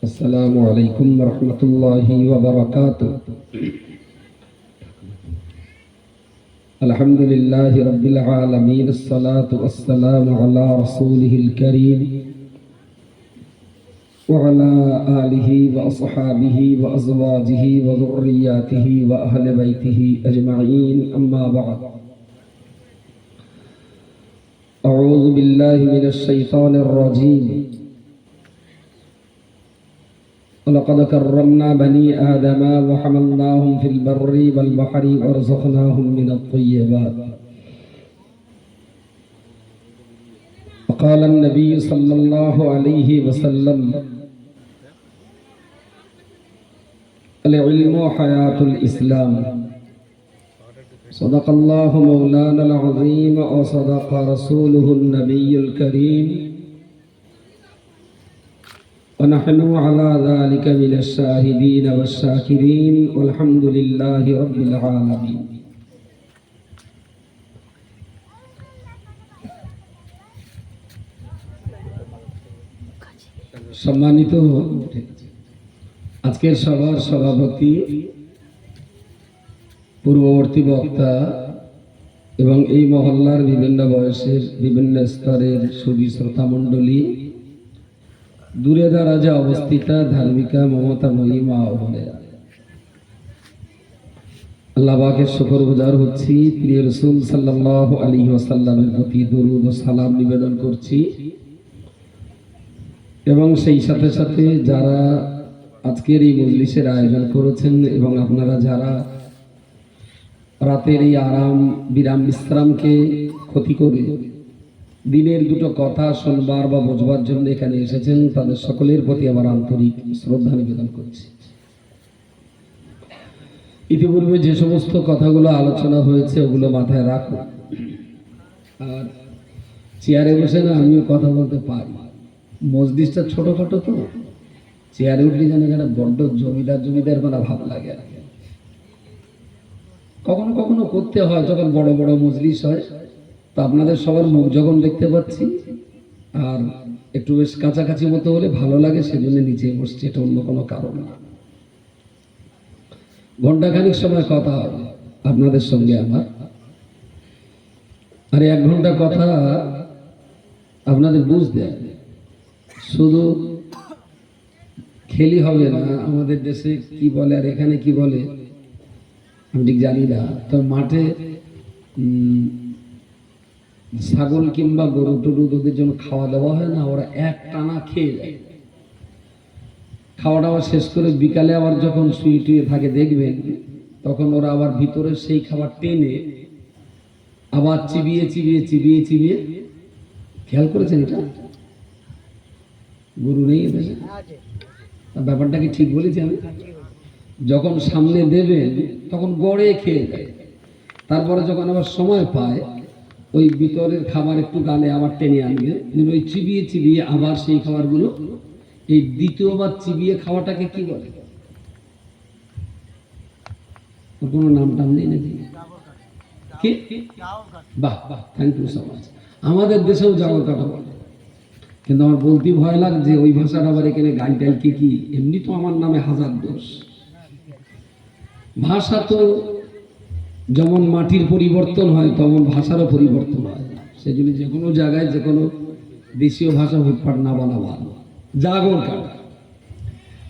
السلام عليكم ورحمة الله وبركاته. الحمد لله رب العالمين، الصلاة والسلام على رسوله الكريم وعلى آله وأصحابه وأزواجه وذرياته وأهل بيته أجمعين، أما بعد. أعوذ بالله من الشيطان الرجيم. ولقد كرمنا بني آدم وحملناهم في البر والبحر ورزقناهم من الطيبات. وقال النبي صلى الله عليه وسلم: العلم حياة الإسلام. صدق الله مولانا العظيم وصدق رسوله النبي الكريم، ونحن على ذلك من الشاهدين والشاكرين، والحمد لله رب العالمين. সম্মানিত আজকের সভার সভাপতি, পূর্ববর্তী বক্তা এবং এই মহল্লার বিভিন্ন বয়সের বিভিন্ন স্তরের সুধী শ্রোতা মণ্ডলী, দূরে দারাজে অবস্থিতা ধার্মিকা মমতাময়ী মা ও বোনেরা, আল্লাহ পাকের শুকরগুজার হচ্ছি। প্রিয় রাসূল সাল্লাল্লাহু আলাইহি ওয়াসাল্লামের প্রতি দরুদ ও সালাম নিবেদন করছি এবং সেই সাথে সাথে যারা আজকের এই মজলিসের আয়োজন করেছেন এবং আপনারা যারা রাতের এই আরাম বিরাম বিশ্রামকে ক্ষতি করে দিনের দুটো কথা শুনবার বা বোঝবার জন্য এখানে এসেছেন, তাদের সকলের প্রতি আমার আন্তরিক শ্রদ্ধা নিবেদন করছি। ইতিপূর্বে যে সমস্ত কথাগুলো আলোচনা হয়েছে ওগুলো মাথায় রাখো, আর চেয়ারে বসে না আমিও কথা বলতে পারি। মসজিদটা ছোটখাটো তো, চেয়ারে উঠলে যেন এখানে বড্ড জমিদার কোনো ভাব লাগে। কখনো কখনো করতে হয় যখন বড় বড় মজলিস হয়, তো আপনাদের সবার মুখ যখন দেখতে পাচ্ছি আর একটু বেশ কাছাকাছি মতো হলে ভালো লাগে, সেজন্য নিচে বসছি, এটা অন্য কোনো কারণ না। ঘন্টাখানিক সময় কথা হবে আপনাদের সঙ্গে আমার, আর 1 ঘন্টা কথা আপনাদের বুঝতে হবে। শুধু খেলি হবে না, আমাদের দেশে কি বলে আর এখানে কি বলে আমি ঠিক জানি না। তো মাঠে ছাগল কিংবা গরু টরু ওদের জন্য খাওয়া দাওয়া হয় না, ওরা এক টানা খেয়ে যায়। খাওয়া দাওয়া শেষ করে বিকালে আবার যখন শুয়ে টুয়ে থাকে দেখবেন, তখন ওরা আবার ভিতরে সেই খাবার টেনে আবার চিবিয়ে চিবিয়ে চিবিয়ে চিবিয়ে, খেয়াল করেছেন এটা? গরু নেই এদের, ব্যাপারটা কি ঠিক বলেছি আমি? যখন সামনে দেবেন তখন গড়ে খেয়ে যায়, তারপরে যখন আবার সময় পায় ওই ভিতরের খাবার একটু গালে আবার টেনে আনবে, ওই চিবিয়ে চিবিয়ে আবার সেই খাবারগুলো, এই দ্বিতীয়বার চিবিয়ে খাওয়াটাকে কি বলে? কোনো নাম টাম নেই নাকি? বাহ বাহ, থ্যাংক ইউ সো মাচ। আমাদের দেশেও জাগর কাটা বলে, কিন্তু আমার বলতে ভয় লাগছে ওই ভাষাটা আবার এখানে গান টাইল কি। এমনি তো আমার নামে হাজার দোষ। ভাষা তো যেমন মাটির পরিবর্তন হয় তেমন ভাষারও পরিবর্তন হয়, সেজন্য যে কোনো জায়গায় যে কোনো দেশীয় ভাষা হুটপাট না বলা ভালো। জাগর কাটা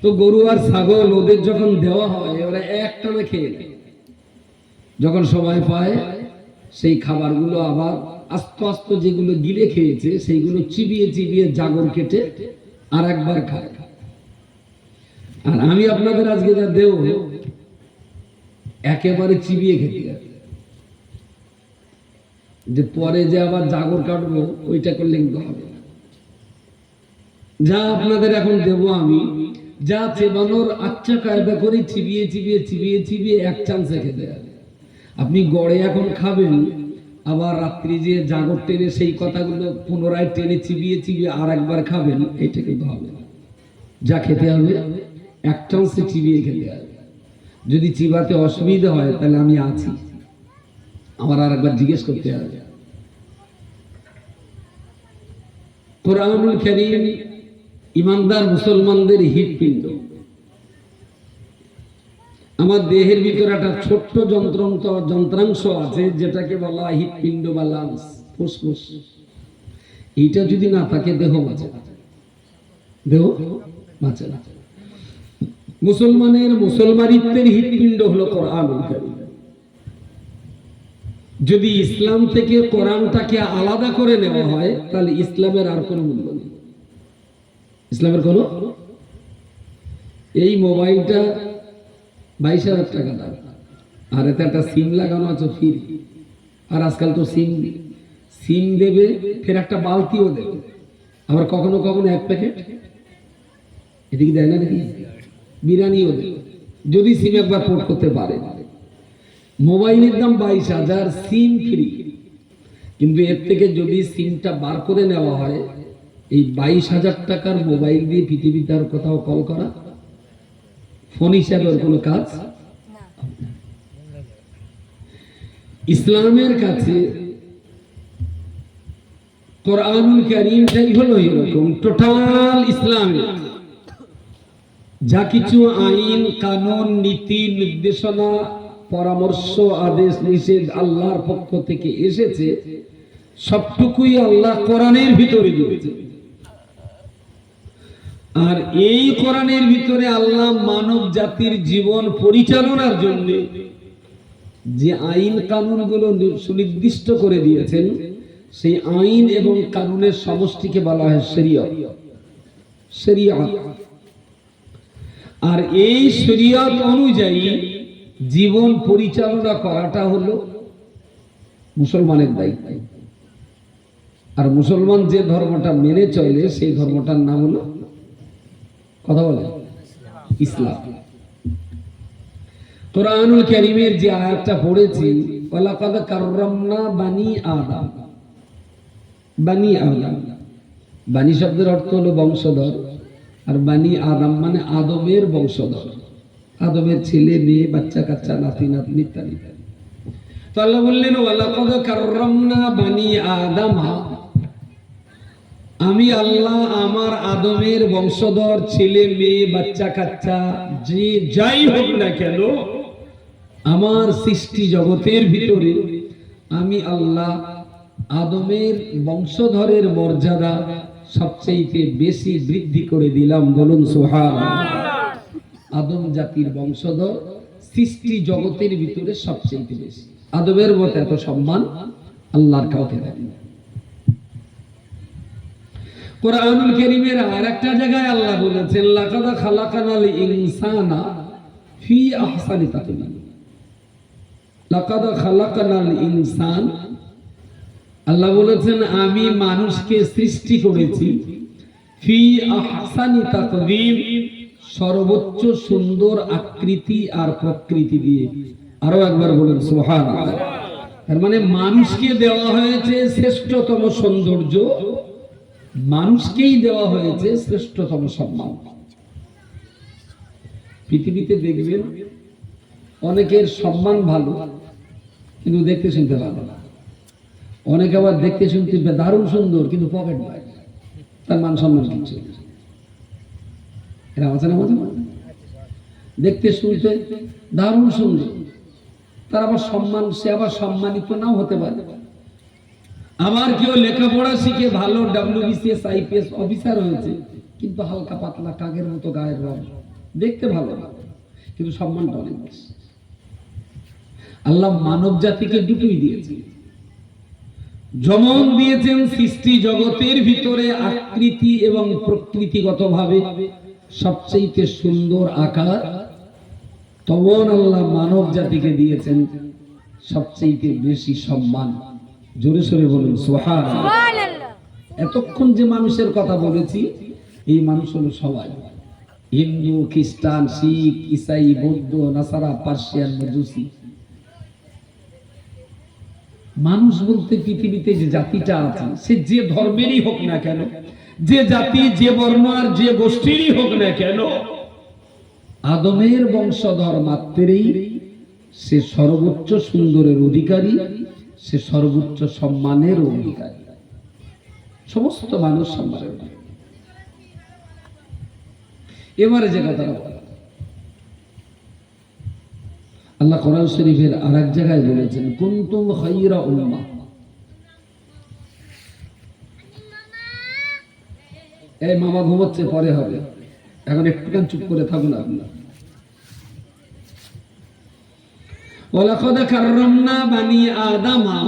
তো গরু আর ছাগল ওদের যখন দেওয়া হয় ওরা একটানা খেয়ে নেয়, যখন সময় পায় সেই খাবারগুলো আবার আস্তে আস্তে যেগুলো গিলে খেয়েছে সেইগুলো চিবিয়ে চিবিয়ে জাগর কেটে আর একবার খায়। আর আমি আপনাদের আজকে যা দেব একেবারে চিবিয়ে খেতে গেছে, যে পরে যে আবার জাগর কাটবো ওইটা করলে কিন্তু হবে না। যা আপনাদের এখন দেব আমি, যা চেবানোর আচ্ছা কায়দা করে চিবিয়ে চিবিয়ে চিবিয়ে চিবিয়ে এক চান্সে খেতে হবে। আপনি গড়ে এখন খাবেন, আবার রাত্রি যে জাগর টেনে সেই কথাগুলো পুনরায় টেনে চিবিয়ে চিবিয়ে আর একবার খাবেন, এটা কিন্তু হবে না। যা খেতে হবে একটা অংশে চিবিয়ে খেতে হবে। যদি চিবাতে অসুবিধা হয় তাহলে আমি আছি, আমার আর একবার জিজ্ঞেস করতে হবে। কোরআনুল কারীম ইমানদার মুসলমানদের হৃৎপিণ্ড। আমার দেহের ভিতরে একটা ছোট্ট যন্ত্রাংশ আছে যেটাকে বলা হয় হৃৎপিণ্ড বা লাংস, ফুসফুস। এইটা যদি না থাকে দেহ বাঁচে না, দেহ বাঁচে না। মুসলমানিত্বের হৃৎপিণ্ড হলো কোরআনুল কারীম। যদি ইসলাম থেকে কোরআনটাকে আলাদা করে নেওয়া হয় তাহলে ইসলামের আর কোনো মূল্য নেই। ইসলামের কোনো, এই মোবাইলটা 22,000 টাকা দাম, আর এতে একটা সিম লাগানো আছে ফ্রি। আর আজকাল তো সিম দেবে, ফের একটা বালতিও দেবে, আবার কখনো কখনো 1 প্যাকেট এদিকে দেয় না নাকি, বিরিয়ানিও দেবে যদি সিম একবার পোর্ট করতে পারে। মোবাইলের দাম 22,000, সিম ফ্রি। কিন্তু এর থেকে যদি সিমটা বার করে নেওয়া হয়, এই 22,000 টাকার মোবাইল দিয়ে পৃথিবীতে আর কোথাও কল করা, ফোন হিসাবে ওর কোনো কাজ। ইসলামের কাছে কোরআনুল কারীমটাই হলো এরকম টোটাল ইসলামে যা কিছু আইন কানুন নীতি নির্দেশনা পরামর্শ আদেশ নিষেধ আল্লাহর পক্ষ থেকে এসেছে, সবটুকুই আল্লাহ কোরআনের ভিতরে দিয়েছে। আর এই কোরআনের ভিতরে আল্লাহ মানব জাতির জীবন পরিচালনার জন্য যে আইন কানুনগুলো সুনির্দিষ্ট করে দিয়েছেন, সেই আইন এবং কানুনের সমষ্টিকে বলা হয় শরীয়ত। শরীয়ত, আর এই শরীয়ত অনুযায়ী জীবন পরিচালনা করাটা হলো মুসলমানের দায়িত্ব। আর মুসলমান যে ধর্মটা মেনে চলে সেই ধর্মটার নাম হলো, কথা বলে, ইসলাম। কোরআনুল কারীমের যে আয়াতটা পড়েছি, ওয়ালাকাদ কাররামনা বানি আদম। বানি আদম, বানি শব্দের অর্থ হলো বংশধর, আর বানি আদম মানে আদমের বংশধর, আদমের ছেলে মেয়ে বাচ্চা কাচ্চা নাতি নাতনি ইত্যাদি। তো আল্লাহ বললেন ওয়ালাকাদ কাররামনা বানি আদম, আমি আল্লাহ আমার আদমের বংশধর ছেলে মেয়ে বাচ্চা কাচ্চা যে যাই হোক না কেন, আমার সৃষ্টি জগতের ভিতরে আমি আল্লাহ আদমের বংশধরের মর্যাদা সবচেয়ে বেশি বৃদ্ধি করে দিলাম। বলুন সুবহানাল্লাহ। আদম জাতির বংশধর সৃষ্টি জগতের ভিতরে সবচেয়ে বেশি। আদমের মতো এত সম্মান আল্লাহর কাউকে দেন। কোরআনুল কারীমের আরেকটা জায়গায় আল্লাহ বলেছেন লাকাদ খালাকানাল ইনসানা ফি আহসানি তাকওয়িম। লাকাদ খালাকানাল ইনসান, আল্লাহ বলেছেন আমি মানুষকে সৃষ্টি করেছি ফি আহসানি তাকওয়িম, সর্বোচ্চ সুন্দর আকৃতি আর প্রকৃতি দিয়ে। আরো একবার বলুন সুবহানাল্লাহ। তার মানে মানুষকে দেওয়া হয়েছে শ্রেষ্ঠতম সৌন্দর্য, মানুষকেই দেওয়া হয়েছে শ্রেষ্ঠতম সম্মান। পৃথিবীতে দেখবেন অনেকের সম্মান ভালো কিন্তু দেখতে শুনতে ভালো না, অনেকে আবার দেখতে শুনতে দারুণ সুন্দর কিন্তু পকেট ভাই, তার মান সম্মান কিনছে। এরা আছে না মাঝে মাঝে, দেখতে শুনতে দারুণ সুন্দর, তার আবার সম্মান, সে আবার সম্মানিত নাও হতে পারে। আমার কেউ লেখাপড়া শিখে ভালো WBCS IPS অফিসার হয়েছে কিন্তু হালকা পাতলা কাগের মতো গায়ের রং, দেখতে ভালো কিন্তু সম্মানটা অনেক বেশি। আল্লাহ মানব জাতিকে দুটোই দিয়েছে, যেমন দিয়েছেন সৃষ্টি জগতের ভিতরে আকৃতি এবং প্রকৃতিগতভাবে সবচেয়ে সুন্দর আকার, তখন আল্লাহ মানব জাতিকে দিয়েছেন সবচেয়ে বেশি সম্মান। জোরে সোরে বলুন সুবহানাল্লাহ। এতক্ষণ যে মানুষের কথা বলেছি, এই মানুষ হলো সবাই, হিন্দু খ্রিস্টান শিখ ইসাই বৌদ্ধ নাসারা পার্সিয়ান মজুসি। মানুষ বলতে পৃথিবীতে যে জাতিটা আছে, সে যে ধর্মেরই হোক না কেন, যে জাতি, যে বর্ণ আর যে গোষ্ঠীরই হোক না কেন, আদমের বংশধর মাত্রেই সে সর্বোচ্চ সুন্দরের অধিকারী, সে সর্বোচ্চ সম্মানের অধিকারী। সমস্ত মানুষ সম্মানের অধিকারী। এবারে যে কথাটা বলা, আল্লাহ কোরআন শরীফের আরেক জায়গায় বলেছেন, কুনতুম খায়রা উম্মাহ। এই মামা ঘুমাচ্ছে, পরে হবে, এখন একটুখানি চুপ করে থাকুন আপনার। ওয়ালাকাদ কাররামনা বানি আদামা,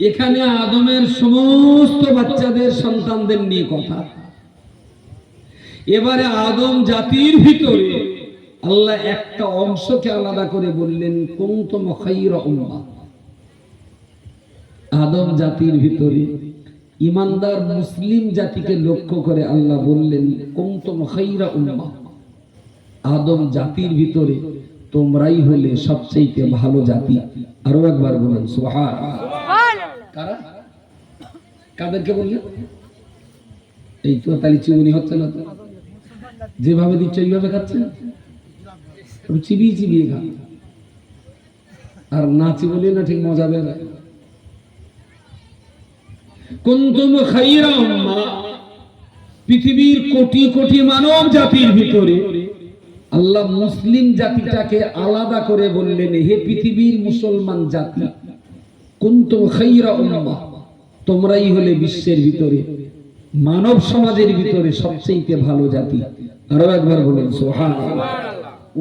এখানে আদমের সমস্ত বাচ্চাদের, সন্তানদের নিয়ে কথা। এবারে আদম জাতির ভিতরে আল্লাহ একটা অংশকে আলাদা করে বললেন, কুনতুম খায়রা উম্মাহ। আদম জাতির ভিতরে ইমানদার মুসলিম জাতিকে লক্ষ্য করে আল্লাহ বললেন, কুনতুম খায়রা উম্মাহ। আদম জাতির ভিতরে তোমরাই হলে সবচেয়ে ভালো জাতি। আরো একবার বলেন সুবহানাল্লাহ। কারা, কাদেরকে বললেন? এই তো তালি চিমুনি হচ্ছে না তো, যেভাবে দিচ্ছে এইভাবে খাচ্ছেন, চিবিয়ে চিবিয়ে খান, আর না চিবলে না ঠিক মজা বের। কুনতুম খায়রা উম্মাহ, পৃথিবীর কোটি কোটি মানব জাতির ভিতরে আল্লাহ মুসলিম জাতিটাকে আলাদা করে বললেন, হে পৃথিবীর মুসলমান জাতি, কুনতুম খায়রা উম্মাহ, তোমরাই হলে বিশ্বের ভিতরে, মানব সমাজের ভিতরে সবচেয়ে ভালো জাতি। আরো একবার বলেন সুবহানাল্লাহ।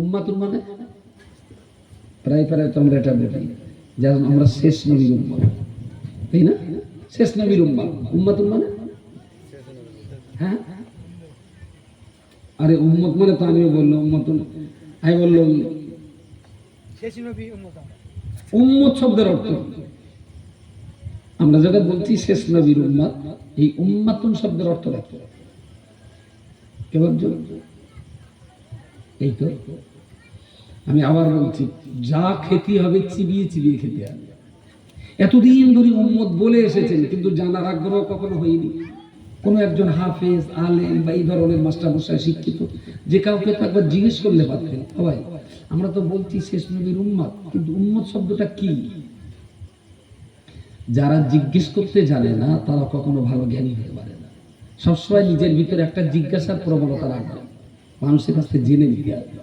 উম্মাতুন মানে প্রায় প্রায় তোমরা এটা বলি, যেমন আমরা শেষ নবীর উম্মত, তাই না? শেষ নবীর উম্মত। উম্মাতুন মানে, হ্যাঁ, আরে উম্মত মানে তো আমিও বললাম উম্মাতুন, আমি বললাম উম্মত শব্দের অর্থ, আমরা যেটা বলছি শেষ নবীর উম্মত, এই উম্মাতুন শব্দের অর্থ রাখতে কেবল। এই তো আমি আবার বলছি, যা খেতে হবে চিবিয়ে চিবিয়ে খেতে হবে। এতদিন ধরে উম্মত বলে এসেছেন, কিন্তু জানার আগ্রহ কখনো হয়নি। কোনো একজন হাফেজ, আলেম বা এই ধরনের মাস্টার মশাই শিক্ষিত যে কাউকে তো একবার জিজ্ঞেস করলে পারতেন, ভাই আমরা তো বলছি শেষ নবীর উম্মত, কিন্তু উম্মত শব্দটা কি? যারা জিজ্ঞেস করতে জানে না তারা কখনো ভালো জ্ঞানী হতে পারে না। সবসময় নিজের ভিতরে একটা জিজ্ঞাসার প্রবণতা রাখবে, মানুষের কাছ থেকে জেনে নিতে হবে।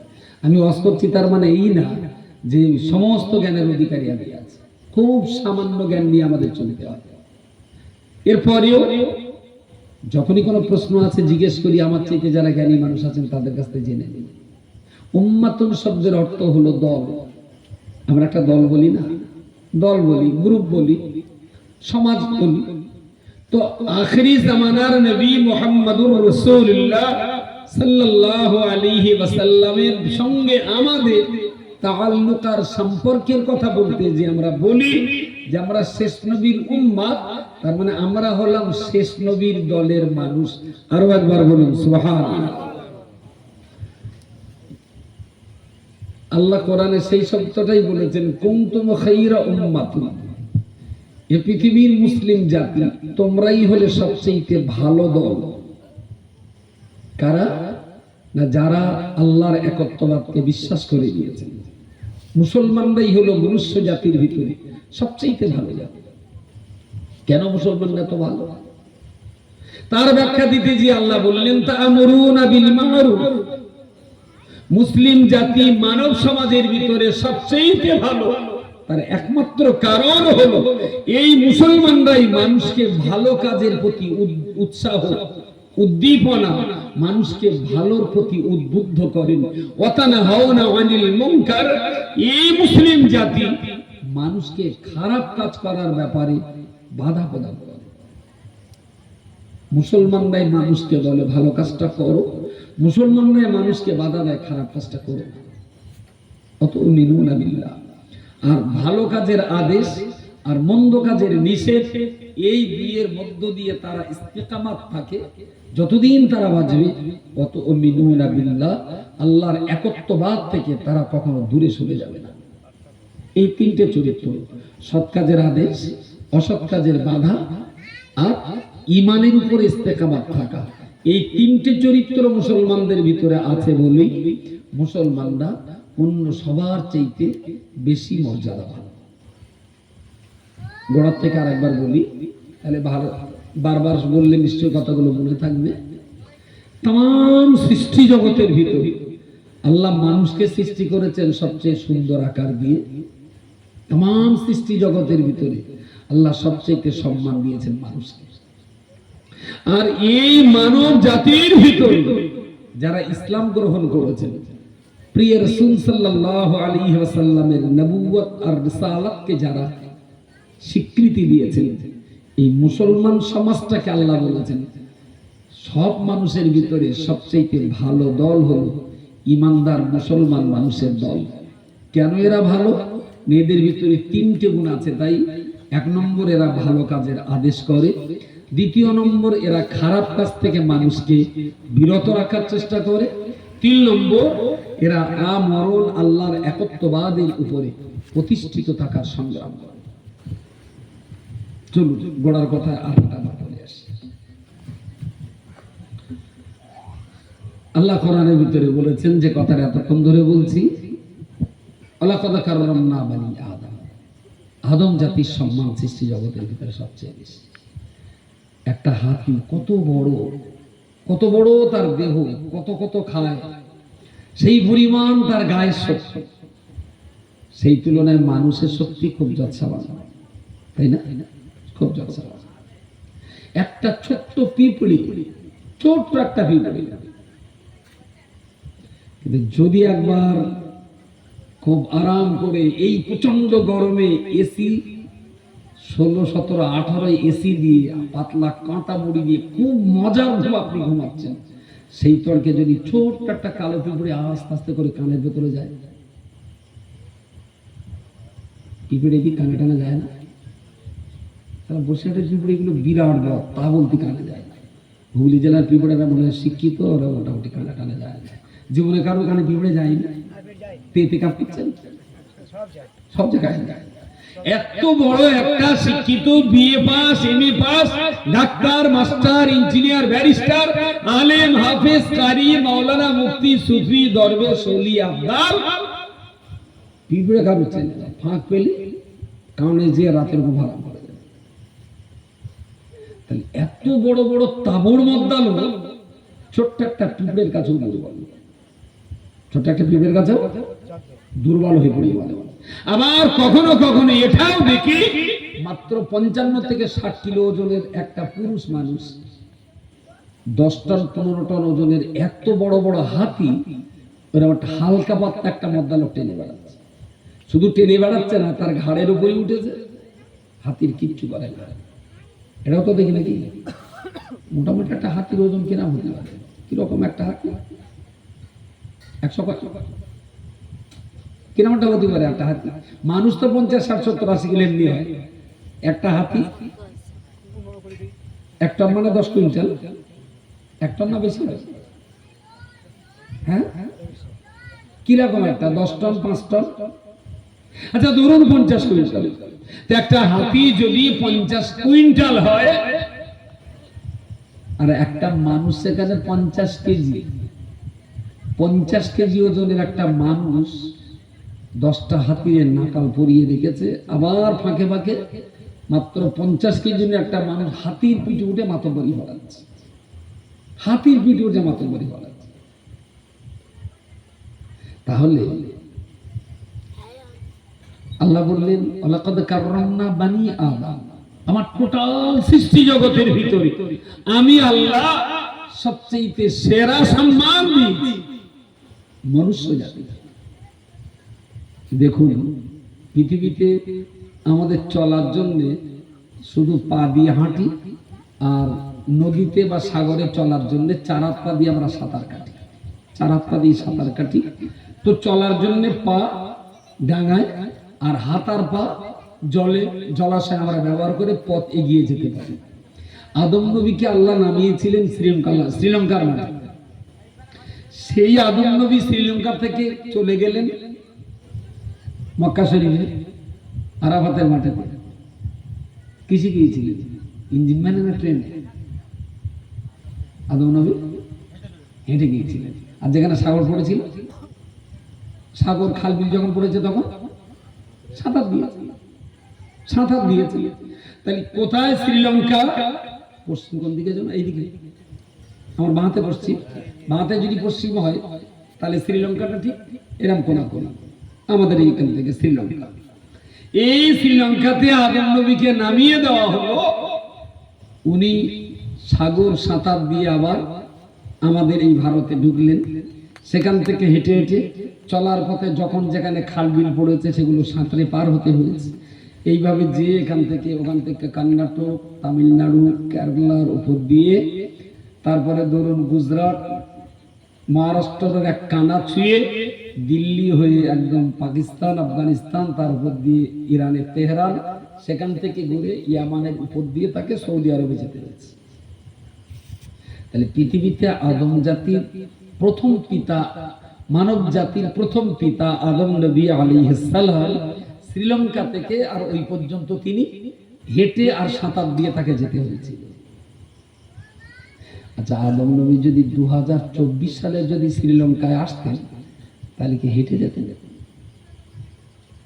আমি ওয়াজ করছি তার মানে এই না যে সমস্ত জ্ঞানের অধিকারী আমি আছি, খুব সামান্য জ্ঞান নিয়ে আমাদের চলতে হবে। এরপরেও যখনই কোনো প্রশ্ন আছে জিজ্ঞেস করি, আমার চাইতে যারা জ্ঞানী মানুষ আছেন তাদের কাছ থেকে জেনে নিই। উম্মাতুন শব্দের অর্থ হলো দল। আমরা একটা দল বলি না, দল বলি, গ্রুপ বলি, সমাজ বলি। তো আখেরি জামানার নবী মুহাম্মদুর রাসূলুল্লাহ সাল্লাল্লাহু আলাইহি ওয়াসাল্লামের সঙ্গে আমাদের তাআল্লুকার সম্পর্কের কথা বলতে যে আমরা বলি যে আমরা শেষ নবীর উম্মত, তার মানে আমরা হলাম শেষ নবীর দলের মানুষ। আরো একবার বলুন সুবহানাল্লাহ। আল্লাহ কোরআনে সেই শব্দটাই বলেছেন, কুনতুম খায়রা উম্মাতুন, এই পৃথিবীর মুসলিম জাতি তোমরাই হলে সবচেয়ে ভালো দল। কারা? না যারা আল্লাহর একত্ববাদকে বিশ্বাস করে দিয়েছেন। মুসলমানরাই হলো মনুষ্য জাতির ভিতরে সবচেয়ে ভালো জাতি। কেন মুসলমানরা তো ভালো? তার ব্যাখ্যা দিতে যে আল্লাহ বললেন, তা'মুরুনা বিল মা'রুফ, মুসলিম জাতি মানব সমাজের ভিতরে সবচেয়ে ভালো। তার একমাত্র কারণ হলো এই মুসলমানরাই মানুষকে ভালো কাজের প্রতি উৎসাহ, উদ্দীপনা, মানুষকে ভালোর প্রতি উদ্বুদ্ধ করেন। ওয়াতানাহাউনা আনিল মুনকার, এই মুসলিম জাতি মানুষকে খারাপ কাজ করার ব্যাপারে বাধা প্রদান করে। মুসলমানরাই মানুষকে বলে ভালো কাজটা করো, মুসলমানরাই মানুষকে বাধা দেয় খারাপ কাজটা করো। অতুমিনুনা বিল্লাহ। আর ভালো কাজের আদেশ আর মন্দ কাজের নিষেধ, এই দুইয়ের মধ্য দিয়ে তারা ইস্তেকামাত থাকে। যতদিন তারা বাঁচবে, অতুমিনুনা বিল্লাহ, আল্লাহর একত্ববাদ থেকে তারা কখনো দূরে সরে যাবে না। এই তিনটে চরিত্র, সৎ কাজের আদেশ, অসৎ কাজের বাধা, আর ইমানের উপর ইস্তেকামাত থাকা, এই তিনটে চরিত্র মুসলমানদের ভিতরে আছে বলেই মুসলমানরা অন্য সবার চাইতে বেশি মর্যাদাবান। গোড়ার থেকে আরেকবার বলি, তাহলে ভালো, বারবার বললে নিশ্চয় কথাগুলো মনে থাকবে। তাম সৃষ্টি জগতের ভিতরে আল্লাহ মানুষকে সৃষ্টি করেছেন সবচেয়ে সুন্দর আকার দিয়ে। তাম সৃষ্টি জগতের ভিতরে আল্লাহ সবচেয়ে সম্মান দিয়েছেন মানুষকে। আর এই মানব জাতির ভিতরে যারা ইসলাম গ্রহণ করেছেন, প্রিয় রাসূল সাল্লাল্লাহু আলাইহি ওয়াসাল্লামের নবুয়ত আর রিসালাতকে যারা স্বীকৃতি দিয়েছেন, এই মুসলমান সমাজটাকে আল্লাহ বলেছেন সব মানুষের ভিতরে সবচেয়ে ভালো দল হলো ইমানদার মুসলমান মানুষের দল। কেন এরা ভালো? মেয়েদের ভিতরে তিনটে গুণ আছে। তাই 1 নম্বর, এরা ভালো কাজের আদেশ করে। 2 নম্বর, এরা খারাপ কাজ থেকে মানুষকে বিরত রাখার চেষ্টা করে। 3 নম্বর, এরা আমরণ আল্লাহর একত্ববাদের উপরে প্রতিষ্ঠিত থাকার সংগ্রাম করে। চলুন গোড়ার কথা আরেকটা বলে আসি। আল্লাহ কোরআনের ভিতরে বলেছেন যে কথাটা এতক্ষণ ধরে বলছি, ওয়ালাকাদ কাররামনা বানি আদম, আদম জাতির সম্মান সৃষ্টি জগতের ভিতরে সবচেয়ে বেশি। একটা হাতি কত বড় তার দেহ, কত খায়, সেই পরিমাণ তার গায়ের শক্তি, সেই তুলনায় মানুষের শক্তি খুব যৎসামান্য, তাই না? খুব যৎসামান্য। একটা ছোট্ট পিঁপড়ি, ছোট্ট একটা পিঁপড়ি, কিন্তু যদি একবার খুব আরাম করে এই প্রচন্ড গরমে এসি 16, 17, 18 এসি দিয়ে পাতলা কাঁটা মুড়ি দিয়ে খুব মজার ঘুম আপনি ঘুমাচ্ছেন, সেই তর্কে যদি ছোট্ট একটা কালো পিঁপড়ে আস্তে আস্তে করে কানের ভেতরে যায়, পিঁপড়ে কি কানে টানে যায় না? তারা বসে একটা পিঁপড়েগুলো বিরাট বড়, তা বলতে কানে যায় না। হুগলি জেলার পিঁপড়েরা মনে হয় শিক্ষিত, ওরা মোটামুটি কানে টানে যায় না। জীবনে কারো কানে পিঁপড়ে যায়নি, পেতে কাঁপছেন, সব জায়গায় যায়। এত বড় একটা শিক্ষিত, BA pass, MA pass, doctor, master, engineer, barrister, আলেম, হাফেজ, কারি, মাওলানা, মুফতি, সুফি, দরবেশ, ওলি, আব্দাল, পিঁপড়ে কাঁপছেন, ফাঁক পেলে কারণে যে রাতের ঘুম হারাম করে দেয়। তাহলে এত বড় বড় তাবড় মদ্দাল ছোট্ট একটা পিঁপড়ের কাছেও দুর্বল, ছোট্ট একটা পিঁপড়ের কাছেও দুর্বল হয়ে পড়ে গেল। আবার কখনো কখনো এটাও দেখি মাত্র 55 থেকে 60 কিলো ওজনের একটা পুরুষ মানুষ 10 টন 15 টন ওজনের এত বড় বড় হাতি, ওরা হালকা পাতলা একটা মদ্দা লোক টেনে বেড়াচ্ছে। শুধু টেনে বেড়াচ্ছে না, তার ঘাড়ের উপরে উঠেছে, হাতির কিচ্ছু করে না। এটাও তো দেখি নাকি মোটামুটি একটা হাতির ওজন কিরকম হতে পারে? কিরকম একটা হাতি? 100 কিরকমটা হতে পারে একটা হাতি? মানুষ তো 50, 60, 70, 80 কিলো এমনি হয়। একটা হাতি 1 টন মানে 10 কুইন্টাল, 1 টন না বেশি হয়? হ্যাঁ, কিরকম একটা 10 টন, 5 টন? আচ্ছা ধরুন 50 কুইন্টাল। একটা হাতি যদি 50 কুইন্টাল হয়, আর একটা মানুষ সেখানে 50 কেজি, 50 কেজি ওজনের একটা মানুষ 10টা হাতির নাকাল পরিয়ে রেখেছে। আবার ফাঁকে ফাঁকে মাত্র 50 কেজি একটা মানুষ হাতির পিঠে উঠে মাতব্বরি বাড়াচ্ছে, হাতির পিঠে উঠে মাতব্বরি বাড়াচ্ছে। তাহলে আল্লাহ বললেন ওয়ালাকাদ কাররামনা বানি আদম, আমার টোটাল সৃষ্টি জগতের ভিতরে আমি আল্লাহ সবচেয়ে সেরা সম্মান দিই মনুষ্য জাতিকে। দেখুন পৃথিবীতে আমাদের চলার জন্য শুধু পা দিয়ে হাঁটি, আর নদীতে বা সাগরে চলার জন্য 4 হাত পা দিয়ে আমরা সাঁতার কাটি, 4 হাত পা দিয়ে সাঁতার কাটি। তো চলার জন্য পা ডাঙায়, আর হাত আর পা জলে, জলাশয় আমরা ব্যবহার করে পথ এগিয়ে যেতে পারি। আদম নবীকে আল্লাহ নামিয়েছিলেন শ্রীলঙ্কার মাঠে। সেই আদম নবী শ্রীলঙ্কা থেকে চলে গেলেন মক্কা শরীফে, আরাফাতের মাঠে কিসে গিয়েছিলেন? ইঞ্জিন ম্যানে না ট্রেনে? আদম নবী হেঁটে গিয়েছিলেন। আর যেখানে সাগর পড়েছিল, সাগর খাল বিল যখন পড়েছে তখন সাঁতার দিয়েছিল। তাহলে কোথায় শ্রীলঙ্কা? পশ্চিম কোন দিকে যেন? এইদিকে। আমার বাঁহাতে পশ্চিম, বাঁহাতে যদি পশ্চিম হয় তাহলে শ্রীলঙ্কাটা ঠিক এরকম কোনা আমাদের এইখান থেকে শ্রীলঙ্কা। এই শ্রীলঙ্কাতে আদম নবীকে নামিয়ে দেওয়া হলো। উনি সাগর সাঁতার দিয়ে আবার আমাদের এই ভারতে ঢুকলেন। সেখান থেকে হেঁটে হেঁটে চলার পথে যখন যেখানে খাল বিল পড়েছে সেগুলো সাঁতরে পার হতে হয়েছে। এইভাবে যে এখান থেকে ওখান থেকে কর্ণাটক, তামিলনাড়ু, কেরালার উপর দিয়ে, তারপরে ধরুন গুজরাট, মহারাষ্ট্রের এক কানা ছুঁয়ে দিল্লি হয়ে একদম পাকিস্তান, আফগানিস্তান, তার উপর দিয়ে ইরানের তেহরান, সেখান থেকে ঘুরে ইয়ামানের উপর দিয়ে তাকে সৌদি আরবে যেতে হয়েছে। তাহলে পৃথিবীতে আদম জাতির প্রথম পিতা, মানব জাতির প্রথম পিতা আদম নবী আলাইহিস সালাম শ্রীলঙ্কা থেকে আর ওই পর্যন্ত তিনি হেঁটে আর সাঁতার দিয়ে তাকে যেতে হয়েছিল। আচ্ছা, আদম নবী যদি 2024 সালে যদি শ্রীলঙ্কায় আসতেন তাহলে কি হেঁটে যেতেন?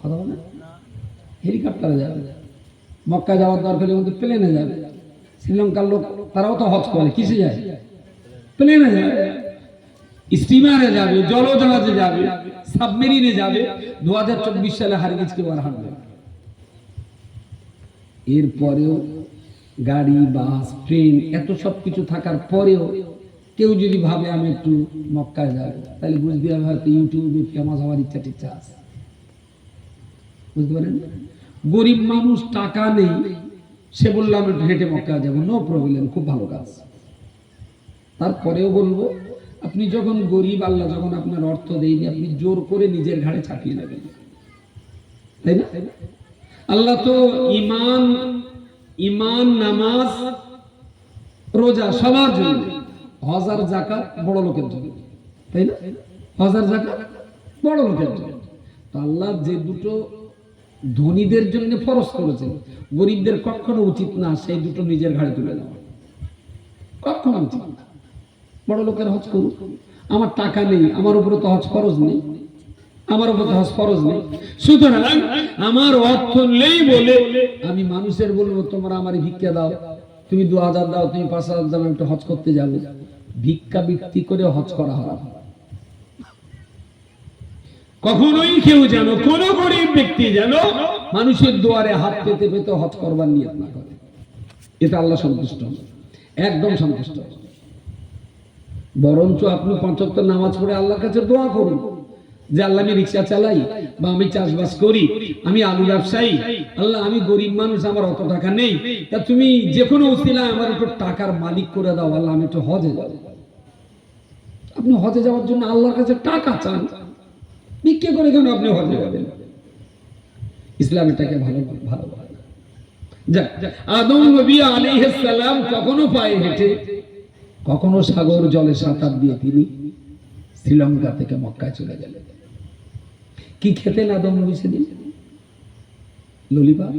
কথা বলে হেলিকপ্টারে যাবে, মক্কা যাওয়ার দরকার হলে প্লেনে যাবে। শ্রীলঙ্কার লোক তারাও তো হজ করে, কিসে যায়? প্লেনে যাবে, স্টিমারে যাবে, জলজাহাজে যাবে, সাবমেরিনে যাবে। 2024 সালে হারগিজ কেউ আর হাঁটবে না। এরপরেও গাড়ি, বাস, ট্রেন, এত সব কিছু থাকার পরেও কেউ যদি ভাবে আমি একটু মক্কায় যাব, তাহলে বুঝতে হবে হয়তো ইউটিউবে ফেমাস হওয়ার ইচ্ছা টিচ্ছা আছে। বুঝতে পারেন? গরিব মানুষ, টাকা নেই, সে বললাম একটু হেঁটে মক্কায় যাবো, নো প্রবলেম, খুব ভালো কাজ। তারপরেও বলবো, আপনি যখন গরিব, আল্লাহ যখন আপনার অর্থ দেয়নি, আপনি জোর করে নিজের ঘাড়ে চাপিয়ে নেবেন, তাই না? আল্লাহ তো ইমান, নামাজ, রোজা সবার জন্য, হজ আর যাকাত বড় লোকের জন্য, তাই না? হজ আর যাকাত বড় লোকের জন্য। তো আল্লাহ যে দুটো ধনীদের জন্য ফরজ করেছেন, গরিবদের কখনো উচিত না সেই দুটো নিজের ঘাড়ে তুলে নেওয়া, কখনো উচিত না। বড় লোকের হজ করুক, আমার টাকা নেই, আমার উপরে তো হজ ফরজ নেই, আমার উপর হজ ফরজ নেই, সুতরাং আমার অর্থ নেই বলে আমি মানুষের বলবো তোমরা আমার ভিক্ষা দাও, তুমি 2000 দাও, তুমি 5000 দাও, একটু হজ করতে যাবো। ভিক্ষা বৃত্তি করে হজ করা হারাম। কখনোই কেউ যেন, কোন গরিব ব্যক্তি যেন মানুষের দুয়ারে হাত পেতে পেতে হজ করবার নিয়ত না করে, এটা আল্লাহ সন্তুষ্ট, একদম সন্তুষ্ট। বরঞ্চ আপনি 5 ওয়াক্ত নামাজ পড়ে আল্লাহর কাছে দোয়া করুন যে আল্লাহ, আমি রিক্সা চালাই বা আমি চাষবাস করি, আমি আলু ব্যবসায়ী, আল্লাহ আমি গরিব মানুষ, আমার অত টাকা নেই, তা তুমি যে কোনো উসিলায় আমার একটু টাকার মালিক করে দাও, আল্লাহ আমি একটু হজে যাব। আপনি হজে যাওয়ার জন্য আল্লাহর কাছে টাকা চান, ভিক্ষা করে কেন আপনি হজে যাবেন? ইসলাম এটাকে ভালো ভালো আদম নবী আলাইহিস সালাম কখনো পায়ে হেঁটে, কখনো সাগর জলে সাঁতার দিয়ে তিনি শ্রীলঙ্কা থেকে মক্কায় চলে গেলেন। কি খেতেন আদম নবী সেদিন? ললিপপ,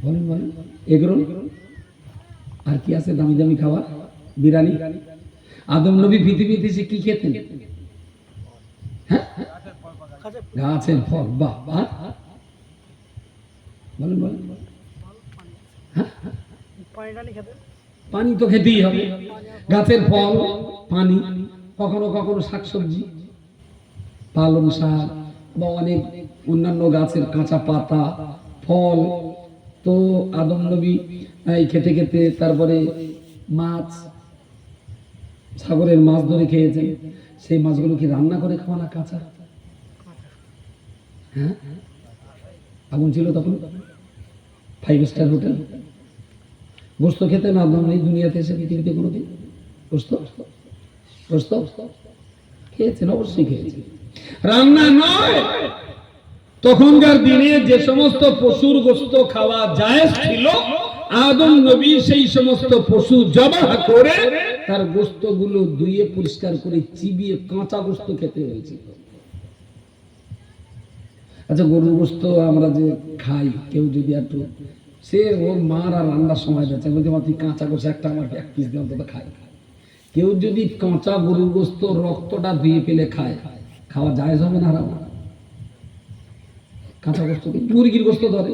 বলেন বলেন, এগরোল, আর কি আছে দামি দামি খাবার? বিরিয়ানি। আদম নবী পৃথিবীতে এসে কি খেতেন? হ্যাঁ, গাছের ফল। বাহ, বলেন বলেন। হ্যাঁ, পানি তো খেতেই হবে, গাছের ফল, পানি, কখনো কখনো শাকসবজি, পালং শাক বা অনেক অন্যান্য গাছের কাঁচা পাতা, ফল। তো আদম নবী খেতে খেতে তারপরে মাছ, সাগরের মাছ ধরে খেয়েছেন। সেই মাছগুলো কি রান্না করে খাওয়া না কাঁচা? হ্যাঁ, আগুন ছিল তখন, 5 স্টার হোটেল। গোস্ত খেতে না আদম এই দুনিয়াতে এসে পৃথিবীতে কোনোদিন? গোস্ত গোস্ত খেয়েছেন, অবশ্যই খেয়েছেন, রান্না নয়। তখনকার দিনে যে সমস্ত পশুর গোস্ত খাওয়া জায়েজ ছিল, আদম নবী সেই সমস্ত পশু জবাহ করে তার গোস্তগুলো ধুয়ে পরিষ্কার করে চিবিয়ে কাঁচা গোস্ত খেতে হয়েছিল। আচ্ছা, গরুর গোস্ত আমরা যে খাই, কেউ যদি একটু সে ওর মার আর রান্নার সময় যাচ্ছে, বলতে আমার তুই কাঁচা গোস্ত একটা আমাকে 1 পিস দিয়ে অন্তত খাই। কেউ যদি কাঁচা গরুর গোস্ত রক্তটা ধুয়ে ফেলে খায়, খাওয়া জায়েজ হবে না হারাম? কাঁচা গোস্ত মুরগির গোস্ত ধরে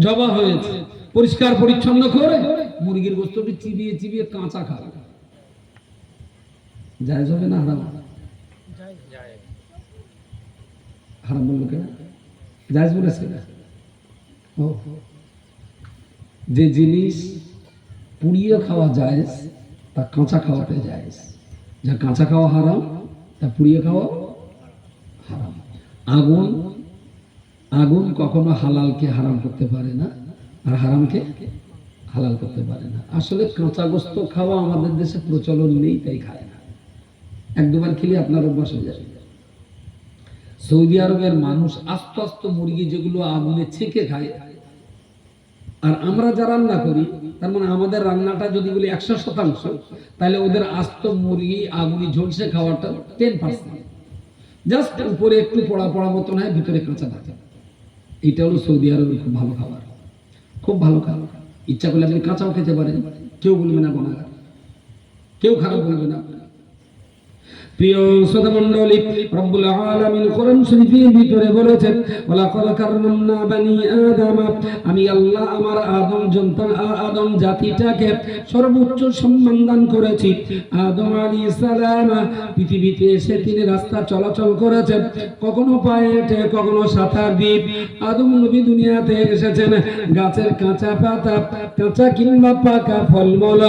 জবা হয়েছে, পরিষ্কার পরিচ্ছন্ন করে মুরগির গোস্তটি চিবিয়ে চিবিয়ে কাঁচা খাওয়া জায়েজ হবে না হারাম? হারাম বললো কেন? জায়েজ বলেছে না। যে জিনিস পুড়িয়ে খাওয়া জায়েজ তা কাঁচা খাওয়াতে জায়েজ, যা কাঁচা খাওয়া হারাম তা পুড়িয়ে খাওয়া হারাম। আগুন আগুন কখনো হালালকে হারাম করতে পারে না, আর হারামকে হালাল করতে পারে না। আসলে কাঁচা গোস্ত খাওয়া আমাদের দেশে প্রচলন নেই, তাই খায় না। 1-2 বার খেলে আপনার অভ্যাস হয়ে যাবে। সৌদি আরবের মানুষ আস্তে আস্তে মুরগি যেগুলো আগুনে ছেঁকে খায়, আর আমরা যা রান্না করি, তার মানে আমাদের রান্নাটা যদি বলি 100%, তাহলে ওদের আস্ত মুরগি আগুনে ঝলসে খাওয়াটা 10%, জাস্ট উপরে একটু পোড়া পোড়া মতন হয়, ভিতরে কাঁচা থাকে। এটা হলো সৌদি আরবের খুব ভালো খাবার, খুব ভালো খাবার। ইচ্ছা করলে আপনি কাঁচাও খেতে পারেন, কেউ বলবে না গুনাহগার, কেউ খারাপ বলবে না। প্রিয় শ্রোতা মণ্ডলী, রব্বুল আলামিন কোরআন শরীফের ভিতরে বলেছেন, ওয়ালাকাদ কাররামনা বানি আদম, আমি আল্লাহ আমার আদম জাতিটাকে সর্বোচ্চ সম্মান দান করেছি। আদম আলাইহিস সালাম পৃথিবীতে এসে তিনি রাস্তা চলাচল করেছেন, কখনো পায়ে হেঁটে, কখনো সাঁতার দিয়ে। আদম নবী দুনিয়াতে এসেছেন গাছের কাঁচা পাতা, কাঁচা কিংবা পাকা ফলমূল,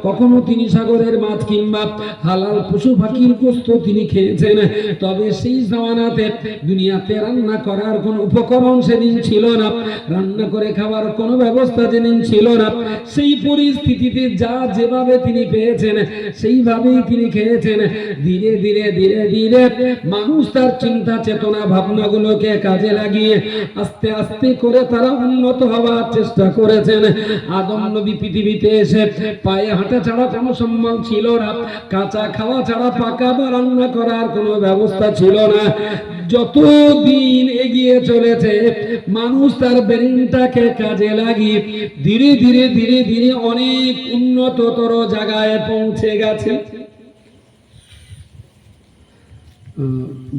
কখনো তিনি সাগরের মাছ কিংবা হালাল পশু পাখির গোশত তিনি খেয়েছেন। তবে সেই জামানাতে দুনিয়াতে রান্না করার কোনো উপকরণ সেদিন ছিল না, রান্না করে খাওয়ার কোনো ব্যবস্থা যেদিন ছিল না। সেই পরিস্থিতিতে যা যেভাবে তিনি পেয়েছেন সেইভাবেই তিনি খেয়েছেন। ধীরে ধীরে ধীরে ধীরে মানুষ তার চিন্তা চেতনা ভাবনাগুলোকে কাজে লাগিয়ে আস্তে আস্তে করে তারা উন্নত হওয়ার চেষ্টা করেছেন। আদম নবী পৃথিবীতে এসে পায়ে হাঁটা ছাড়া কোনো সম্মান ছিল না, কাঁচা খাওয়া ছাড়া পাকা বা রান্না করার কোনো ব্যবস্থা ছিল না। যত দিন এগিয়ে চলেছে মানুষ তার ব্রেনটাকে কাজে লাগিয়ে ধীরে ধীরে ধীরে ধীরে অনেক উন্নততর জায়গায় পৌঁছে গেছে।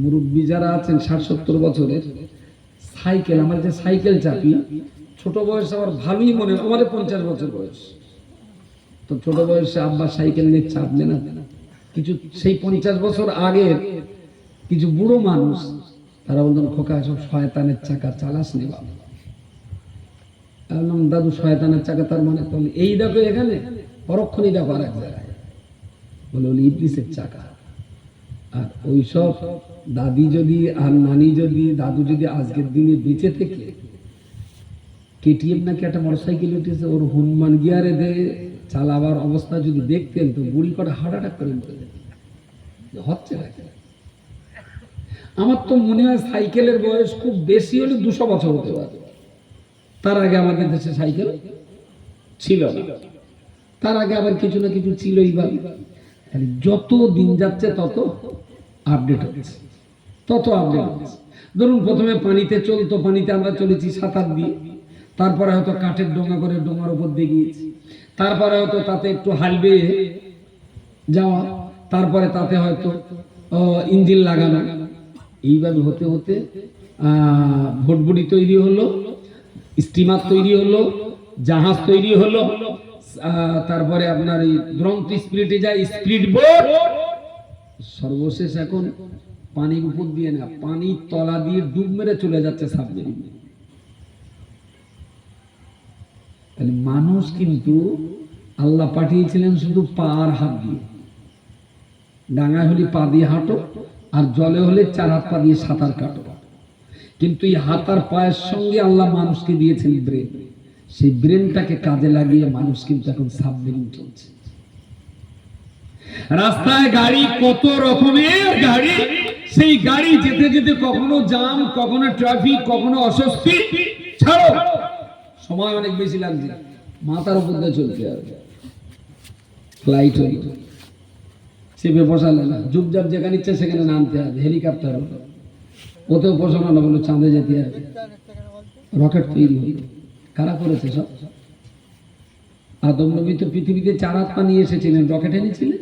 মুরব্বী যারা আছেন 60-70 বছরের, সাইকেল, আমার যে সাইকেল চাপি, ছোট বয়স আমার ভালোই মনে, আমাদের 50 বছর বয়স, তো ছোট বয়সে আব্বা সাইকেল নিয়ে চাপলে না কিছু। সেই 50 বছর আগের কিছু বুড়ো মানুষ, তারা বলতেন, খোকা সব শয়তানের চাকা, চালাস নি বাবা। বললাম, দাদু শয়তানের চাকা তার মানে? তাহলে এই দেখো এখানে, পরক্ষণই দেখো আর এক জায়গায়, বলে ইবলিসের চাকা। আর ওইসব দাদি যদি আর নানি যদি দাদু যদি আজকের দিনে বেঁচে থেকে কেটিএম নাকি একটা মোটরসাইকেল উঠেছে, ওর হনুমান গিয়ারে দিয়ে চালাবার অবস্থা যদি দেখতেন, তো বুড়ি কটা হার্ট অ্যাটাক করে মরে যেতেন। হচ্ছে নাকি? আমার তো মনে হয় সাইকেলের বয়স খুব বেশি হলে 200 বছর হতে পারে। তার আগে আমাদের দেশে সাইকেল ছিল না, তার আগে আবার কিছু না কিছু ছিলই। বা যত দিন যাচ্ছে তত আপডেট হচ্ছে, তত আপডেট হচ্ছে। ধরুন প্রথমে পানিতে চলতো, পানিতে আমরা চলেছি সাঁতার দিয়ে, তারপরে হয়তো কাঠের ডোঙা করে ডোঙার উপর দিয়ে গিয়েছি, তারপরে হয়তো তাতে একটু হালবে যাওয়া, তারপরে তাতে হয়তো ইঞ্জিন লাগানো। এইভাবে হতে হতে ভটভটি তৈরি হলো, স্টিমার তৈরি হলো, জাহাজ তৈরি হলো, তারপরে আপনার এই দুরন্ত স্পিডে যায় স্পিড বোট, সর্বশেষ এখন পানির উপর দিয়ে না, পানির তলা দিয়ে ডুব মেরে চলে যাচ্ছে সাবমেরিন। তাহলে মানুষ কিন্তু আল্লাহ পাঠিয়েছিলেন শুধু পা আর হাত দিয়ে। ডাঙায় হলে পা দিয়ে হাঁটো, আর জলে হলে 4 হাত পা দিয়ে সাঁতার কাটো। কিন্তু এই হাত আর পায়ের সঙ্গে আল্লাহ মানুষকে দিয়েছেন ব্রেন। সেই ব্রেনটাকে কাজে লাগিয়ে মানুষ কিন্তু এখন সাবমেরিন চলছে। রাস্তায় গাড়ি, কত রকমের গাড়ি, সেই গাড়ি যেতে যেতে কখনো জাম, কখনো ট্রাফিক, কখনো অস্বস্তি, ছাড়ো সময় অনেক বেশি লাগছে, মাথার উপর দিয়ে চলতে হবে। ফ্লাইট হলো, চেপে বসালে না, চুপচাপ যেখানে ইচ্ছে সেখানে নামতে হবে। হেলিকপ্টার হলো, ওতেও ঘোষণা না বললো চাঁদে যেতে হবে, রকেট তৈরি হলো। কারা করেছে সব? আদম নবী তো পৃথিবীতে 4 হাত পা নিয়ে এসেছিলেন, রকেট এনেছিলেন?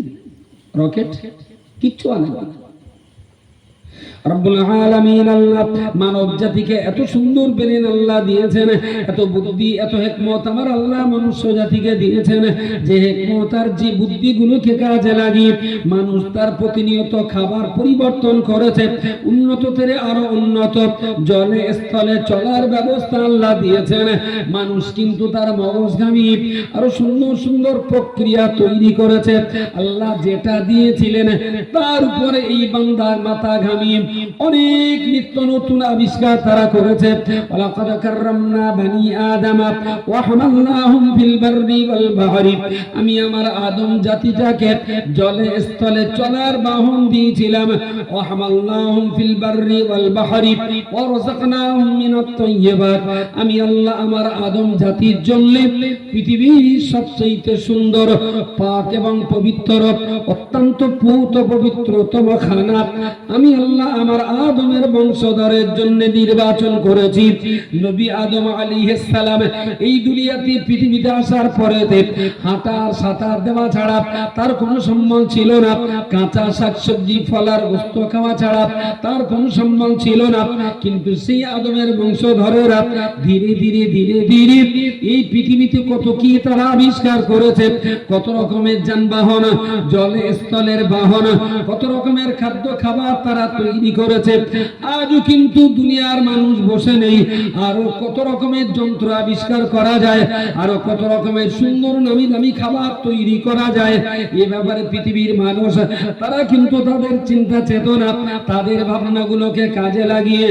রকেট কিচ্ছু আনে না। রব্বুল আলামিন আল্লাহ মানব জাতিকে এত সুন্দর ব্রেন আল্লাহ দিয়েছেন, এত বুদ্ধি, এত হিকমত আমার আল্লাহ মনুষ্য জাতিকে দিয়েছেন, যে হিকমত আর যে বুদ্ধিগুলোকে কাজে লাগিয়ে মানুষ তার প্রতিনিয়ত খাবার পরিবর্তন করেছে, উন্নত থেকে আরো উন্নত জলে স্থলে চলার ব্যবস্থা আল্লাহ দিয়েছেন। মানুষ কিন্তু তার মগজগামী আরো সুন্দর সুন্দর প্রক্রিয়া তৈরি করেছে। আল্লাহ যেটা দিয়েছিলেন তার উপরে এই বান্দার মাথা ঘামিয়ে অনেক নিত্য নতুন আবিষ্কার তারা করেছে। ওয়ালাকাদ কাররামনা বানি আদম ওয়া হামালনাহুম ফিল বাররি ওয়াল বাহরি, আমি আমার আদম জাতিটাকে জলে স্থলে চলার বাহন দিয়েছিলাম। ওয়া হামালনাহুম ফিল বাররি ওয়াল বাহরি ওয়া রাযাকনাহুম মিনাত তাইয়্যিবাত, আমি আল্লাহ আমার আদম জাতির জন্য পৃথিবীর সবচেয়ে সুন্দর, পাক এবং পবিত্র, অত্যন্ত পূত পবিত্রতম খানা আমি আল্লাহ আমার আদমের বংশধরের জন্য নির্বাচন করেছি। নবী আদম আলাইহিস সালাম এই দুনিয়াতে পৃথিবীতে আসার পরে হাঁটার সাঁতার দেওয়া ছাড়া তার কোনো সম্মান ছিল না, কাঁচা শাকসবজি ফলার গোশত খাওয়া ছাড়া তার কোনো সম্মান ছিল না। কিন্তু সেই আদমের বংশধরেরা ধীরে ধীরে ধীরে ধীরে এই পৃথিবীতে কত কি তারা আবিষ্কার করেছে, কত রকমের যানবাহন, জলে স্থলের বাহন, কত রকমের খাদ্য খাবার তারা তৈরি করেছে। আজও কিন্তু দুনিয়ার মানুষ বসে নেই, আরো কত রকমের যন্ত্র আবিষ্কার করা যায়, আরো কত রকমের সুন্দর নামি দামি খাবার তৈরি করা যায়। এ ব্যাপারে পৃথিবীর মানুষ তারা কিন্তু তাদের চিন্তা চেতনা, তাদের ভাবনাগুলোকে কাজে লাগিয়ে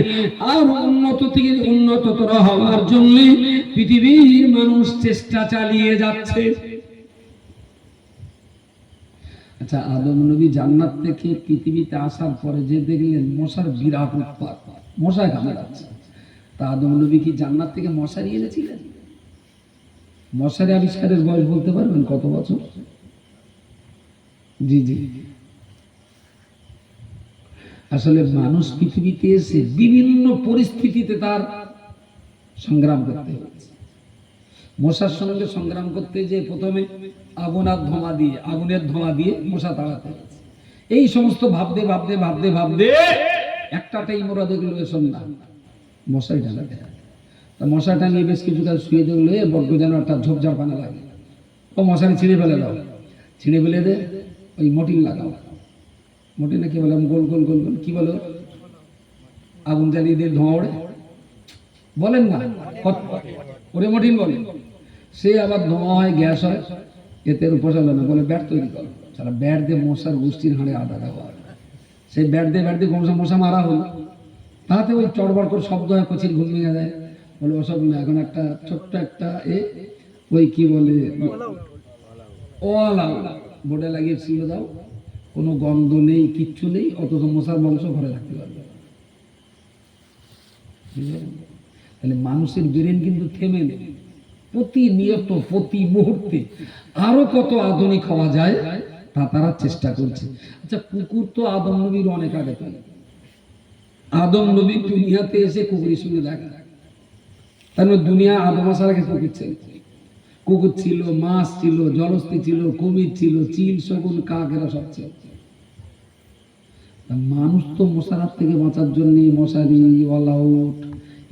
আর উন্নত থেকে উন্নততর হওয়ার জন্য পৃথিবীর মানুষ চেষ্টা চালিয়ে যাচ্ছে। আচ্ছা, আদম নবী জান্নাত থেকে পৃথিবীতে আসার পরে যে দেখলেন মশার বিরাট উৎপাত, মশায় কামড়াচ্ছে, তা আদম নবী কি জান্নাত থেকে মশারি এনেছিলেন? মশারি আবিষ্কারের বয়স বলতে পারবেন কত বছর? জি জি, আসলে মানুষ পৃথিবীতে এসে বিভিন্ন পরিস্থিতিতে তার সংগ্রাম করতে হয়েছে। মশার সঙ্গে সংগ্রাম করতে যে প্রথমে আগুনের ধোঁয়া দিয়ে মশা তাড়াতে হয়েছে। এই সমস্ত ভাবতে ভাবতে ভাবতে ভাবতে একটাই মোরা দেখলো এসব না, মশাই টানাতে। তা মশা টানিয়ে বেশ কিছু কাজ শুয়ে দেখলো বড্ড যেন একটা ঝোপঝাড় পানা লাগে, ও মশারি ছিঁড়ে ফেলে দাও, ছিঁড়ে ফেলে দে ওই মটিন লাগাও। মটিনে কি বলে, গোল গোল গোল গোল কি বলো, আগুন জ্বালিয়ে দিয়ে ধোঁয়া ওড়ে, বলেন না ওরে মটিন বলে। সে আবার ধোঁয়া হয়, গ্যাস হয়, এতে উপসালো না, বলে ব্যাট তৈরি করো। সারা ব্যাট দিয়ে মশার গোষ্ঠীর হাঁড়ে আদা দেওয়া, সেই ব্যাট দিয়ে মশা মারা হলো, তাতে ওই চড়বড় করে শব্দ হয়, কচির ঘুম ভেঙে যায়। বলে ওসব না, এখন একটা ছোট্ট একটা ওই কি বলে ওয়ালা বোর্ডে লাগিয়ে ছিল দাও, কোনো গন্ধ নেই, কিচ্ছু নেই, অথচ মশার বংশ ঘরে রাখতে পারবে। তাহলে মানুষের ব্রেন কিন্তু থেমে নেই, প্রতিনিয়ত প্রতি মুহূর্তে আরো কত আধুনিক হওয়া যায় তা তারা চেষ্টা করছে। আচ্ছা, কুকুর তো আদম নবীর অনেক আগে পেল, আদম নবী দুনিয়াতে এসে কুকুরের সঙ্গে দেখা, তার মানে দুনিয়া আদম আসার আগে কুকুর ছিল, মাছ ছিল, জলস্থি ছিল, কুমির ছিল, চিল, শগুন, কাক, এরা সব ছিল। মানুষ তো মশার হাত থেকে বাঁচার জন্য মশারি, অল আউট,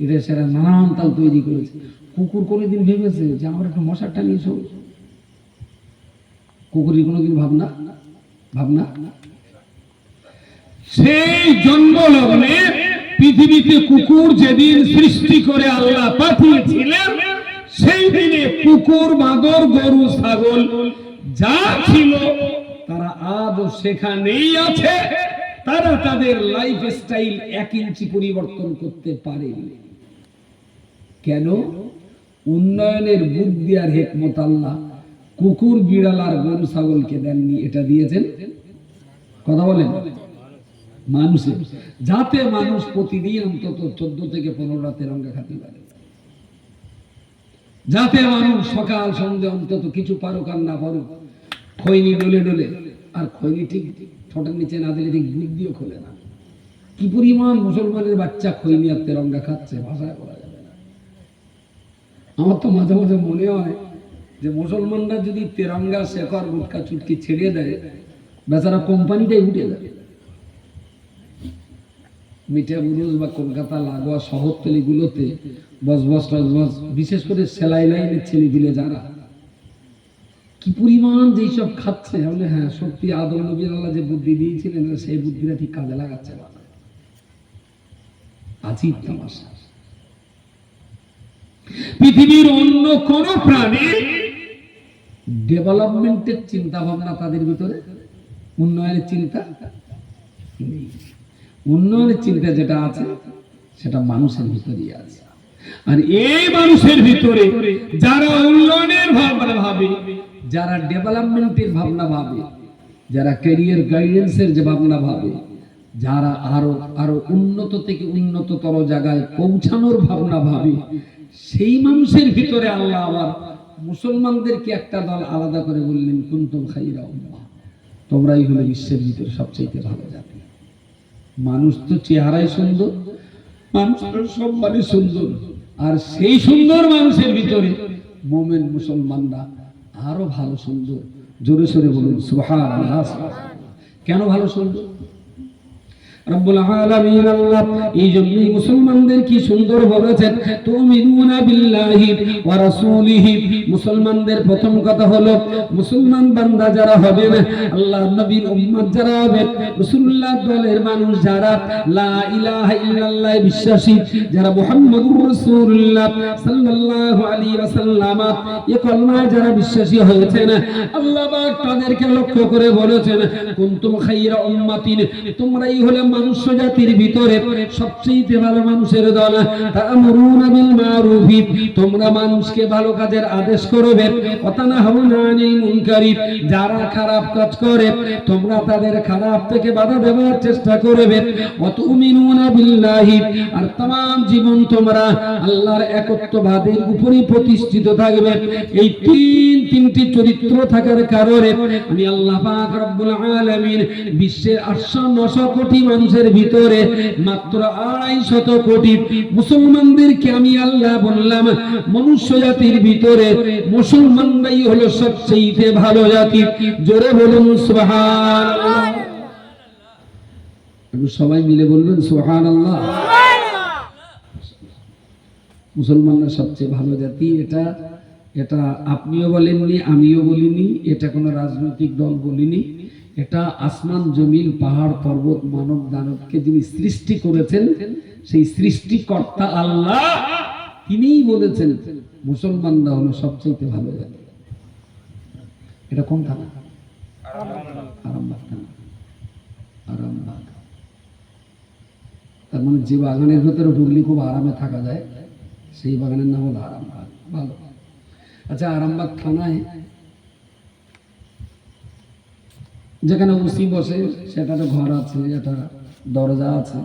এটা সেরা নানান তাল তৈরি করেছে। কুকুর কোনোদিন ভেবেছে যে আমার একটা মশার টানিয়ে শোক? কুকুরের কোনোদিন ভাবনা সেই জন্ম লগ্নে পৃথিবীতে কুকুর যেদিন সৃষ্টি করে আল্লাহ পাঠিয়েছিলেন, সেই দিনে কুকুর, বাঁদর, গরু, ছাগল যা ছিল তারা আজও সেখানেই আছে। তারা তাদের লাইফ স্টাইল 1 ইঞ্চি পরিবর্তন করতে পারেনি। কেন? উন্নয়নের বুদ্ধি আর হিকমত আল্লাহ কুকুর, বিড়াল আর গরু ছাগলকে দেননি, এটা দিয়েছেন কথা বলেন মানুষের, যাতে মানুষ প্রতিদিন অন্তত 14 থেকে 15টা তেরঙ্গা খাতে পারে, যাতে মানুষ সকাল সন্ধ্যে অন্তত কিছু পারুক আর না পারুক খৈনি ডলে ডলে, আর খৈনি ঠিক ঠোঁটের নিচে না দিলে ঠিক বুদ্ধিও খোলে না, কি পরিমাণ মুসলমানের বাচ্চা খৈনি আর তেরঙ্গা খাচ্ছে, ভাষায় বলা যাবে না। আমার তো মাঝে মাঝে মনে হয় যে মুসলমানরা যদি তেরঙ্গা, শেখর, গুটকা চুটকি ছেড়ে দেয়, বেচারা কোম্পানিটাই উঠে যাবে। মিঠা বুরুজ বা কলকাতা লাগোয়া শহরতলিগুলোতে বসবস টসবস, বিশেষ করে সেলাই লাইনের ছেলে দিলে যারা কি পরিমাণ যেসব খাচ্ছে, বলে হ্যাঁ সত্যি আদম নবীর আল্লাহ যে বুদ্ধি দিয়েছিলেন সেই বুদ্ধিটা ঠিক কাজে লাগাচ্ছে না। আজীব তামাশা। পৃথিবীর অন্য কোন প্রাণী ডেভেলপমেন্টের চিন্তা ভাবনা তাদের ভিতরে, উন্নয়নের চিন্তা নেই। উন্নয়নের চিন্তা যেটা আছে সেটা মানুষের ভিতরেই আছে। আর এই মানুষের ভিতরে যারা উন্নয়নের ভাবনা ভাবে, যারা ডেভেলপমেন্টের ভাবনা ভাবে, যারা ক্যারিয়ার গাইডেন্সের যে ভাবনা ভাবে, যারা আরো আরো উন্নত থেকে উন্নততর জায়গায় পৌঁছানোর ভাবনা ভাবে, সেই মানুষের ভিতরে আল্লাহ আবার মুসলমানদেরকে একটা দল আলাদা করে বললেন, কুনতুম খায়রা উম্মাহ, তোমরাই হলে বিশ্বের ভিতরে সবচেয়ে ভালো জাতি। মানুষ তো চেহারাই সুন্দর, মানুষ তো সম্মানে সুন্দর, আর সেই সুন্দর মানুষের ভিতরে মুমিন মুসলমানরা আরো ভালো সুন্দর। জোরে সোরে বলুন সুবহানাল্লাহ। কেন ভালো সুন্দর? রব্বুল আলামিন আল্লাহ এই জন্যই মুসলমানদের কি সুন্দর বলেছেন, তুমিনুনা বিল্লাহি ওয়া রাসূলিহি। মুসলমানদের প্রথম কথা হলো, মুসলমান বান্দা যারা হবেন, আল্লাহর নবীর উম্মত যারা হবেন, রাসূলুল্লাহ দলের মানুষ যারা লা ইলাহা ইল্লাল্লাহ বিশ্বাসী, যারা মুহাম্মদুর রাসূলুল্লাহ সাল্লাল্লাহু আলাইহি ওয়াসাল্লাম এই কলমায় যারা বিশ্বাসী হয়েছেন, আল্লাহ পাক তাদেরকে লক্ষ্য করে বলেছেন, কুনতুম খায়রা উম্মাতিন, তোমরাই হলে মানুষ জাতির ভিতরে সবচেয়ে ভালো মানুষের দল। তা'মুরুনা বিল মারুফি, তোমরা মানুষকে ভালো কাজের আদেশ করবে। ওয়া তানহাউনা আনিল মুনকারি, যারা খারাপ কাজ করে তোমরা তাদের খারাপ থেকে বাধা দেওয়ার চেষ্টা করবে। ওয়া তুমিনুনা বিল্লাহি, আর तमाम জীবন তোমরা আল্লাহর একত্ববাদের উপরই প্রতিষ্ঠিত থাকবে। এই তিনটি চরিত্র থাকার কারণে আমি আল্লাহ পাক রব্বুল আলামিন বিশ্বের 800-900 কোটি মানুষের ভিতরে মাত্র 250 কোটি মুসলমানদেরকে আমি আল্লাহ বললাম, মনুষ্য জাতির ভিতরে মুসলমানরাই হলো সবচেয়ে ভালো জাতি। জোরে বলুন সুবহানাল্লাহ। সবাই মিলে বলবেন সুবহানাল্লাহ। মুসলমানরা সবচেয়ে ভালো জাতি, এটা আপনিও বলেননি, আমিও বলিনি, এটা কোনো রাজনৈতিক দল বলিনি, এটা আসমান জমিন পাহাড় পর্বত মানব দানবকে যিনি সৃষ্টি করেছেন সেই সৃষ্টিকর্তা আল্লাহ তিনিই বলেছেন মুসলমানরা হলো সবচেয়ে ভালো জাতি। এটা কোন থানা? আরামবাগ থানা। আরামবাগ, তার মানে যে বাগানের ভেতরে ঢুকলে খুব আরামে থাকা যায় সেই বাগানের নাম হলো আরামবাগ। ভালো। আচ্ছা, আরামবাগ থানায় যেখানে ওসি বসে সেটাতে ঘর আছে, একটা দরজা আছে।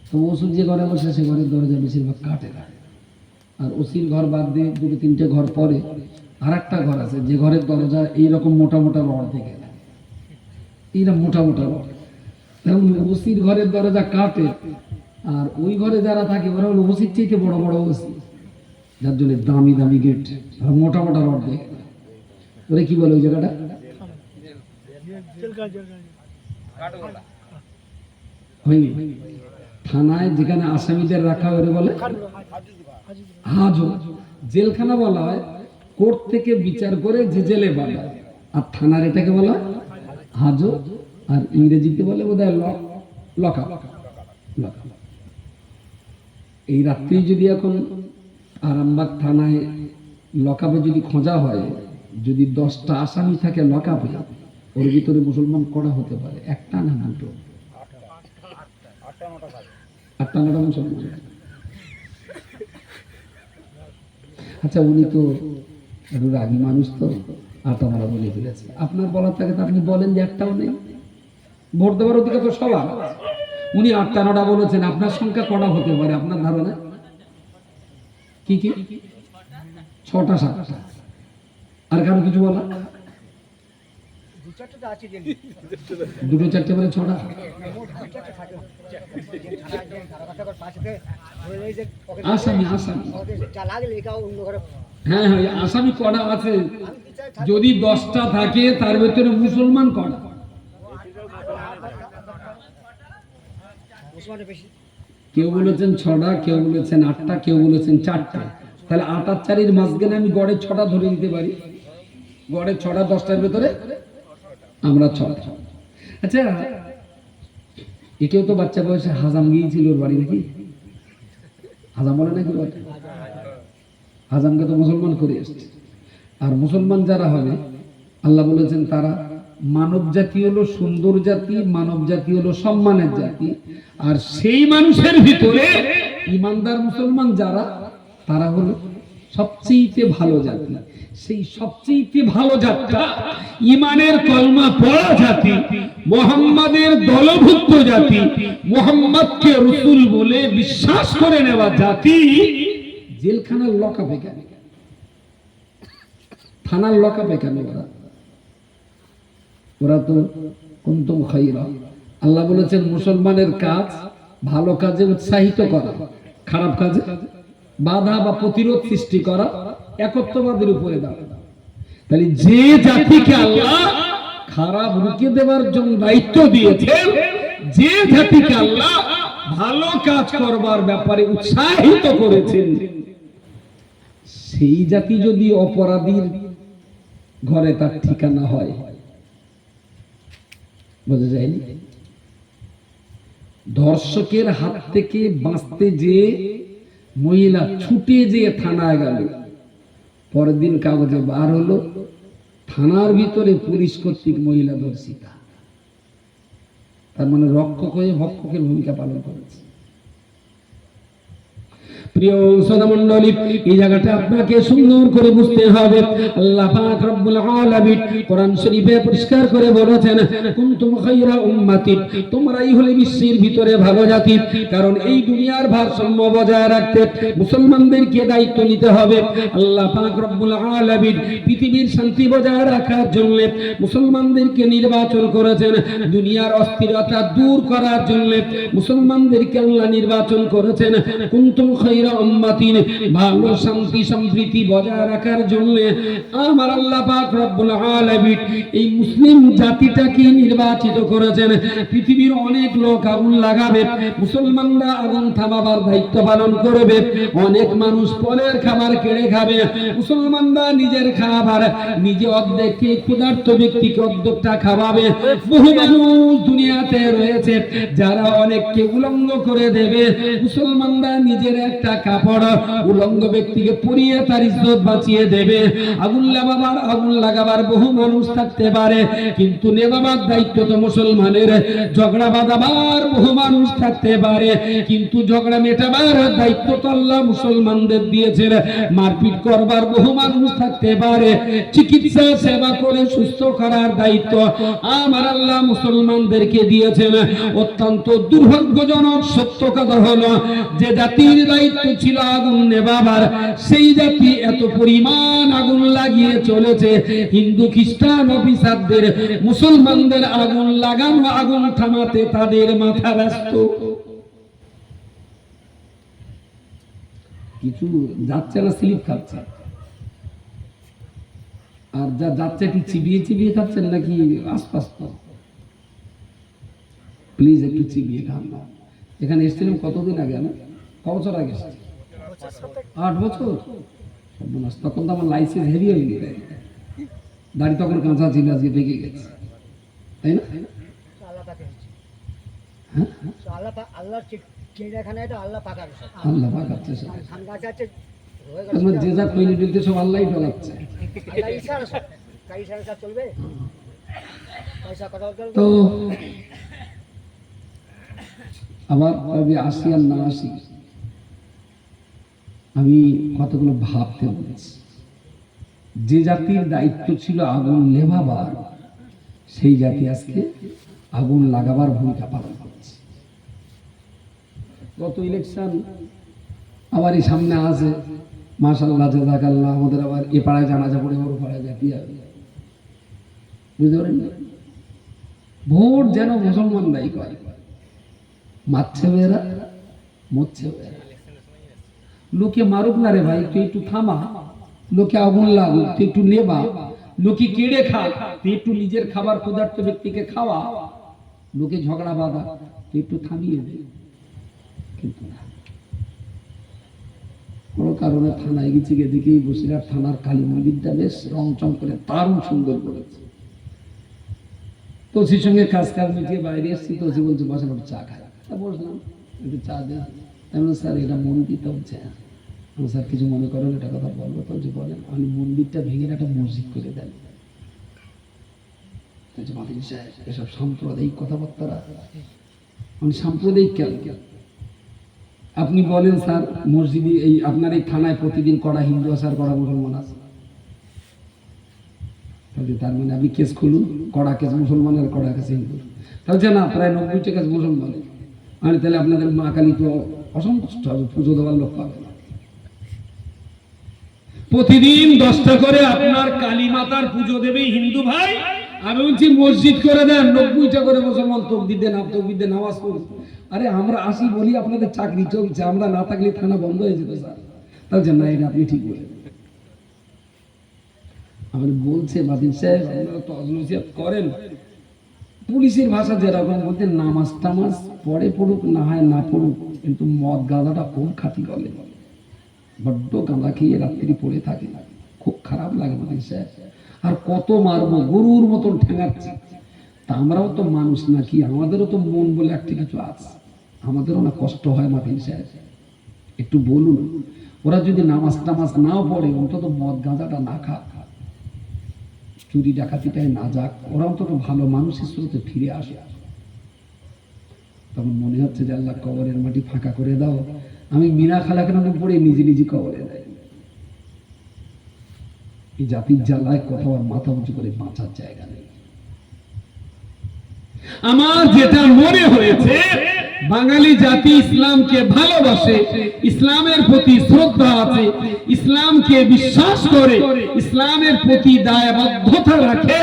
তো ওসি যে ঘরে বসে সে ঘরের দরজা বেশিরভাগ কাটে না। আর ওসির ঘর বাদ দিয়ে 2-3টে ঘর পরে আর একটা ঘর আছে যে ঘরের দরজা এইরকম মোটা মোটা রড দেখে, এইরকম মোটা মোটা রড। এবং ওসির ঘরের দরজা কাটে, আর ওই ঘরে যারা থাকে ওরা হলো ওসির চেয়ে বড় বড় ওসি, যার জন্য দামি দামি গেট আর মোটা মোটা রড দেখে। ওরা কি বলে ওই জায়গাটা? হয়নি। থানায় যেখানে আসামিদের রাখা হয় বলে হাজত। জেলখানা বলা হয় কোর্ট থেকে বিচার করে যে জেলে বাঁধা, আর থানার এটাকে বলা হাজত, আর ইংরেজিতে বলে বোধহয় লকআপ। এই রাত্রি যদি এখন আরামবাগ থানায় লকআপে যদি খোঁজা হয়, যদি 10টা আসামি থাকে লকআপে, ওর ভিতরে মুসলমান করা হতে পারে একটা না দুটো, 8-9টা মুসলমান। আচ্ছা, উনি তো একটু রাগী মানুষ, তো 8-9টা বলে ফেলেছে। আপনার বলার থাকে তো আপনি বলেন যে একটাও নেই। ভোট দেওয়ার অধিকার তো সবার। উনি 8-9টা বলেছেন, আপনার সংখ্যা কটা হতে পারে আপনার ধারণা? কি 6টা 7টা। আর কারো কিছু বলা? দুটো চারটে মানে ছটা। আসামি আসামি হ্যাঁ হ্যাঁ আসামি কটা আছে? যদি 10টা থাকে তার ভেতরে মুসলমান কটা? কেউ বলেছেন 6টা, কেউ বলেছেন 8টা, কেউ বলেছেন 4টা। তাহলে 8 আর 4 এর মাঝখানে আমি গড়ে 6টা ধরে নিতে পারি। গড়ে 6টা, 10টার ভেতরে আমরা 6টা। আচ্ছা, একেও তো বাচ্চা বয়সে হাজাম গিয়েছিল ওর বাড়ি নাকি? হাজাম বলে নাকি? হাজামকে তো মুসলমান করে এসছে। আর মুসলমান যারা হবে আল্লাহ বলেছেন তারা মানব জাতি হলো সুন্দর জাতি, মানব জাতি হলো সম্মানের জাতি। আর সেই মানুষের ভিতরে ইমানদার মুসলমান যারা, তারা হলো সবচেয়ে ভালো জাতি। সেই সবচেয়ে ভালো জাতটা ইমানের কলমা পড়া জাতি, মুহাম্মাদের দলভুক্ত জাতি, মুহাম্মাদকে রাসূল বলে বিশ্বাস করে নেওয়া জাতি জেলখানার লকআপে কেন? থানার লকআপে কেন? ওরা তো কুনতুম খায়রা। আল্লাহ বলেছেন মুসলমানের কাজ ভালো কাজে উৎসাহিত করা, খারাপ কাজে বাধা বা প্রতিরোধ সৃষ্টি করা, একত্ববাদের উপরে দাঁড়া। তাহলে যে জাতিকে আল্লাহ খারাপ রুখে দেওয়ার জন্য দায়িত্ব দিয়েছেন, যে জাতিকে আল্লাহ ভালো কাজ করবার ব্যাপারে উৎসাহিত করেছেন, সেই জাতি যদি অপরাধীর ঘরে তার ঠিকানা হয়, বোঝা যায়নি? ধর্ষকের হাত থেকে বাঁচতে যে মহিলা ছুটে যেয়ে থানায় গেল, পরের দিন কাগজে বার হলো থানার ভিতরে পুলিশ কর্তৃক মহিলা ধর্ষিতা। তার মানে রক্ষক হয়ে ভক্ষকের ভূমিকা পালন করেছে। প্রিয় সদামণ্ডলী, এই জায়গাটা আপনাকে সুন্দর করে বুঝতে হবে। আল্লাহ পাক রব্বুল আলামিন কোরআন শরীফে পরিষ্কার করে বলেছেন, কুনতুম খায়রা উম্মাতিন, তোমরাই হলে বিশ্বের ভিতরে ভালো জাতি। কারণ এই দুনিয়ার ভারসাম্য বজায় রাখতে মুসলমানদেরকে দায়িত্ব নিতে হবে। আল্লাহ পাক রব্বুল আলামিন পৃথিবীর শান্তি বজায় রাখার জন্য মুসলমানদেরকে নির্বাচন করেছেন। দুনিয়ার অস্থিরতা দূর করার জন্য মুসলমানদেরকে আল্লাহ নির্বাচন করেছেন। কুনতুম খায়রা উম্মাতিন, ভালো শান্তি সম্প্রীতি বজায় রাখার জন্য আমার আল্লাহ পাক রব্বুল আলামিন এই মুসলিম জাতিটাকে নির্বাচিত করেছেন। পৃথিবীর অনেক লোক আগুন লাগাবে, মুসলমানরা আগুন থামাবার দায়িত্ব পালন করবে। অনেক মানুষ পরের খাবার কেড়ে খাবে, মুসলমানরা নিজের খাবার নিজে অর্ধেককে ক্ষুধার্ত ব্যক্তিকে অর্ধেকটা খাওয়াবে। বহু মানুষ দুনিয়াতে রয়েছে যারা অনেককে উলঙ্গ করে দেবে, মুসলমানরা নিজের একটা কাপড় উলঙ্গ ব্যক্তিকে পরিয়ে তার ইজ্জত বাঁচিয়ে দেবে। আগুন লাগাবার বহু মানুষ থাকতে পারে, কিন্তু নেবাবার দায়িত্ব তো মুসলমানের। ঝগড়া বাঁধাবার বহু মানুষ থাকতে পারে, কিন্তু ঝগড়া মেটাবার দায়িত্ব তো আল্লাহ মুসলমানদের দিয়েছেন। মারপিট করবার বহু মানুষ থাকতে পারে, চিকিৎসা সেবা করে সুস্থ করার দায়িত্ব আমার আল্লাহ মুসলমানদেরকে দিয়েছেন। অত্যন্ত দুর্ভাগ্যজনক সত্য কথা হলো, যে জাতির দায়িত্ব ছিল আগুন নেভাবার, সেই জাতি এত পরিমাণ আগুন লাগিয়ে চলেছে। হিন্দু খ্রিস্টান অফিসারদের মুসলমানদের আগুন লাগানো, আগুন থামাতে তাদের মাথা ব্যস্ত। কিছু যাচ্ছে না, স্লিপ খাচ্ছে। আর যা যাচ্ছে একটু চিবিয়ে চিবিয়ে খাচ্ছেন নাকি আশপাশ? প্লিজ একটু চিবিয়ে খান না। এখানে এসেছিলাম কতদিন আগে, না কবছর আগে? 8 বছর। তখন তো আমার লাইসেন্স হেভি হয়ে গেছে, দাড়ি তখন কাঁচা ছিল, আজকে পেকে গেছে, তাই না? আল্লাহ পাকাচ্ছে, যে যা কইনি বলতে সব আল্লাহই ডলাচ্ছে। তো আবার কবে আসি আর না আসি, আমি কতগুলো ভাবতে বলেছি। যে জাতির দায়িত্ব ছিল আগুন নেভাবার, সেই জাতি আজকে আগুন লাগাবার ভূমিকা পালন করছে। গত ইলেকশন আবার এই সামনে আছে, মাশাআল্লাহ জাযাকাল্লাহ, আমাদের আবার এ পাড়ায় জানাজা পড়ে ওর পাড়ায় জাতি। বুঝতে পারেন? ভোট যেন মুসলমানরাই করে, মারছে মেয়েরা, মরছে মেয়েরা। লোকে মারুক না রে ভাই, তুই একটু থামা, লোকে আগুন লাগুক তুই একটু নেবা, লোকে কেড়ে খা তুই একটু নিজের খাবার ক্ষুধার্ত ব্যক্তিকে খাওয়া, লোকে ঝগড়া বাঁধা তুই একটু থামিয়ে দে। কিন্তু না, কোনো কারণে থানায় গেছি, এদিকে বসিরহাট থানার কালী মন্দিরটা বেশ রংচং করে দারুণ সুন্দর করেছে। তোসির সঙ্গে কাজ মিটিয়ে বাইরে এসেছি, তোসি বলছে বসে বসে চা খায়। বসলাম, একটু চা দেয়। স্যার এটা মন্দির? তো বলছে আমি স্যার কিছু মনে করেন এটা কথা বলবো? তো যে বলেন। আমি মন্দিরটা ভেঙে একটা মসজিদ করে দেন। এসব সাম্প্রদায়িক কথাবার্তা, আমি সাম্প্রদায়িক কেন? আপনি বলেন স্যার, মসজিদে এই আপনার এই থানায় প্রতিদিন কড়া হিন্দু আছে আর কড়া মুসলমান আছে, তার মানে আপনি কেস খুলুন, কড়া কেস মুসলমানের, কড়া কেস হিন্দু। তাহলে না, প্রায় 90টা কেস মুসলমানের। মানে তাহলে আপনাদের মা কালী তো অসন্তুষ্ট হবে, পুজো দেওয়ার লোক পাবে না। প্রতিদিন 10টা করে আপনার কালী মাতার পুজো দেবে হিন্দু ভাই, আমি বলছি মসজিদ করে দেন, 90টা করে মুসলমান তকবির দেন, তকবির দেন, নামাজ পড়ুন। আরে আমরা আসি বলি আপনাদের চাকরি চলছে, আমরা না থাকলে থানা বন্ধ হয়ে যেত স্যার। তাহলে না, এটা আপনি ঠিক বলেন। আমার বলছে বাদিন সাহেব আপনারা তো নসিহত করেন, পুলিশের ভাষা যেরকম বলতে, নামাজ টামাজ পড়ে পড়ুক, না হয় না পড়ুক, কিন্তু মদ গাঁজাটা কোন খাতি বলে, বড্ড গাঁজা খেয়ে রাত্রি পড়ে থাকে, খুব খারাপ লাগে বাদিন সাহেব। আর কত মারবো, গরুর মতন ঠেঙাচ্ছে। তা আমরাও তো মানুষ নাকি, আমাদেরও তো মন বলে একটা কিছু আছে, আমাদেরও না কষ্ট হয় বাদিন সাহেব, একটু বলুন। ওরা যদি নামাজ টামাজ নাও পড়ে, অন্তত মদ গাঁজাটা না খা, চুরি ডাকাতিটাই না যাক, ওরা অন্তত ভালো মানুষের স্রোতে ফিরে আসে। তখন মনে হচ্ছে যে আল্লাহ কবরের মাটি ফাঁকা করে দাও, আমি মিনা খালা কেন পড়ে নিজে নিজে কবরে দেয়। এই জাতির জ্বালায় কোথাও আর মাথা উঁচু করে বাঁচার জায়গা নেই। আমার যেটা মনে হয়েছে, বাঙালি জাতি ইসলামকে ভালোবাসে, ইসলামের প্রতি শ্রদ্ধা আছে, ইসলামকে বিশ্বাস করে, ইসলামের প্রতি দায়বদ্ধতা রাখে,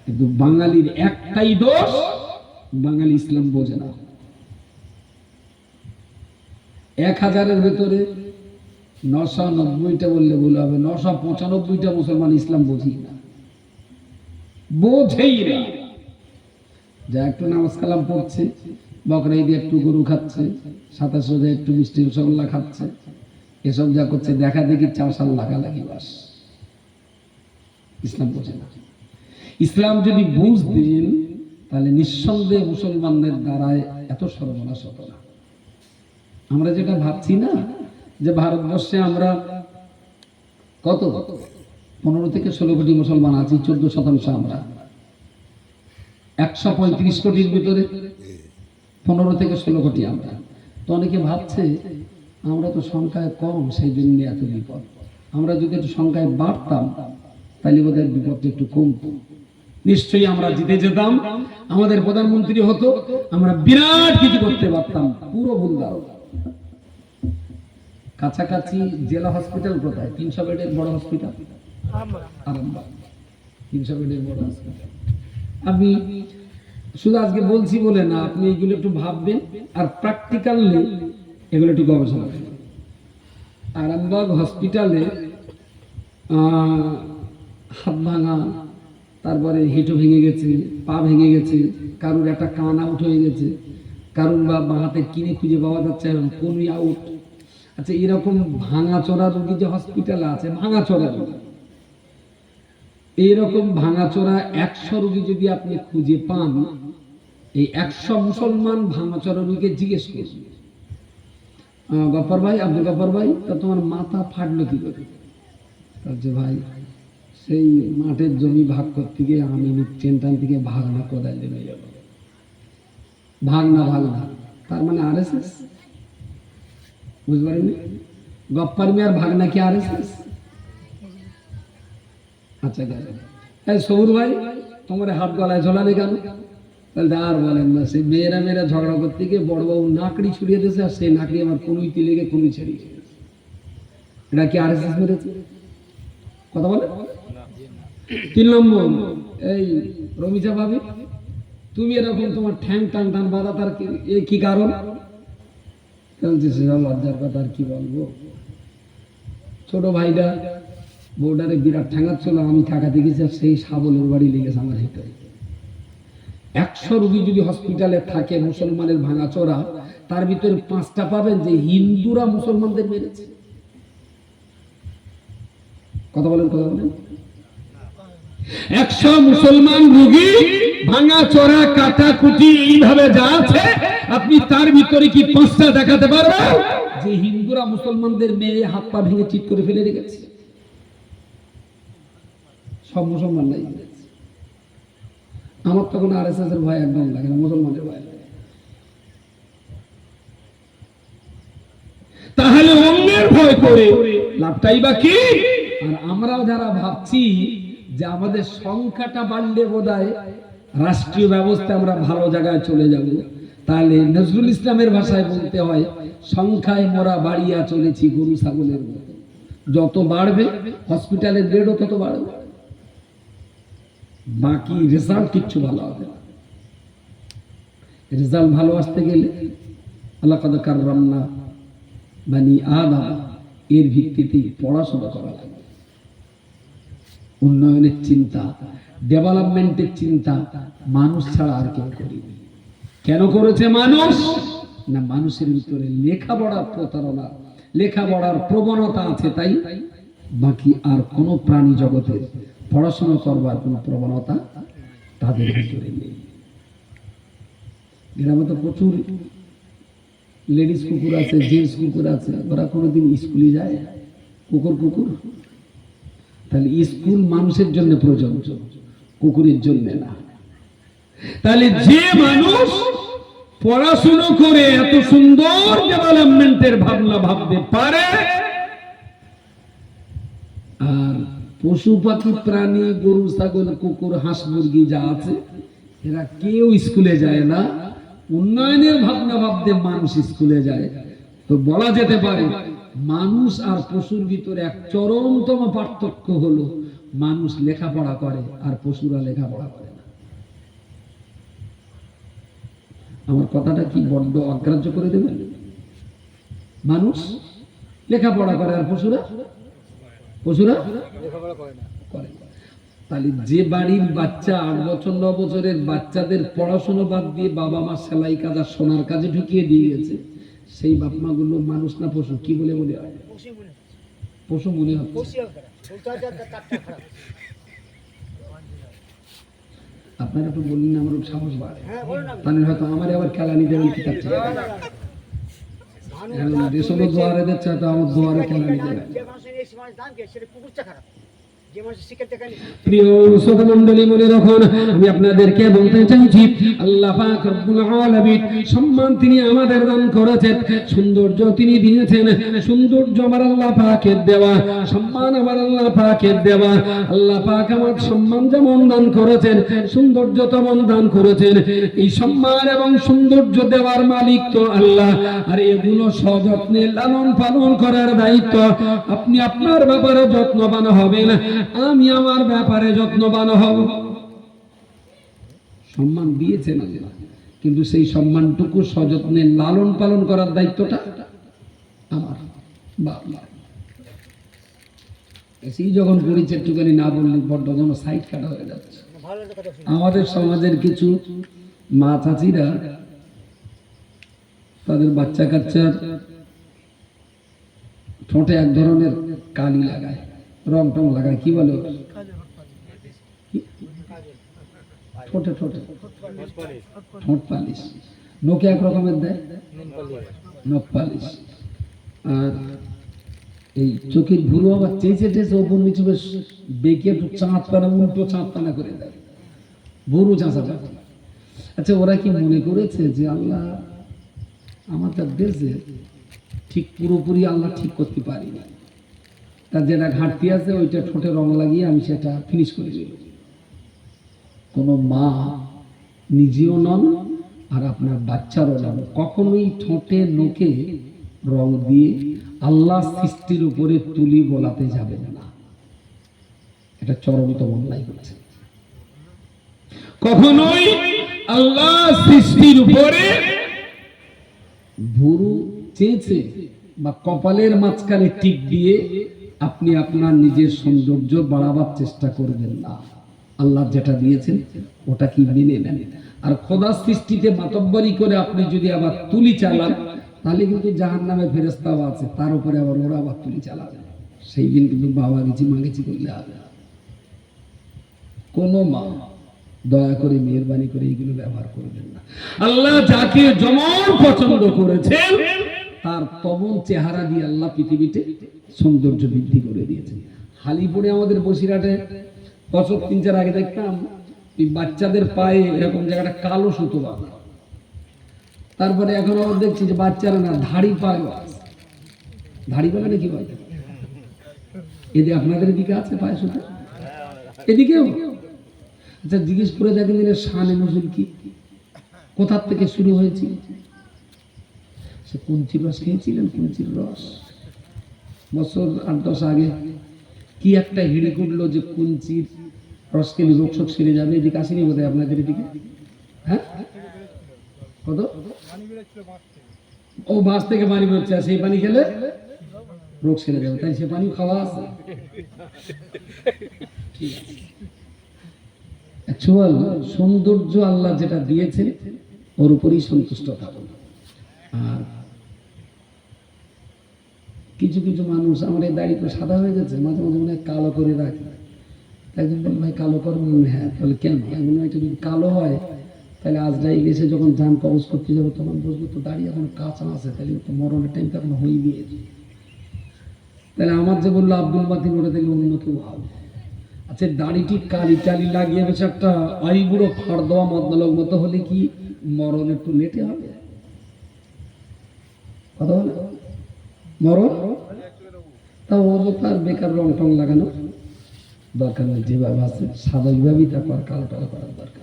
কিন্তু বাঙালির একটাই দোষ, বাঙালি ইসলাম বোঝে না। 1000-এর ভেতরে 990টা বললে ভুল হবে, 995টা মুসলমান ইসলাম বোঝেই না, বোঝেই না। যা একটু নামাজ কালাম পড়ছে, বকরা ঈদে একটু গরু খাচ্ছে, 27 রোজা একটু মিষ্টি রসগোল্লা খাচ্ছে, এসব যা করছে দেখা দেখি 4 সাল লাগালাগি, বাস। ইসলাম বোঝে না। ইসলাম যদি বুঝতেন তাহলে নিঃসন্দেহে মুসলমানদের দ্বারায় এত সর্বনাশ হতো না। আমরা যেটা ভাবছি না, যে ভারতবর্ষে আমরা কত 15 থেকে 16 কোটি মুসলমান আছি, 14% আমরা। 135 কোটির ভিতরে 15 থেকে 16 কোটি আমরা। তো অনেকে ভাবছে আমরা তো সংখ্যায় কম, সেই জন্য এত বিপদ। আমরা যদি একটু সংখ্যায় বাড়তাম তাহলে বোধহয় বিপদটা একটু কমতো। নিশ্চয়ই আমরা জিতে যেতাম, আমাদের প্রধানমন্ত্রী হতো, আমরা বিরাট কিছু করতে পারতাম। পুরো ভুল ধারণা। কাছাকাছি জেলা হসপিটাল কোথায়? 300 বেডের বড় হসপিটাল আরামবাগ, 300 বেডের বড় হসপিটাল। আমি শুধু আজকে বলছি বলে না, আপনি এগুলো একটু ভাববেন আর প্র্যাকটিক্যালি এগুলো একটু গবেষণা করবেন। আরামবাগ হসপিটালে হাত ভাঙা, তারপরে হেঁটু ভেঙে গেছে, পা ভেঙে গেছে, কারুর একটা কান আউট হয়ে গেছে, কারুর বা হাতে কিনে খুঁজে পাওয়া যাচ্ছে কোনই আউট। আচ্ছা, এরকম ভাঙাচোরা রোগী যে হসপিটালে আছে, ভাঙাচোরা রোগী, এইরকম ভাঙাচোরা 100 রোগী যদি আপনি খুঁজে পান, এই 100 মুসলমান ভাঙাচোরা রোগীকে জিজ্ঞেস করুন, গফর ভাই, আব্দুল গফর ভাই, তা তোমার মাথা ফাটলো কি করে? যে ভাই সেই মাঠের জমি ভাগ করতে গিয়ে আমি ট্রেনটান থেকে ভাগনা কোদাল দিয়ে নিয়ে যাবো। ভাগনা, তার মানে আরএসএস, বুঝতে পারিনি? গপ্পার মিয়ার ভাগনা কি আরএসএস? আচ্ছা, এই সৌর ভাই, তোমার হাত গলায় ঝোলালে কেন? তাহলে আর বলেন না, সেই মেয়েরা ঝগড়া করতে গিয়ে বড়বাবু নাকড়ি ছুড়িয়ে দিয়েছে, আর সেই নাকড়ি আমার কনুইতে লেগে কনুই ছেড়িয়ে গেছে। এটা কি আরএসএস মেরেছে? কথা বলে? তিন নম্বর, এই রমিজা ভাবি, তুমি এরকম তোমার ঠ্যাং টান টান বাঁধা, তার কি কারণ? লজ্জার কথা, আর কি বলবো। ছোট ভাইটা বউডারে বিরাট ঠ্যাঙাচ্ছিল, আমি টাকা দেখেছি, সেই সাবলের বাড়ি লেগেছে আমার হেঁটে। 100 রোগী যদি হসপিটালে থাকে মুসলমানের ভাঙাচোরা, তার ভিতরে 5টা পাবেন যে হিন্দুরা মুসলমানদের মেরেছে। কথা বলেন, কথা বলেন। 100 মুসলমান রোগী ভাঙাচোরা কাটাকুটি এইভাবে যা আছে, আপনি তার ভিতরে কি 5টা দেখাতে পারবেন যে হিন্দুরা মুসলমানদের মেরে হাত পা ভেঙে চিৎ করে ফেলে রেখেছে? সব মুসলমান নাই। আমার তখন RSS এর ভয় একদম লাগে না, মুসলমানের ভয় লাগে। তাহলে অন্যের ভয় করে লাভটাই বা কি? আর আমরাও যারা ভাবছি যে আমাদের সংখ্যাটা বাড়লে বোধহয় রাষ্ট্রীয় ব্যবস্থা আমরা ভালো জায়গায় চলে যাব, তাহলে নজরুল ইসলামের ভাষায় বলতে হয়, সংখ্যায় মোরা বাড়িয়া চলেছি গরু ছাগলের মতো। যত বাড়বে হসপিটালের বেডও তত বাড়বে, বাকি রেজাল্ট কিচ্ছু ভালো হবে না। রেজাল্ট ভালো আসতে গেলে আল্লাহ কাদ কাররামনা বানি আদম, এর ভিত্তিতেই পড়াশোনা করা লাগবে। উন্নয়নের চিন্তা, ডেভেলপমেন্টের চিন্তা মানুষ ছাড়া আর কেউ করেনি। কেন করেছে মানুষ? না, মানুষের ভিতরে লেখাপড়ার প্রতারণা, লেখাপড়ার প্রবণতা আছে, তাই বাকি আর কোনো প্রাণী জগতের পড়াশোনা করবার কোনো প্রবণতা তাদের ভিতরে নেই। গ্রামে তো প্রচুর লেডিস কুকুর আছে, জেন্টস কুকুর আছে, ওরা কোনোদিন স্কুলে যায়? কুকুর। তাহলে স্কুল মানুষের জন্য প্রযোজ্য, কুকুরের জন্য না। তাহলে যে মানুষ পড়াশুনো করে এত সুন্দর ডেভেলপমেন্টের ভাবনা ভাবতে পারে, আর পশু পাখি প্রাণী গরু ছাগল কুকুর হাঁস মুরগি যা আছে, এরা কেউ স্কুলে যায় না। উন্নয়নের ভাবনা ভাবতে মানুষ স্কুলে যায়। তো বলা যেতে পারে মানুষ আর পশুর ভিতরে এক চরমতম পার্থক্য হলো, মানুষ লেখাপড়া করে আর পশুরা লেখাপড়া করে না। আমার কথাটা কি বড্ড অগ্রাহ্য করে দেবেন? মানুষ লেখাপড়া করে আর পশুরা লেখাপড়া করে না। তাহলে যে বাড়ির বাচ্চা 8 বছর 9 বছরের বাচ্চাদের পড়াশোনা বাদ দিয়ে বাবা মা সেলাই কাজ আর সোনার কাজে ঢুকিয়ে দিয়ে গেছে, সেই বাপ মা গুলো মানুষ না পশু? কি বলে মনে হয়? পশু মনে হচ্ছে। আপনারা একটু বললেন না, আমার সাহস বাড়ে। তাহলে হয়তো আমার আবার কেলানি দেবেন কিতাব থেকে। দেশলো দোয়ারে দিচ্ছে, তো আমার দোয়ারে কেলানি দেবেন। প্রিয় শ্রোতা মণ্ডলী, মনে রাখুন, আমি আপনাদেরকে বলতে চাইছি, আল্লাহ পাক রব্বুল আলামিন সম্মান তিনি আমাদের দান করেছেন, সৌন্দর্য তিনি দিয়েছেন। সৌন্দর্য আমার আল্লাহ পাকের দেওয়া, সম্মান আমার আল্লাহ পাকের দেওয়া। আল্লাহ পাক আমার সম্মান যেমন দান করেছেন, সৌন্দর্য তেমন দান করেছেন। এই সম্মান এবং সৌন্দর্য দেওয়ার মালিক তো আল্লাহ, আর এগুলো সযত্নে লালন পালন করার দায়িত্ব আপনি আপনার ব্যাপারে যত্নবান হবেন, আমি আমার ব্যাপারে যত্নবান হব। সম্মান দিয়েছেন আল্লাহ, কিন্তু সেই সম্মানটুকু সযত্নে লালন পালন করার দায়িত্বটা আমার। সেই যখন পরিচয় একটুখানি না বললে বড্ড যেন সাইড কাটা হয়ে যাচ্ছে। আমাদের সমাজের কিছু মা চাচিরা তাদের বাচ্চা কাচ্চার ঠোঁটে এক ধরনের কালি লাগায়, রং টং লাগায়, কি বলে ঠোঁটে ঠোঁট পালিশ, নোকে এক রকমের দেয় নখ পালিশ, আর এই চোখের ভুরু আবার চেঁচে টেঁচে ওপর নিচে বেশ বেঁকে একটু চাঁদ পানা, উল্টো চাঁদ পানা করে দেয়, ভুরু চাঁচা। আচ্ছা, ওরা কি মনে করেছে যে আল্লাহ আমাদের দেশে ঠিক পুরোপুরি আল্লাহ ঠিক করতে পারি না, তার যেটা ঘাটতি আছে ওইটা ঠোঁটে রং লাগিয়ে আমি সেটা ফিনিশ করে দিই? কোনো মা নিজেও নন আর আপনার বাচ্চারও নন, কখনোই ঠোঁটে নোকে রং দিয়ে আল্লাহ সৃষ্টির উপরে তুলি বলাতে যাবেন না। এটা চরমতম অন্যায় করেছে। কখনোই আল্লাহ সৃষ্টির উপরে ভুরু চেয়েছে বা কপালের মাঝখানে টিক দিয়ে আপনি আপনার নিজের সৌন্দর্য বাড়াবার চেষ্টা করবেন না। আল্লাহ যেটা দিয়েছেন ওটা কি মেনে নেন। আর খোদা সৃষ্টিতে মাতব্বরি করে আপনি যদি আবার তুলি চালান, তাহলে কিন্তু জাহান্নামে ফেরেশতাও আছে, তার উপরে আবার ওরা আবার তুলি চালাবে। সেই দিন কিন্তু বাবা গেছি মা গেছি করলে হবে। কোনো মা দয়া করে মেহেরবানি করে এইগুলো ব্যবহার করবেন না। আল্লাহ যাকে যেমন পছন্দ করেছেন তার তমন চেহারা দিয়ে আল্লাহ পৃথিবীতে সৌন্দর্য বৃদ্ধি করে দিয়েছেন। হালিপুরে আমাদের বসিরহাটে বছর 3-4 আগে দেখতাম বাচ্চাদের পায়ে এরকম জায়গাটা কালো সুতো বাঁধা। তারপরে এখন আমরা দেখছি যে বাচ্চারা না ধাড়ি পায়, ধাড়ি পাবে নাকি বলে এদিকে আপনাদের দিকে আছে পায়ে সুতো, এদিকেও। আচ্ছা জিজ্ঞেস করে দেখেন যে শানে নজরুল কি, কোথার থেকে শুরু হয়েছিল? সে কুঞ্চির রস খেয়েছিলেন, কুঞ্চির রস বছর 8-10 আগে কি একটা হিড়ি করলো যে কুঞ্চির রস খেলে রোগ শোক সেরে যাবে। এদিকে আসেনি বোধ হয় আপনাদের এদিকে? হ্যাঁ, কত ও বাস থেকে পানি বেরোচ্ছে, সেই পানি খেলে রোগ সেরে যাবে, তাই সে পানি খাওয়া আছে। ঠিক আছে, অ্যাকচুয়াল সৌন্দর্য আল্লাহ যেটা দিয়েছেন ওর উপরেই সন্তুষ্ট থাকুন। আর কিছু কিছু মানুষ, আমার এই দাড়ি তো সাদা হয়ে গেছে, মাঝে মাঝে মনে হয় কালো করে রাখে। একজন বল ভাই কালো করবো, হ্যাঁ তাহলে কেন? এমন হয়তো যদি কালো হয় তাহলে আজরাইল এসে যখন জান কবজ করতে যাবো তখন বুঝবো তো দাড়ি এখন কাঁচা আছে, তাহলে তো মরণের টাইম তো এখন হয়ে গিয়েছে। তাহলে আমার যে বললো আব্দুল বাতিল ওটা দেখলে অন্য কেউ হবে। আচ্ছা দাড়িটি কালি টালি লাগিয়ে বেশ একটা আইবুড়ো ফাড় দেওয়া মদনালক মতো হলে কি মরণ একটু লেটে হবে? কথা বলে মরণ তা ও তার বেকার রং টং লাগানো দরকার নেই, যেভাবে আছে স্বাভাবিকভাবেই তা কালো টাকা করার দরকার।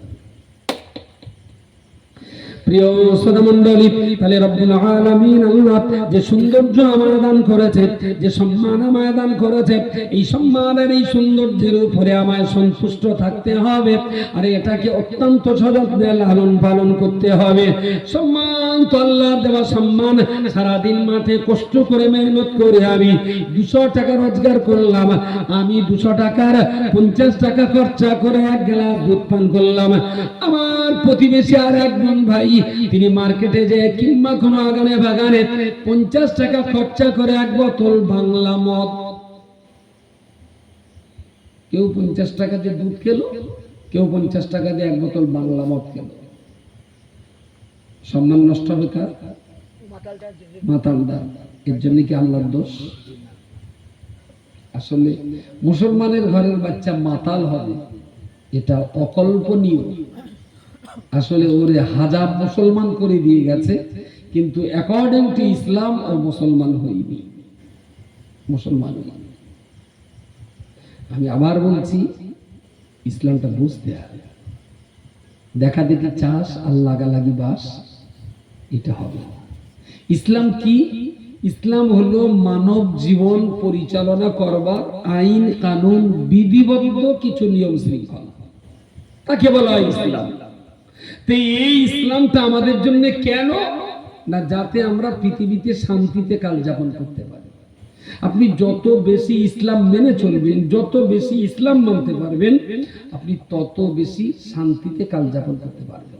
প্রিয় শ্রোতা মণ্ডলী, তাহলে রব্বুল আলামিন আল্লাহ যে সৌন্দর্য আমায় দান করেছে, যে সম্মান আমায় দান করেছে, এই সম্মানের এই সৌন্দর্যের উপরে আমায় সন্তুষ্ট থাকতে হবে। আর এটাকে অত্যন্ত সযত্নে লালন পালন করতে হবে। সম্মান তো আল্লাহর দেওয়া সম্মান। সারাদিন মাঠে কষ্ট করে মেহনত করে আমি 200 টাকা রোজগার করলাম, আমি 200 টাকার 50 টাকা খরচা করে 1 গ্লাস দুধ পান করলাম। আমার প্রতিবেশী আর একজন ভাই তিনি মার্কেটে যে কিংবা কোনো আগানে বাগানে 50 টাকা খরচা করে 1 বোতল বাংলা মদ, কেউ 50 টাকা দিয়ে দুধ খেলো, কেউ 50 টাকা দিয়ে 1 বোতল বাংলা মদ খেলো। সম্মান নষ্ট হবে কার? মাতালদার। এর জন্য কি আল্লাহর দোষ? আসলে মুসলমানের ঘরের বাচ্চা মাতাল হবে এটা অকল্পনীয়। আসলে ওরে হাজার মুসলমান করে দিয়ে গেছে, কিন্তু অ্যাকর্ডিং টু ইসলাম ও মুসলমান হয়নি, মুসলমান হয়নি। আমি আবার বলছি ইসলামটা বুঝতে হবে। দেখা দেখি চাষ আর লাগালাগি বাস এটা হবে। ইসলাম কি? ইসলাম হলো মানব জীবন পরিচালনা করবার আইন কানুন বিধিবদ্ধ কিছু নিয়ম শৃঙ্খলা, তাকে বলা হয় ইসলাম। তো এই ইসলামটা আমাদের জন্য কেন না, যাতে আমরা পৃথিবীতে শান্তিতে কাল যাপন করতে পারি। আপনি যত বেশি ইসলাম মেনে চলবেন, যত বেশি ইসলাম মানতে পারবেন, আপনি তত বেশি শান্তিতে কাল যাপন করতে পারবেন।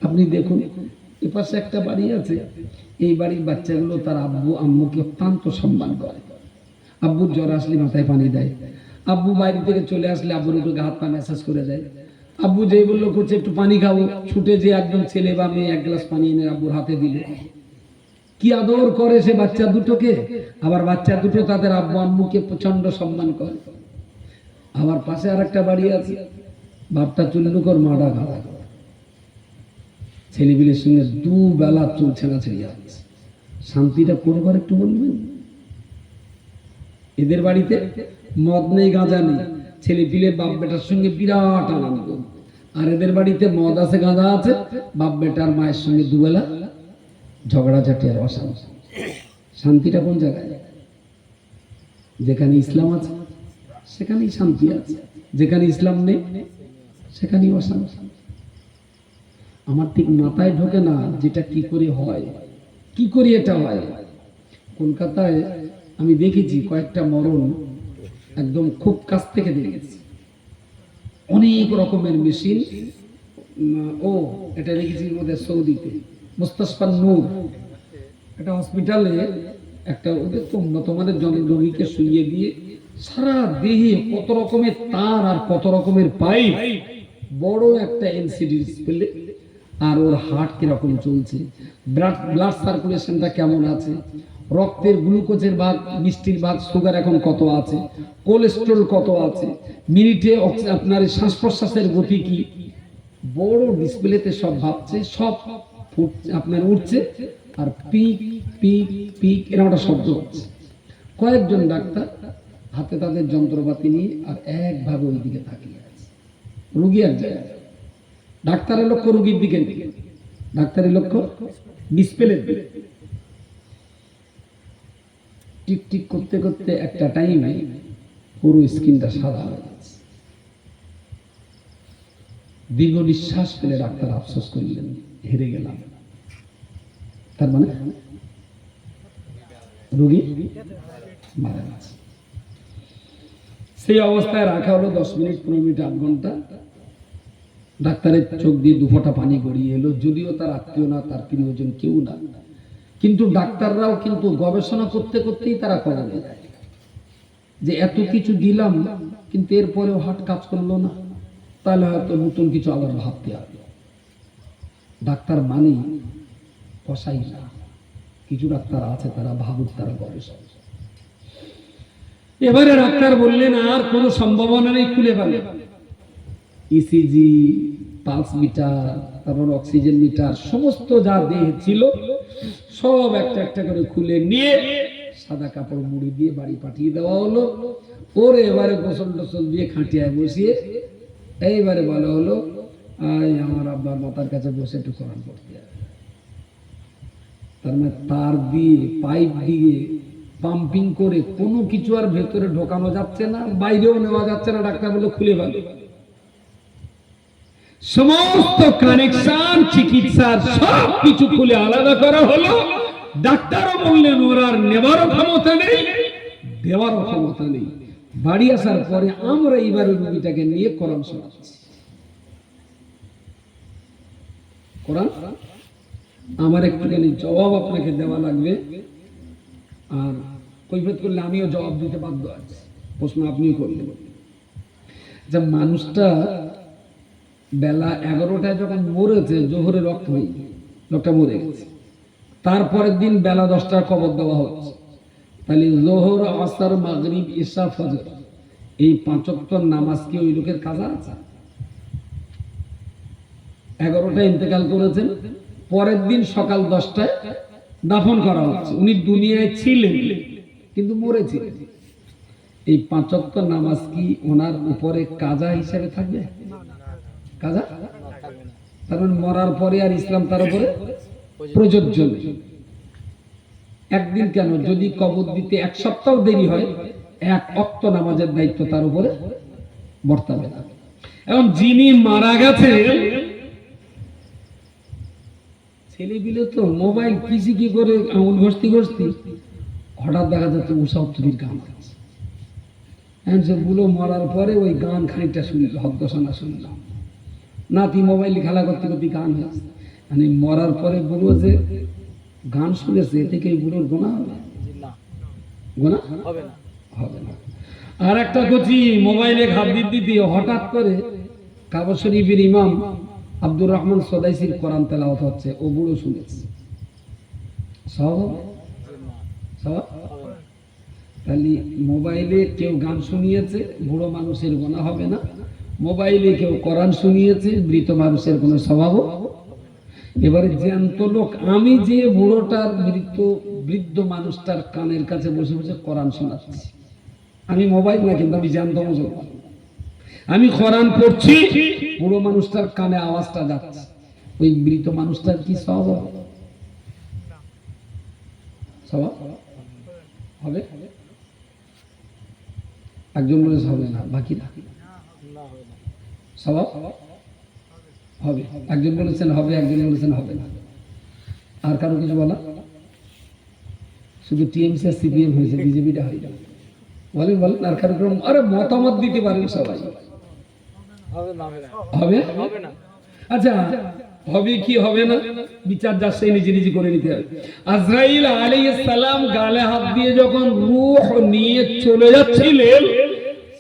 আপনি দেখুন এপাশে একটা বাড়ি আছে, এই বাড়ির বাচ্চাগুলো তার আব্বু আম্মুকে অত্যন্ত সম্মান করে। আব্বুর জ্বর আসলে মাথায় পানি দেয়, আব্বু বাইরে থেকে চলে আসলে আব্বুর উপরে হাত পা ম্যাসাজ করে দেয়। আব্বু যেই বললো করছে একটু পানি খাবো, ছুটে যে একজন ছেলে বা মেয়ে 1 গ্লাস পানি এনে আব্বুর হাতে দিল। কি আদর করে সে বাচ্চা দুটোকে। আবার বাচ্চা দুটো তাদের আব্বু আম্মুকে প্রচন্ড সম্মান করে। আবার পাশে আর একটা বাড়ি আছে, বাপটা চুল্লুকর মাডা গাড়া, ছেলেপিলের সঙ্গে 2 বেলা চুল ছেঁড়াছেড়ি যাচ্ছে। শান্তিটা করবার একটু বলবেন? এদের বাড়িতে মদ নেই, গাঁজা নেই, ছেলে পিলে বাপ বেটার সঙ্গে বিরাট আনন্দ। আর এদের বাড়িতে মদ আছে, গাঁজা আছে, বাপ বেটার মায়ের সঙ্গে 2 বেলা ঝগড়াঝাটি আর অশান্তি। শান্তিটা কোন জায়গায়? যেখানে ইসলাম আছে সেখানেই শান্তি আছে। যেখানে ইসলাম নেই সেখানেই অশান্তি। আমার ঠিক মাথায় ঢোকে না যেটা কি করে হয়, কি করে এটা হয়। কলকাতায় আমি দেখেছি কয়েকটা মরণ, একদম খুব কাছ থেকে দেখেছি, অনেক রকমের মেশিন। ও এটা দেখেছি আমাদের সৌদিতে মুস্তাশফা নূর একটা হসপিটালে, একটা ওদের তো উন্নত মানের রোগীকে শুইয়ে দিয়ে সারা দেহে কত রকমের তার আর কত রকমের পাইপ, বড় একটা এলসিডি ডিসপ্লে, আর ওর হার্ট কিরকম চলছে, ব্লাড সার্কুলেশনটা কেমন আছে, রক্তের গ্লুকোজের ভাগ, মিষ্টির ভাগ, সুগার এখন কত আছে, কোলেস্ট্রল কত আছে, মিনিটে আপনার শ্বাস প্রশ্বাসের গতি কি, বড় ডিসপ্লেতে সব ভাবছে, সব আপনার উঠছে, আর পিক পিক পিক এরকম একটা শব্দ হচ্ছে। কয়েকজন ডাক্তার হাতে তাদের যন্ত্রপাতি নিয়ে আর একভাবে ওই দিকে তাকিয়ে আছে। রুগী এক জায়গায়, ডাক্তারের লক্ষ্য রুগীর দিকে, ডাক্তারের লক্ষ্য ডিসপ্লের দিকে। টিক টিক করতে করতে একটা টাইমে পুরো স্ক্রিনটা সাদা হয়ে গেছে। দীর্ঘ নিঃশ্বাস ফেলে ডাক্তার আফসোস করলেন, হেরে গেলাম। তার মানে রোগী মারা গেছে। সেই অবস্থায় রাখা হলো 10 মিনিট, 15 মিনিট, 8 ঘন্টা। ডাক্তারের চোখ দিয়ে দুফোঁটা পানি গড়িয়ে এলো, যদিও তার আত্মীয় না, তার প্রিয়জন কেউ না, কিন্তু ডাক্তাররাও কিন্তু গবেষণা করতে করতেই তারা কবরে যায় যে এত কিছু দিলাম কিন্তু এরপরেও হার্ট কাজ করলো না, তাহলে হয়তো নতুন কিছু আবার ভাবতে হবে। ডাক্তার মানে কষাই না, কিছু ডাক্তার আছে তারা ভাবুক, তারা গবেষণা। এবারে ডাক্তার বললেন আর কোনো সম্ভাবনা নেই, খুলে ফেলে। ইসিজি, পালস মিটার, তারপর অক্সিজেন মিটার, সমস্ত যা দেহে ছিল সব একটা একটা করে খুলে নিয়ে সাদা কাপড় মুড়ি দিয়ে বাড়ি পাঠিয়ে দেওয়া হলো। ওর এবারে গোসল টোসল দিয়ে খাটিয়ায় বসিয়ে এইবারে বলা হলো আমার আব্বার মাথার কাছে বসে একটু কোরআন পড়তে হবে। তার মানে তার দিয়ে পাইপ দিয়ে পাম্পিং করে কোনো কিছু আর ভেতরে ঢোকানো যাচ্ছে না, বাইরেও নেওয়া যাচ্ছে না। ডাক্তার বললো খুলে ফেলো। সমস্ত কানেকশন চিকিৎসার সব কিছু খুলে আলাদা করা হলো। ডাক্তারও বললেন ওর আর নেবারও ক্ষমতা নেই, দেওয়ারও ক্ষমতা নেই। বাড়ি আসার পরে আমরা এইবার রোগীটাকে নিয়ে কোরআন শোনাচ্ছি। কোরআন আমার একটুখানি জবাব আপনাকে দেওয়া লাগবে, আর কৈফিয়ত করলে আমিও জবাব দিতে বাধ্য আছি। প্রশ্ন আপনিও করলেন যে মানুষটা বেলা 11টায় যখন মরেছে, জোহরে রক্ত হয়ে লোকটা মরে গেছে, তারপরের দিন বেলা 10টায় কবর দেওয়া হচ্ছে। তাহলে জোহর, আসর, মাগরিব, ইশা, ফজর এই 5 ওয়াক্ত নামাজ কি ওই লোকের কাজা আছে? 11টায় ইন্তেকাল করেছেন, পরের দিন সকাল 10টায় দাফন করা হচ্ছে। উনি দুনিয়ায় ছিলেন কিন্তু মরেছিলেন। এই 5 ওয়াক্ত নামাজ কি ওনার উপরে কাজা হিসেবে থাকবে? কাজা কারণ মরার পরে আর ইসলাম তার উপরে প্রযোজ্য নেই। একদিন কেন, যদি কবর দিতে 1 সপ্তাহ দেরি হয়, 1 ওয়াক্ত নামাজের দায়িত্ব তার উপরে বর্তাবে না। এখন যিনি মারা গেছে, ছেলেপিলে তো মোবাইল পিসি কি করে আঙুল ঘষতে ঘষতে হঠাৎ দেখা যাচ্ছে উষাউত্তরীর গান আছে। সেগুলো মরার পরে ওই গান খানিকটা শুনল, হদ্দশোনা শুনলাম। নাতি মোবাইল খেলা করতে করতে গান হয়েছে, মানে মরার পরে বুড়ো যে গান শুনেছে এ থেকে বুড়োর গোনা হবে? গোনা হবে না। আর একটা কচি মোবাইলে ঘাত দিতে হঠাৎ করে কাবা শরীফের ইমাম আব্দুর রহমান সদাইসির কোরআন তেলাওয়াত হচ্ছে, ও বুড়ো শুনেছে, সব হবে? তাহলে মোবাইলে কেউ গান শুনিয়েছে, বুড়ো মানুষের গোনা হবে না। মোবাইলে কেউ কোরআন শুনিয়েছে, মৃত মানুষের কোনো স্বভাব। এবারে জ্যান্ত লোক, আমি যে বুড়োটার বৃদ্ধ মানুষটার কানের কাছে বসে বসে কোরআন শোনাচ্ছি, আমি মোবাইল না কিন্তু আমি জ্যান্ত মুসলমান, আমি কোরআন পড়ছি, বুড়ো মানুষটার কানে আওয়াজটা যাচ্ছে, ওই মৃত মানুষটার কি স্বভাব স্বভাব হবে? একজন বলেছে হবে না, বাকিরা সওয়াব হবে। একজন বলেছেন হবে, একজন বলেছেন হবে না। আর কারো কিছু বলা? শুধু টিএমসি আর সিপিএম হয়েছে, বিজেপিটা হয়নি। বলেন বলেন, আর কারো কোনো আরে মতামত দিতে পারেন সবাই। হবে না? আচ্ছা, হবে কি হবে না বিচার যার সেই নিজে নিজে করে নিতে হবে। আজরাইল আলাইহিস সালাম গালে হাত দিয়ে যখন রূহ নিয়ে চলে যাচ্ছিলেন,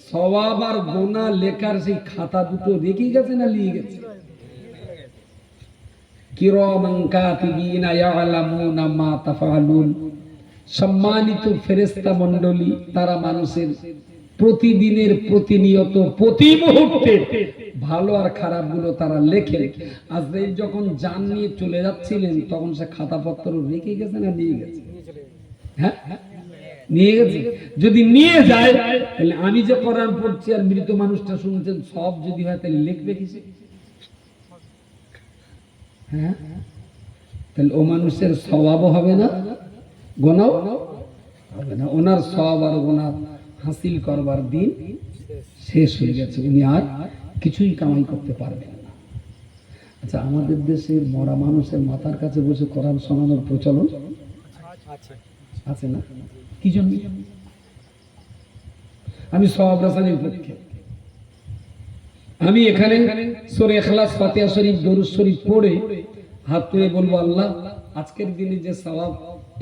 সওয়াব আর গুনাহ লেখার সেই খাতা দুটো রেখে গেছে না নিয়ে গেছে? কিরামান কাতিবিনা ইয়ালামুনা মা তাফআলুন। সম্মানিত ফেরেশতা মণ্ডলী, তারা মানুষের প্রতিদিনের প্রতিনিয়ত প্রতি মুহূর্তে ভালো আর খারাপ গুলো তারা লেখে। আজরাইল যখন জান নিয়ে চলে যাচ্ছিলেন তখন সে খাতাপত্র রেখে গেছে না নিয়ে গেছে? হ্যাঁ, নিয়ে গেছে। যদি নিয়ে যায় তাহলে আমি যে কোরআন পড়ছি আর মৃত মানুষটা শুনছেন সব যদি হয় তাহলে লিখবে কিসে? হ্যাঁ, তাহলে ও মানুষের সওয়াবও হবে না, গুনাহ হবে না। ওনার সওয়াব আর গুনাহ হাসিল করবার দিন শেষ হয়ে গেছে, উনি আর কিছুই কামাই করতে পারবেন না। আচ্ছা, আমাদের দেশের মরা মানুষের মাথার কাছে বসে কোরআন শোনানোর প্রচলন আছে না? কি জন্য? আমি সওয়াব রাসানির পক্ষে। আমি এখানে সূরা ইখলাস, ফাতিহা শরীফ, দরুদ শরীফ পড়ে হাত তুলে বলবো, আল্লাহ আজকের দিনে যে সওয়াব,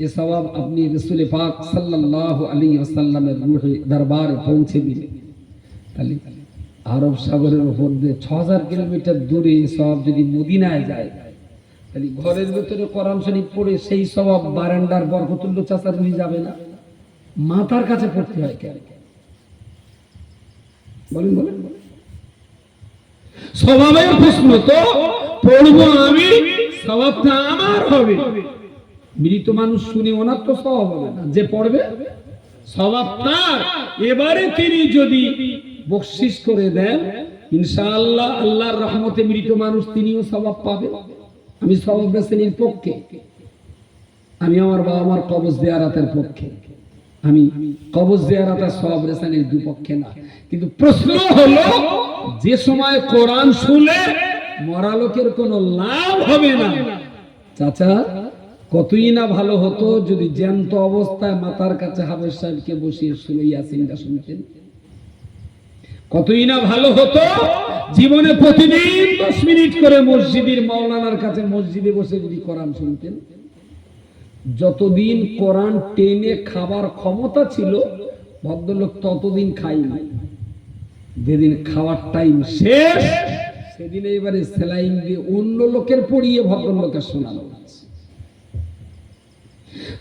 এ সওয়াব আপনি রাসূল পাক সাল্লাল্লাহু আলাইহি ওয়াসাল্লামের রূহে দরবারে পৌঁছে দিলেন। তাহলে আরব সাগরের উপর দিয়ে ৬০০০ কিলোমিটার দূরে সওয়াব যদি মদিনায় যায়, তাহলে ঘরের ভিতরে কোরআন শরীফ পড়ে সেই সওয়াব বারান্দার বরকতুল্লাহ চাচার রুহি যাবে না? মাথার কাছে পড়তে হয় কেন? বলেন বলেন। সওয়াবের প্রশ্ন তো পড়বো আমি, সওয়াবটা আমার হবে। মৃত মানুষ শুনে ওনার তো সওয়াব হবে না, যে পড়বে সওয়াব তার। এবারে তিনি যদি বকশিশ করে দেন ইনশাআল্লাহ আল্লাহর রহমতে মৃত মানুষ তিনিও সওয়াব পাবে। আমি সওয়াব রাসূলের পক্ষে, আমি আমার বাবা মার কবর জিয়ারতের পক্ষে। আমি কবর জিয়ারতের সওয়াব রাসূলের দুপক্ষে না। কিন্তু প্রশ্ন হলো, যে সময় কোরআন শুনে মরা লোকের কোনো লাভ হবে না, চাচা কতই না ভালো হতো যদি জ্যান্ত অবস্থায় মাথার কাছে হাফেজ সাহেবকে বসিয়ে সূরা ইয়াসিনটা শুনতেন। কতই না ভালো হতো জীবনে প্রতিদিন 10 মিনিট করে মসজিদের মাওলানার কাছে মসজিদে বসে যদি কোরআন শুনতেন। যতদিন কোরআন টেনে খাবার ক্ষমতা ছিল ভদ্রলোক ততদিন খাইনি। যেদিন খাওয়ার টাইম শেষ সেদিন এবারে সেলাইন দিয়ে অন্য লোকের পড়িয়ে ভদ্রলোকের শোনানো।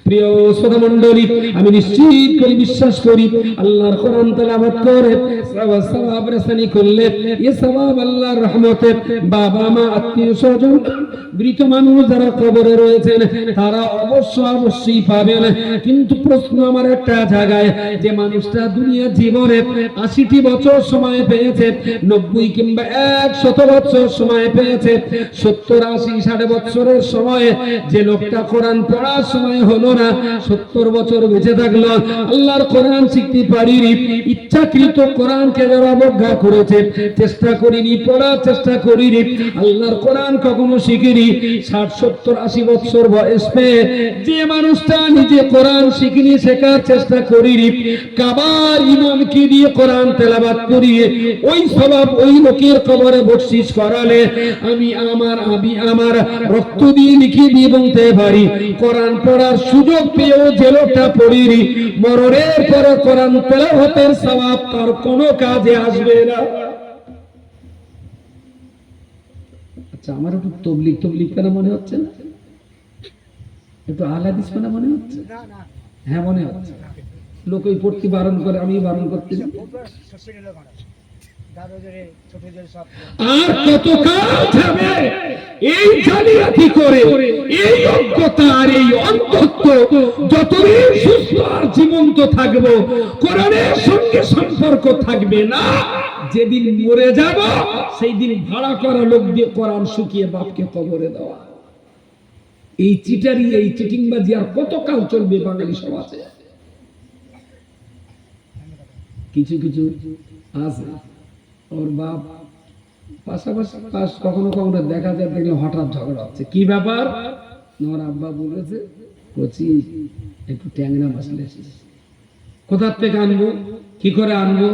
প্রিয় শ্রোতা মণ্ডলী, আমি নিশ্চিত করে বিশ্বাস করি আল্লাহর কোরআন তেলাওয়াত করে সওয়াব রাসানি করলে এই সওয়াব আল্লাহর রহমতে বাবা মা আত্মীয় স্বজন মৃত মানুষ যারা কবরে রয়েছেন তারা অবশ্যই পাবেন। কিন্তু প্রশ্ন আমার একটা জায়গায়, যে মানুষটা দুনিয়া জীবনে 80টি বছর সময় পেয়েছে, 90 কিংবা 100 বছর সময় পেয়েছে, 70, 80, 60 বছরের সময় যে লোকটা কোরআন পড়ার সময় হলো না, 70 বছর বেঁচে থাকলো, আল্লাহর কোরআন শিখতে পারিনি, ইচ্ছাকৃত কোরআনকে যারা অবজ্ঞা করেছে, চেষ্টা করিনি, পড়ার চেষ্টা করিনি, আল্লাহর কোরআন কখনো শিখিনি, 60, 70, 80 বছর বয়স পেয়ে যে মানুষটা নিজে কোরআন শিখিনি, শেখার চেষ্টা করিনি, কাবার ইমামকে দিয়ে কোরআন তেলাওয়াত করিয়ে ওই সওয়াব ওই লোকের কবরে বকশিশ করালে আমি আমার রক্ত দিয়ে লিখে দিয়ে বলতে পারি, কোরআন পড়ার সুযোগ পেয়েও যে লোকটা পড়িনি, মরণের পরে কোরআন তেলাওয়াতের সওয়াব তার কোনো কাজে আসবে না। আচ্ছা, আমার একটু তবলিগ পেনা মনে হচ্ছে না? একটু আহলাদিস পেনা মনে হচ্ছে? হ্যাঁ মনে হচ্ছে। লোক ওই পড়তে বারণ করে, আমি বারণ করতে যাই। আর কত কাল যাবে এই জালিয়াতি করে, এই অজ্ঞতা আর এই অন্ধত্ব যতদিন সুস্থ আর জীবন্ত থাকবো কোরআনের সঙ্গে সম্পর্ক থাকবে না। যেদিন মরে যাব সেই দিন ভাড়া করা লোক দিয়ে কোরআন শুকিয়ে বাপকে কবরে দেওয়া। এই চিটারি, এই চিটিংবাজি আর কত কাল চলবে বাঙালি সমাজে? কিছু কিছু আছে ওর বাপ পাশাপাশি কখনো কখনো দেখা যায়, দেখলে হঠাৎ ঝগড়া হচ্ছে, কি ব্যাপার? ওর আব্বা বলেছে কচি একটু ট্যাংরা মাছ লেছিস, কোথার থেকে আনবো, কি করে আনবো,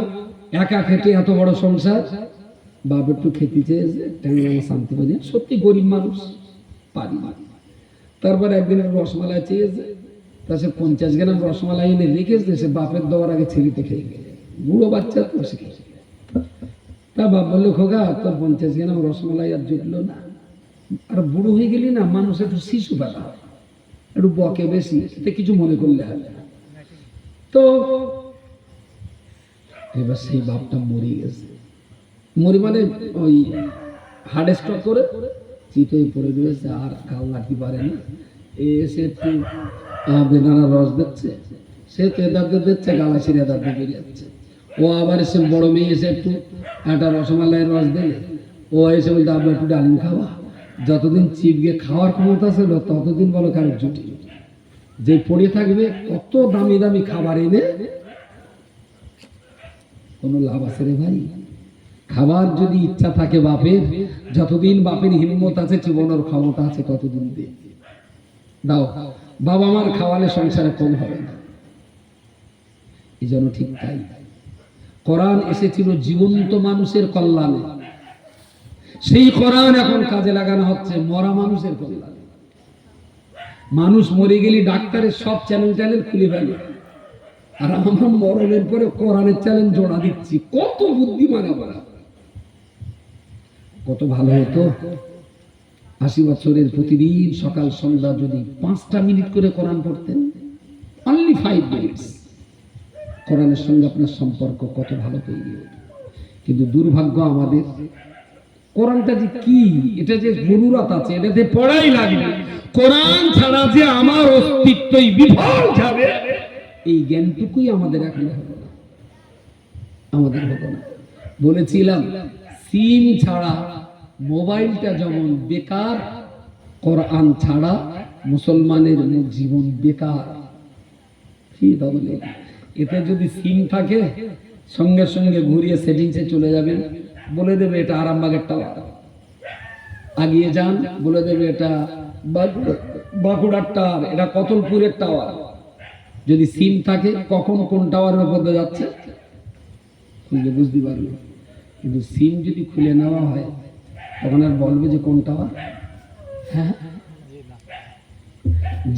একা খেটে এত বড় সংসার। বাপ একটু খেতে চেয়েছে, ট্যাংরা মাছ আনতে পারি, সত্যি গরিব মানুষ পারি না। তারপর একদিন রসমালাই চেয়েছে, তা সে 50 গ্রাম রসমালাই এনে রেখেছে, সে বাপের দেওয়ার আগে ছেড়িতে খেয়ে গেছে, বুড়ো বাচ্চা তো সে খেয়ে। তা বাপ বললো খোকা তোর 50 গ্রাম রসমালাই আর জুটলো না, আর বুড়ো হয়ে গেলি না, মানুষ একটু শিশু বেলা হয়, একটু বকে বেশি, এতে কিছু মনে করলে হবে না। তো এবার সেই বাপটা মরে গেছে, মরি মানে ওই হার্ট স্ট্রোক করে চিতই পড়ে রয়েছে, আর কাল লাঠি পারে না। এসে একটু বেদানা রস দিচ্ছে, সে তো এদারদের দিচ্ছে, গালা ছিঁড়ে এদারদের বেরিয়ে যাচ্ছে। ও আবার এসে বড় মেয়ে এসে একটু একটা রসমালাইয়ের রস দেবে, ও এসে বলতে আবার একটু ডালিম খাওয়া। যতদিন চিপকে খাওয়ার ক্ষমতা ছিল ততদিন বলো কারোর জুটি, যে পড়ে থাকবে কত দামি দামি খাবার এনে কোনো লাভ আছে রে ভাই? খাবার যদি ইচ্ছা থাকে বাপের, যতদিন বাপের হিম্মত আছে, জীবনের ক্ষমতা আছে, ততদিন দিয়ে দাও। বাবা মার খাওয়ালে সংসারে কম হবে না। এই জন্য ঠিক তাই কোরআন এসেছিল জীবন্ত মানুষের কল্যাণে, সেই কোরআন এখন কাজে লাগানো হচ্ছে মরা মানুষের কল্যাণে। মানুষ মরে গেলে ডাক্তারের সব চ্যানেল খুলে ফেলে, আর আমরা মরণের পরে কোরআনের চ্যানেল জোড়া দিচ্ছি। কত বুদ্ধিমান আমরা, কত ভালো হতো 80 বছরের প্রতিদিন সকাল সন্ধ্যা যদি 5টা মিনিট করে কোরআন পড়তেন, অনলি 5 মিনিটস, কোরআনের সঙ্গে আপনার সম্পর্ক কত ভালো তৈরি হতো। কিন্তু দুর্ভাগ্য আমাদের, কোরআনটা যে কি, এটা যে জরুরত আছে, এটাতে পড়াই লাগবে, কোরআন ছাড়া যে আমার অস্তিত্বই বিফল যাবে, এই জ্ঞানটুকুই আমাদের এখন হলো না, আমাদের হলো না। বলেছিলাম সিম ছাড়া মোবাইলটা যেমন বেকার, কোরআন ছাড়া মুসলমানের জীবন বেকার। কি বলে, এতে যদি সিম থাকে সঙ্গে সঙ্গে ঘুরিয়ে সেটিংসে চলে যাবেন, বলে দেবে এটা আরামবাগের টাওয়ার, আগিয়ে যান বলে দেবে এটা বাঁকুড়ার টাওয়ার, এটা কতলপুরের টাওয়ার। যদি সিম থাকে কখন কোন টাওয়ারের উপর যাচ্ছে বুঝতে পারবে, কিন্তু সিম যদি খুলে নেওয়া হয় তখন আর বলবে যে কোন টাওয়ার। হ্যাঁ,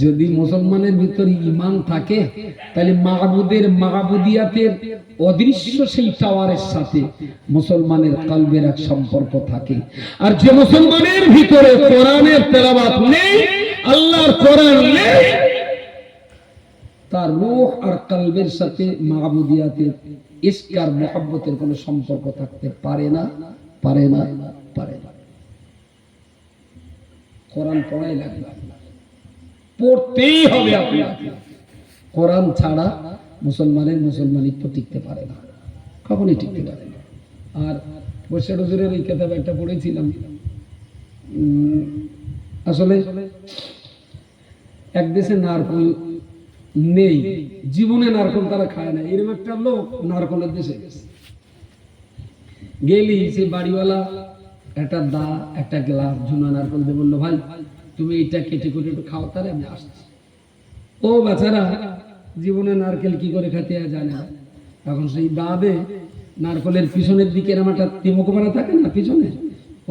যদি মুসলমানের ভিতরে ঈমান থাকে তাহলে মাবুদের মাবুদিয়াতের অদৃশ্য সেই টাওয়ারের সাথে মুসলমানের কলবের এক সম্পর্ক থাকে। আর যে মুসলমানের ভিতরে কোরআনের তেলাওয়াত নেই, আল্লাহর কোরআন নেই, তার রূহ আর কলবের সাথে মাবুদিয়াতের ইশক আর মুহাব্বতের কোনো সম্পর্ক থাকতে পারে না, পারে না, পারে না। কোরআন পড়াই লাগবে, পড়তেই হবে আপনাকে। কোরআন ছাড়া মুসলমানিত্ব টিকতে পারে না, কখনই টিকতে পারে না। আর বর্ষা নজরের এই কিতাব একটা পড়েছিলাম, আসলে এক দেশে নারকেল নেই, জীবনে নারকেল তারা খায় না, এরকম একটা লোক নারকেলের দেশে গেলি, সে বাড়িওয়ালা একটা গ্লাস ঝুনা নারকেল দিয়ে বললো, ভাই তুমি এটা কেটে কেটে একটু খাও, তাহলে আমি আসছি। ও বেচারা জীবনে নারকেল কি করে খেতে জানে না, এখন সেই বাদে নারকেলের পিছনের দিকে এরকম একটা তিমকোপানা থাকে না পিছনে,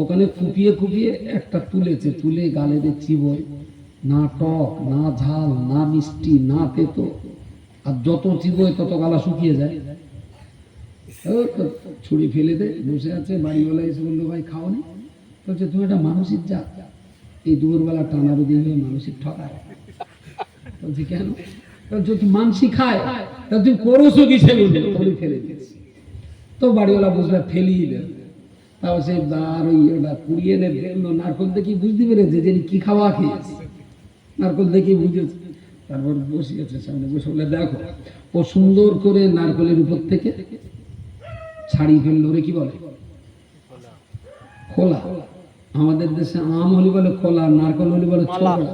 ওখানে কুপিয়ে কুপিয়ে একটা তুলেছে, তুলে গালে দিয়ে চিবোয়, না টক না ঝাল না মিষ্টি না তেতো, আর যত চিবোয় তত গালা শুকিয়ে যায়। ছুরি ফেলে দে, বসে আছে। বাড়িওয়ালা এসে বললো, ভাই খাও নি? বলছে তুমি একটা মানসিক জাত, এই দুপুরবেলা টানারো দিয়ে মানসিক ঠকায়। বলছি কেন? যদি মানসিক খায় তা তুই করছো কি? সেগুলো ফেলে দিয়েছি। তো বাড়িওয়ালা বুঝলে ফেলিয়ে দেবে, তাও সে আর ওই ওটা কুড়িয়ে নেবে, নারকল দেখি বুঝতে পেরেছে যে কি খাওয়া খেয়েছে, নারকল দেখি বুঝেছে। তারপর বসিয়েছে সামনে, বসে বলে দেখো, ও সুন্দর করে নারকলের উপর থেকে ছাড়ি ফেললো, রে কি বলে খোলা। আমাদের দেশে আম হলি বলে খোলা, নারকল হলি বলে ছোবড়া।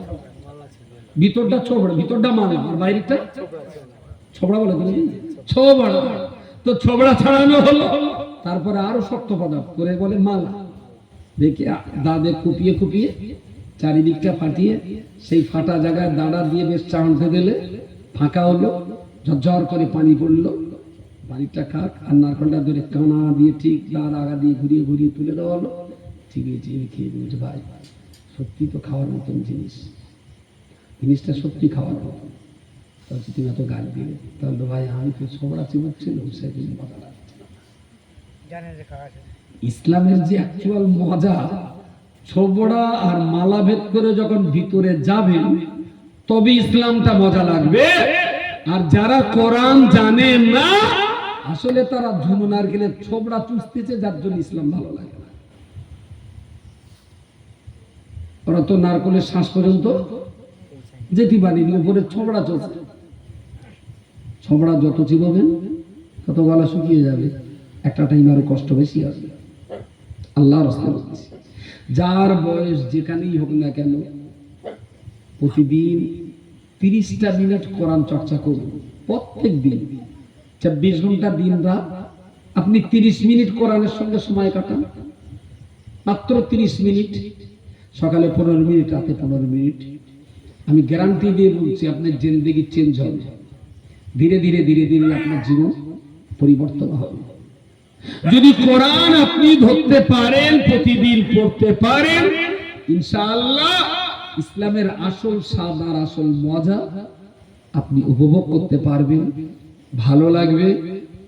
ভিতরটা ছোবড়া, ভিতরটা মালা, আর বাইরেটা ছোবড়া বলে, ছোবড়া। তো ছোবড়া ছাড়ানো হলো, তারপরে আরো শক্ত পদার্থ করে বলে মালা, দেখে দাঁতে কুপিয়ে কুপিয়ে চারিদিকটা ফাটিয়ে সেই ফাটা জায়গায় দাঁড়া দিয়ে বেশ চাঁদতে দিলে ফাঁকা হলো, ঝরঝর করে পানি পড়লো, পানিটা খাক, আর নারকলটা ধরে কানা দিয়ে ঠিক তার আগা দিয়ে ঘুরিয়ে ঘুরিয়ে তুলে দেওয়া হলো। ঠিক আছে, খেয়ে বলছে ভাই সত্যি তো খাওয়ার মতন জিনিসটা সত্যি খাওয়ার মতন। তাহলে তুমি এত গাল দিলে, তাহলে ভাই আমি তো ছোবড়া চিবুচ্ছিল সেদিন মজা লাগছে। ইসলামের যে অ্যাকচুয়াল মজা, ছোবড়া আর মালা ভেদ করে যখন ভিতরে যাবে তবে ইসলামটা মজা লাগবে। আর যারা কোরআন জানে না, আসলে তারা ঝুনো নারকেলের ছোবড়া চুষতেছে, যার জন্য ইসলাম ভালো লাগে না। ওরা তো নারকেলের শ্বাস পর্যন্ত যেতে পারেনি, উপরে ছোবড়া চলছে। ছোবড়া যত চিববেন তত গলা শুকিয়ে যাবে, একটা টাইম আরো কষ্ট বেশি আসবে। আল্লাহর রাস্তায় বলছি, যার বয়স যেখানেই হোক না কেন, প্রতিদিন 30টা মিনিট কোরআন চর্চা করুন। প্রত্যেক দিন 24 ঘন্টা দিন রাত আপনি 30 মিনিট কোরআনের সঙ্গে সময় কাটান, মাত্র 30 মিনিট, সকালে 15 মিনিট, রাতে 15 মিনিট। আমি গ্যারান্টি দিয়ে বলছি আপনার জিন্দেগি চেঞ্জ হবে, ধীরে ধীরে ধীরে ধীরে আপনার জীবন পরিবর্তন হবে। যদি কোরআন আপনি ধরতে পারেন, প্রতিদিন পড়তে পারেন, ইনশাআল্লাহ ইসলামের আসল স্বাদ আর আসল মজা আপনি উপভোগ করতে পারবেন, ভালো লাগবে।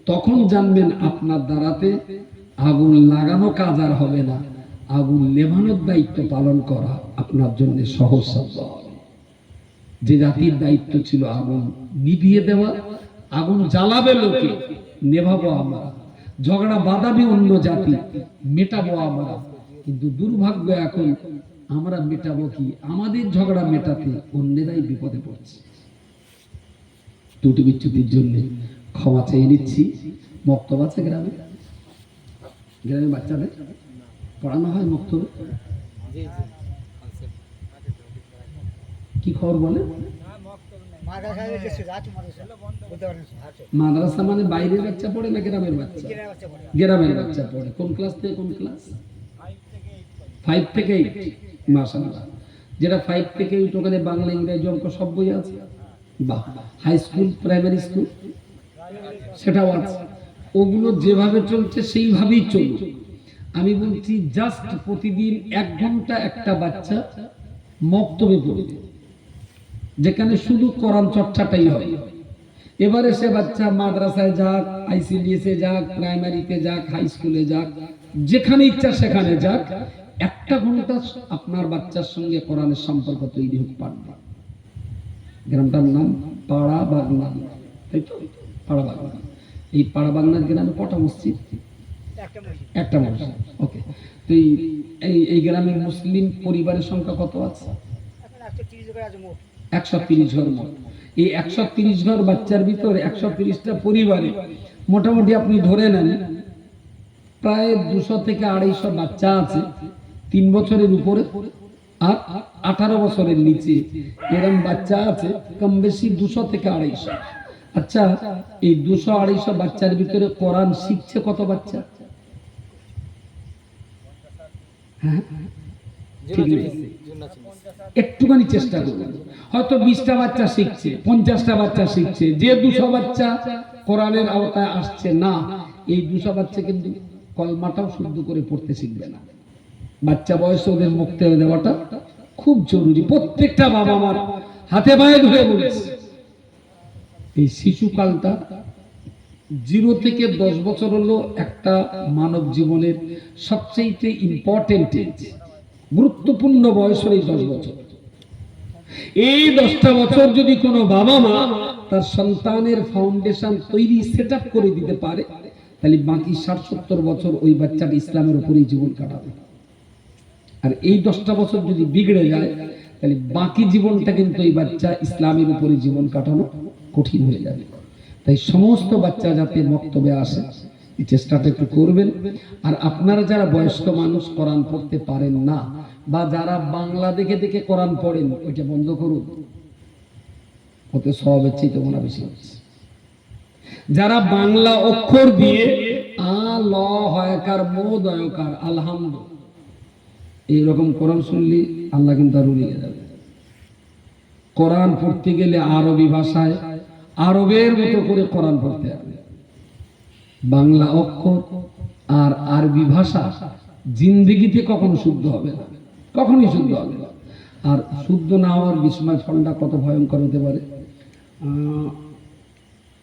তখন জানবেন আপনার দ্বারাতে আগুন লাগানো কাজ আর হবে না, আগুন নেভানোর দায়িত্ব পালন করা আপনার জন্য সহজ সাধ্য হবে। যে জাতির দায়িত্ব ছিল আগুন নিভিয়ে দেওয়া, আগুন জ্বালাবে লোকে, নেভাবো আমরা, ঝগড়া বাঁধাবে অন্য জাতি, মেটাবো আমরা। কিন্তু দুর্ভাগ্য এখন আমরা মেটাবো কি, আমাদের ঝগড়া মেটাতে অন্যেরাই বিপদে পড়ছে। ত্রুটি বিচ্যুতির জন্য ক্ষমা চেয়ে নিচ্ছি। মক্তব আছে গ্রামে, গ্রামের বাচ্চাদের পড়ানো হয় মক্তবে, কি খবর বলে? মাদ্রাসা মানে বাইরের বাচ্চা পড়ে না গ্রামের বাচ্চা? গ্রামের বাচ্চা পড়ে। কোন ক্লাস থেকে কোন ক্লাস? 5 থেকে 8। মাশাআল্লাহ, যেটা 5 থেকে 8 ওখানে বাংলা, ইংরেজি, অঙ্ক সব বই আছে। বাহ। হাই স্কুল, প্রাইমারি স্কুল সেটাও আছে। ওগুলো যেভাবে চলছে সেইভাবেই চলছে। আমি বলছি জাস্ট প্রতিদিন 1 ঘন্টা একটা বাচ্চা মক্তবে পড়বে, যেখানে শুধু কোরআন চর্চাটাই হয়। এবারে সে বাচ্চা মাদ্রাসায় যাক, আইসিডিএসে যাক, প্রাইমারিতে যাক, হাই স্কুলে যাক, যেখানে ইচ্ছা সেখানে যাক, 1 ঘন্টা আপনার বাচ্চার সঙ্গে কোরআনের সম্পর্ক তৈরি হোক। পারবে। গ্রামটার নাম পাড়া বাগনা, তাই তো? পাড়া বাগনা। এই পাড়া বাগনার গ্রামে কটা মসজিদ? একটা মসজিদ। ওকে। তো এই গ্রামের মুসলিম পরিবারের সংখ্যা কত আছে? 130 ঘর মোট। এই 130 ঘর বাচ্চার ভিতরে 130টা পরিবারে মোটামুটি আপনি ধরে নেন প্রায় 200 থেকে 250 বাচ্চা আছে 3 বছরের উপরে আর 18 বছরের নিচে। এরকম বাচ্চা আছে কম বেশি 200 থেকে 250। আচ্ছা, এই 200-250 বাচ্চার ভিতরে কোরআন শিখছে কত বাচ্চা? হ্যাঁ, একটুখানি চেষ্টা করুন। হয়তো 20টা বাচ্চা শিখছে, 50টা বাচ্চা শিখছে। যে 200 বাচ্চা কোরআনের আওতায় আসছে না, এই 200 বাচ্চা কিন্তু কলমাটাও শুদ্ধ করে পড়তে শিখবে না। বাচ্চা বয়সে ওদের মুক্তি দেওয়াটা খুব জরুরি। প্রত্যেকটা বাবা মার হাতে পায়ে ধরে বলছে, এই শিশুকালটা 0 থেকে 10 বছর হলো একটা মানব জীবনের সবচেয়ে ইম্পর্টেন্ট এজ, গুরুত্বপূর্ণ বয়স হলো এই 10 বছর। এই 10টা বছর যদি কোনো বাবা মা তার সন্তানের ফাউন্ডেশন তৈরি সেট আপ করে দিতে পারে, তাহলে বাকি 60-70 বছর ওই বাচ্চাটা ইসলামের উপরেই জীবন কাটাবে। আর এই 10টা বছর যদি বিগড়ে যায়, তাহলে বাকি জীবনটা কিন্তু এই বাচ্চা ইসলামের উপরে জীবন কাটানো কঠিন হয়ে যাবে। তাই সমস্ত বাচ্চা যাতে মক্তবে আসে, এই চেষ্টাটা একটু করবেন। আর আপনারা যারা বয়স্ক মানুষ কোরআন পড়তে পারেন না, বা যারা বাংলা দেখে দেখে কোরআন পড়েন, ওইটা বন্ধ করুন। ওতে সওয়াবের চেয়ে তোমরা বেশি হচ্ছে। যারা বাংলা অক্ষর দিয়ে আ ল হয়কার মো দয়কার আলহামদু এইরকম কোরআন শুনলি আল্লাহ কিন্তু আর উড়িয়ে যাবে। কোরআন পড়তে গেলে আরবি ভাষায় আরবের মতো করে কোরআন পড়তে হবে। বাংলা অক্ষর আর আরবি ভাষা জিন্দেগিতে কখনো শুদ্ধ হবে না, কখনোই শুদ্ধ হবে না। আর শুদ্ধ না হওয়ার বিস্ময় ফলটা কত ভয়ঙ্কর হতে পারে।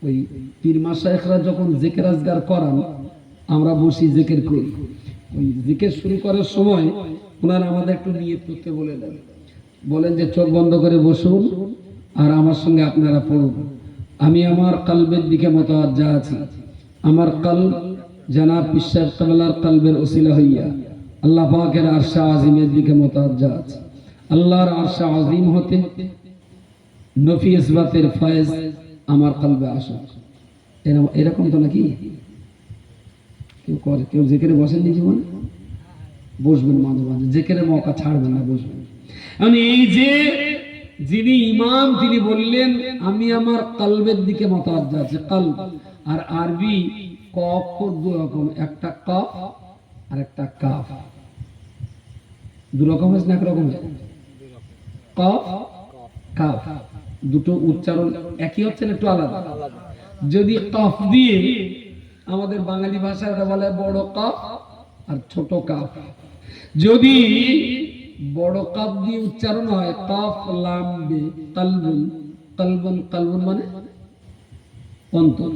ওই পীর মাশায়েখরা যখন জিকির আজগার করান, আমরা বসি জিকির করি, ওই জিকির শুরু করার সময় ওনারা আমাদের একটু নিয়ত করতে বলে দেন, বলেন যে চোখ বন্ধ করে বসুন আর আমার সঙ্গে আপনারা পড়ুন। আমি আমার কলবের দিকে মুতাওয়াজ্জা আছি, আমার কলব জনাব পীর সাহেব কিবলার কলবের ওসিলা হইয়া আল্লাহ পাকের আরশে আজিমের দিকে মুতাওয়াজ্জা আছে। আল্লাহর আরশে আজিম হতে নফি ইসবাতের ফয়েজ আমার কলবে আসুক। এরকম তো নাকি কেউ করে? কেউ জিকিরে বসেননি জীবনে? বসবেন মাঝে মাঝে, জিকিরের মৌকা ছাড়বেন না, বসবেন। এই যে যিনি ইমাম তিনি বললেন আমি আমার কলবের দিকে মুতাওয়াজ্জা আছে। কলব আর আরবি ক অক্ষর দু রকম, একটা কফ আর একটা কাফ। দু রকম হয়েছে না এক রকম? কফ কাফ দুটো উচ্চারণ একই হচ্ছে না একটু আলাদা? যদি কফ দিয়ে আমাদের বাঙালি ভাষায় ওটা বলে বড় কফ আর ছোট কাফ। যদি বড় কাফ দিয়ে উচ্চারণ হয় কাফ লাম বে কলবুন, কলবুন কলবুন মানে অন্তর।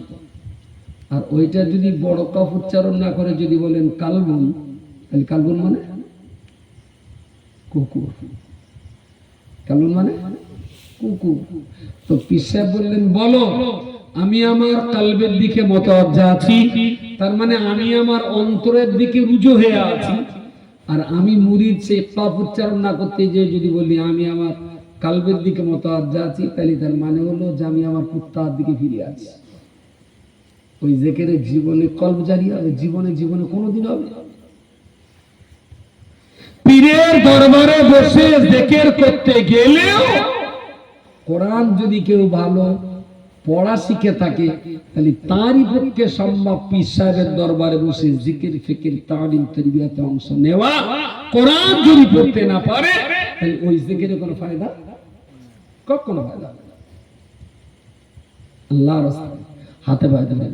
আর ওইটা যদি বড় কাফ উচ্চারণ না করে যদি বলেন কালবুন, তাহলে কালবুন মানে কুকুর। কালবুন মানে কুকুর। তো পীর সাহেব বললেন বলো আমি আমার কলবের দিকে মুতাওয়াজ্জা আছি, তার মানে আমি আমার অন্তরের দিকে রুজু হয়ে আছি। আর আমি মুরিদ সে কাফ উচ্চারণ না করতে যে যদি বলি আমি আমার কলবের দিকে মুতাওয়াজ্জা আছি, তাহলে তার মানে হলো যে আমি আমার কুত্তার দিকে ফিরে আছি। ওই জিকিরে জীবনে কলব জারি হবে, জীবনে জীবনে কোনোদিন হবে। পীরের দরবারে বসে জিকির করতে গেলেও কোরআন যদি কেউ ভালো পড়া শিখে থাকে তাহলে তারই পক্ষে সম্ভব পীর সাহেবের দরবারে বসে জিকির ফিকির তালিম তারবিয়াতে অংশ নেওয়া। কোরআন যদি পড়তে না পারে তাহলে ওই জিকিরে কোনো ফায়দা, কখনো ফায়দা হবে না। আল্লাহর রাস্তায় হাতে পায়ে ধরে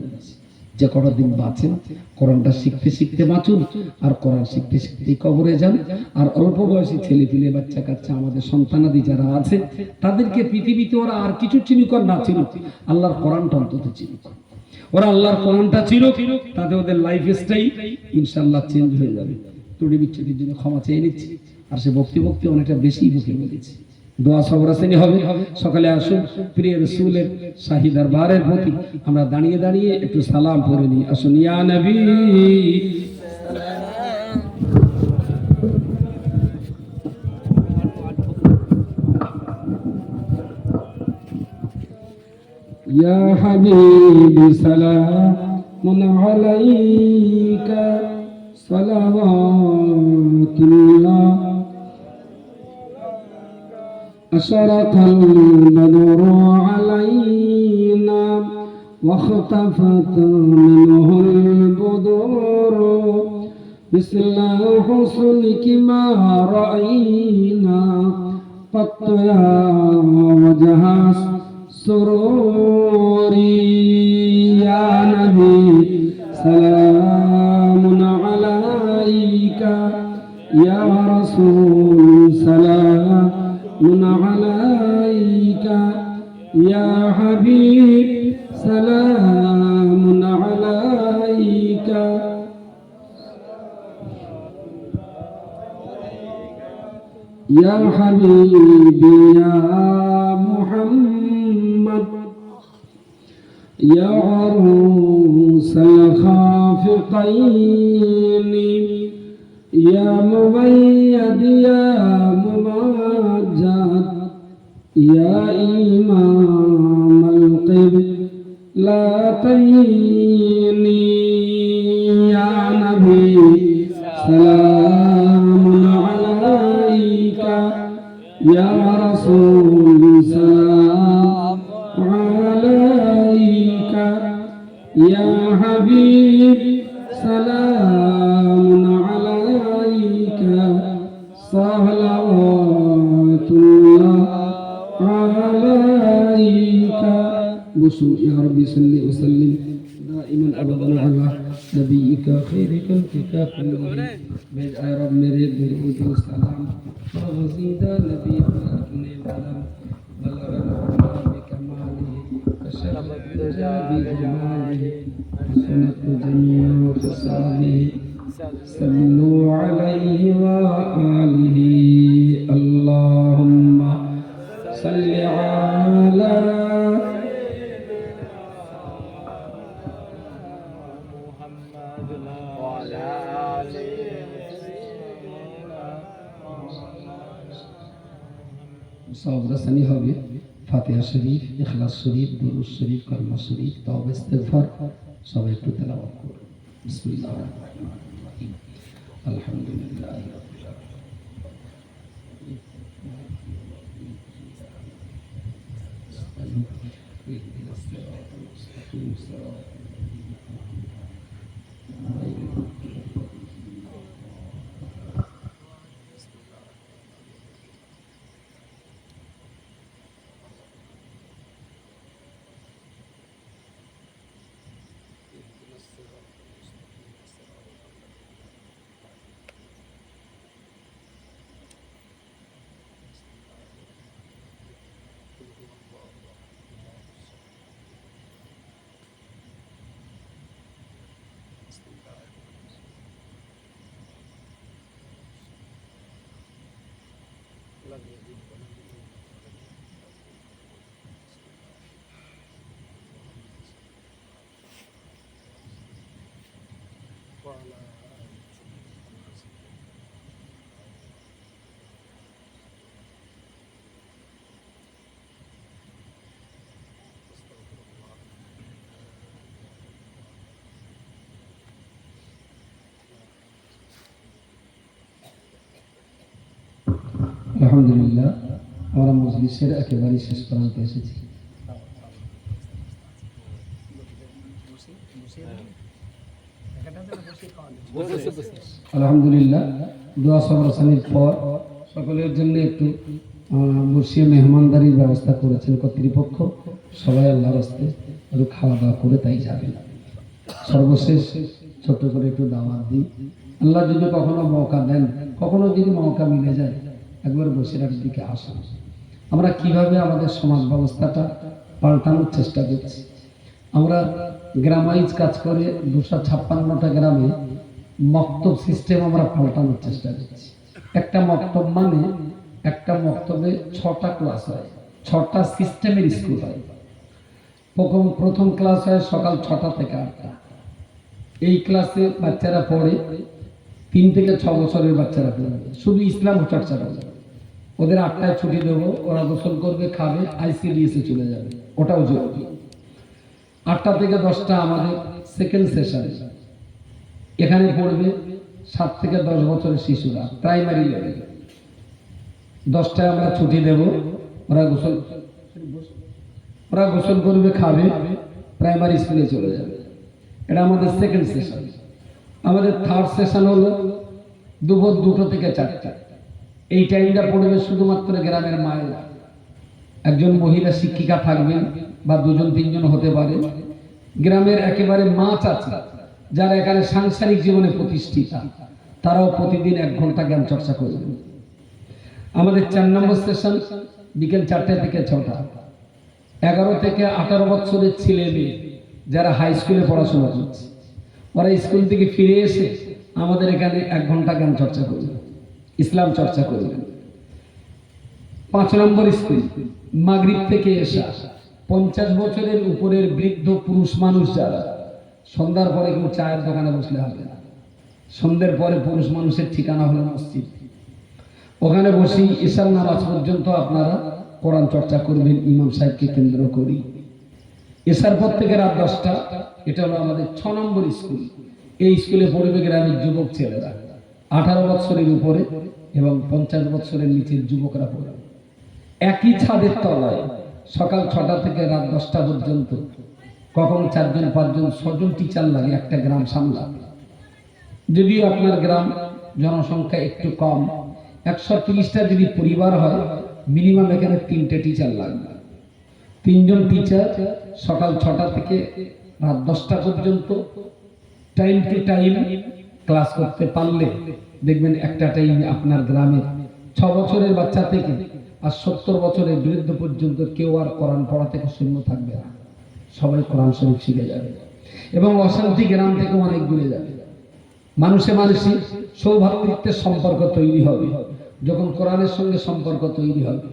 যে কটা দিন বাঁচেন কোরআনটা শিখতে শিখতে বাঁচুন, আর কোরআন শিখতে শিখতেই কবরে যান। আর অল্প বয়সী ছেলে পিলে বাচ্চা কাচ্চা আমাদের সন্তানাদি যারা আছে তাদেরকে পৃথিবীতে ওরা আর কিছু চিনুক আর না চিনুক, আল্লাহর কোরআনটা অন্তত চিনুক। ওরা আল্লাহর কোরআনটা চিনুক, তাতে ওদের লাইফ স্টাইল ইনশাআল্লাহ চেঞ্জ হয়ে যাবে। ত্রুটি বিচ্ছুতির জন্য ক্ষমা চেয়ে নিচ্ছি। আর সে ভক্তি ভক্তি অনেকটা বেশি বুকে বলেছি। দোয়া সবরাসেনি হবে। সকালে আসুন প্রিয় রাসূলের শাহী দরবারের প্রতি আমরা দাঁড়িয়ে দাঁড়িয়ে একটু সালাম পড়ে নিই। আসুন ইয়া নবী ইয়া হাবিবি সালামুন আলাইকা সালাওয়াতুল্লাহ أشرق البدر علينا واختفت منه البدور مثل حسنك ما رأينا قط يا وجه السرور يا نبي سلام عليك يا رسول سلام عليك يا حبيب سلام عليك يا حبيبي يا محمد يا عروس الخافقين يا مبيد يا ممجد يا إمام القبلتين يا نبي سلام عليك يا رسول سلام عليك حبيب سلام عليك صلوات الله عليك بسم يا ربي صل وسلم دائما ابدا على نبيك خير خلقك كلهم يا رب मेरे दुरूद व सलाम वज़ीदा नबी अपने बलम बलगम بكماله كشرف الدجى بجماله حسنت جميع خصاله صلوا عليه وآله اللهم صل على সব রসানি হবে ফাতিহা শরীফ ইখলাস শরীফ দুরূদ শরীফ কলমা শরীফ তওবা ইস্তিগফার সবাই একটু তেলাওয়াত করুন বিসমিল্লাহির রহমানির রহিম আলহামদুলিল্লাহি রাব্বিল আলহামদুলিল্লাহ আমরা মজলিসের একেবারে শেষ প্রান্তে এসেছি আলহামদুলিল্লাহ দোয়া সবরাসানির পর সকলের জন্য একটু বসিয়ে মেহমানদারির ব্যবস্থা করেছেন কর্তৃপক্ষ সবাই আল্লাহর রাস্তায় একটু খাওয়া দাওয়া করে তাই যাবেন সর্বশেষ ছোট্ট করে একটু দাওয়াত দিই আল্লাহ যদি কখনো মৌকা দেন কখনো যদি মৌকা মিলে যায় একবার বসিরার দিকে আসুন আমরা কিভাবে আমাদের সমাজ ব্যবস্থাটা পাল্টানোর চেষ্টা করছি আমরা গ্রামাইজ কাজ করে 256টা গ্রামে মক্তব সিস্টেম আমরা পাল্টানোর চেষ্টা করছি একটা মক্তব মানে একটা মক্তবে 6টা ক্লাস হয় 6টা সিস্টেমের স্কুল হয় প্রথম ক্লাস হয় সকাল 6টা থেকে 8টা এই ক্লাসে বাচ্চারা পড়ে 3 থেকে 6 বছরের বাচ্চারা পড়বে শুধু ইসলাম চর্চা করবে ওদের 8টায় ছুটি দেবো ওরা গোসল করবে খাবে আইসিডিএসে চলে যাবে ওটাও জরুরি 8টা থেকে 10টা আমাদের সেকেন্ড সেশন এখানে পড়বে 7 থেকে 10 বছরের শিশুরা প্রাইমারি লেভেল 10টায় আমরা ছুটি দেব ওরা গোসল করবে খাবে প্রাইমারি স্কুলে চলে যাবে এটা আমাদের সেকেন্ড সেশন আমাদের থার্ড সেশন হলো দুপুর 2টো থেকে 4টা এই টাইমটা পড়বে শুধুমাত্র গ্রামের মায়েরা একজন মহিলা শিক্ষিকা থাকবেন বা 2-3জন হতে পারে গ্রামের একেবারে মা চাচা যারা এখানে সাংসারিক জীবনে প্রতিষ্ঠিতা তারাও প্রতিদিন 1 ঘন্টা জ্ঞান চর্চা করবেন আমাদের 4 নম্বর সেশন বিকেল 4টা থেকে 6টা 11 থেকে 18 বছরের ছেলে মেয়ে যারা হাই স্কুলে পড়াশোনা করছে ওরা স্কুল থেকে ফিরে এসে আমাদের এখানে 1 ঘন্টা জ্ঞান চর্চা করবেন ইসলাম চর্চা করবেন 5 নম্বর স্কুল মাগরিব থেকে এশা 50 বছরের উপরের বৃদ্ধ পুরুষ মানুষ যারা সন্ধ্যার পরে কেউ চায়ের দোকানে বসলে হবে না সন্ধ্যার পরে পুরুষ মানুষের ঠিকানা হলো মসজিদ ওখানে বসেই ঈশার নামাজ পর্যন্ত আপনারা কোরআন চর্চা করবেন ইমাম সাহেবকে কেন্দ্র করি ঈশার পর থেকে রাত 10টা এটা হলো আমাদের 6 নম্বর স্কুল এই স্কুলে পড়বে গ্রামের যুবক ছেলেরা 18 বছরের উপরে এবং 50 বছরের নিচের যুবকরা পড়বে একই ছাদের তলায় সকাল 6টা থেকে রাত 10টা পর্যন্ত কখনো 4 জন 5 জন 6 জন টিচার লাগে একটা গ্রাম সামলাতে। যদিও আপনার গ্রাম জনসংখ্যা একটু কম, 130টা যদি পরিবার হয়, মিনিমাম এখানে 3টে টিচার লাগবে। 3 জন টিচার সকাল 6টা থেকে রাত 10টা পর্যন্ত টাইম টু টাইম ক্লাস করতে পারলে দেখবেন একটা টাইম আপনার গ্রামে 6 বছরের বাচ্চা থেকে আর 70 বছরের বৃদ্ধ পর্যন্ত কেউ আর কোরআন পড়া থেকে শূন্য থাকবে না, সবাই কোরআন শরীফ শিখে যাবে এবং অশান্তি গ্রাম থেকে অনেক দূরে যাবে। মানুষে মানুষে সৌভাতৃত্বের সম্পর্ক তৈরি হবে। যখন কোরআনের সঙ্গে সম্পর্ক তৈরি হবে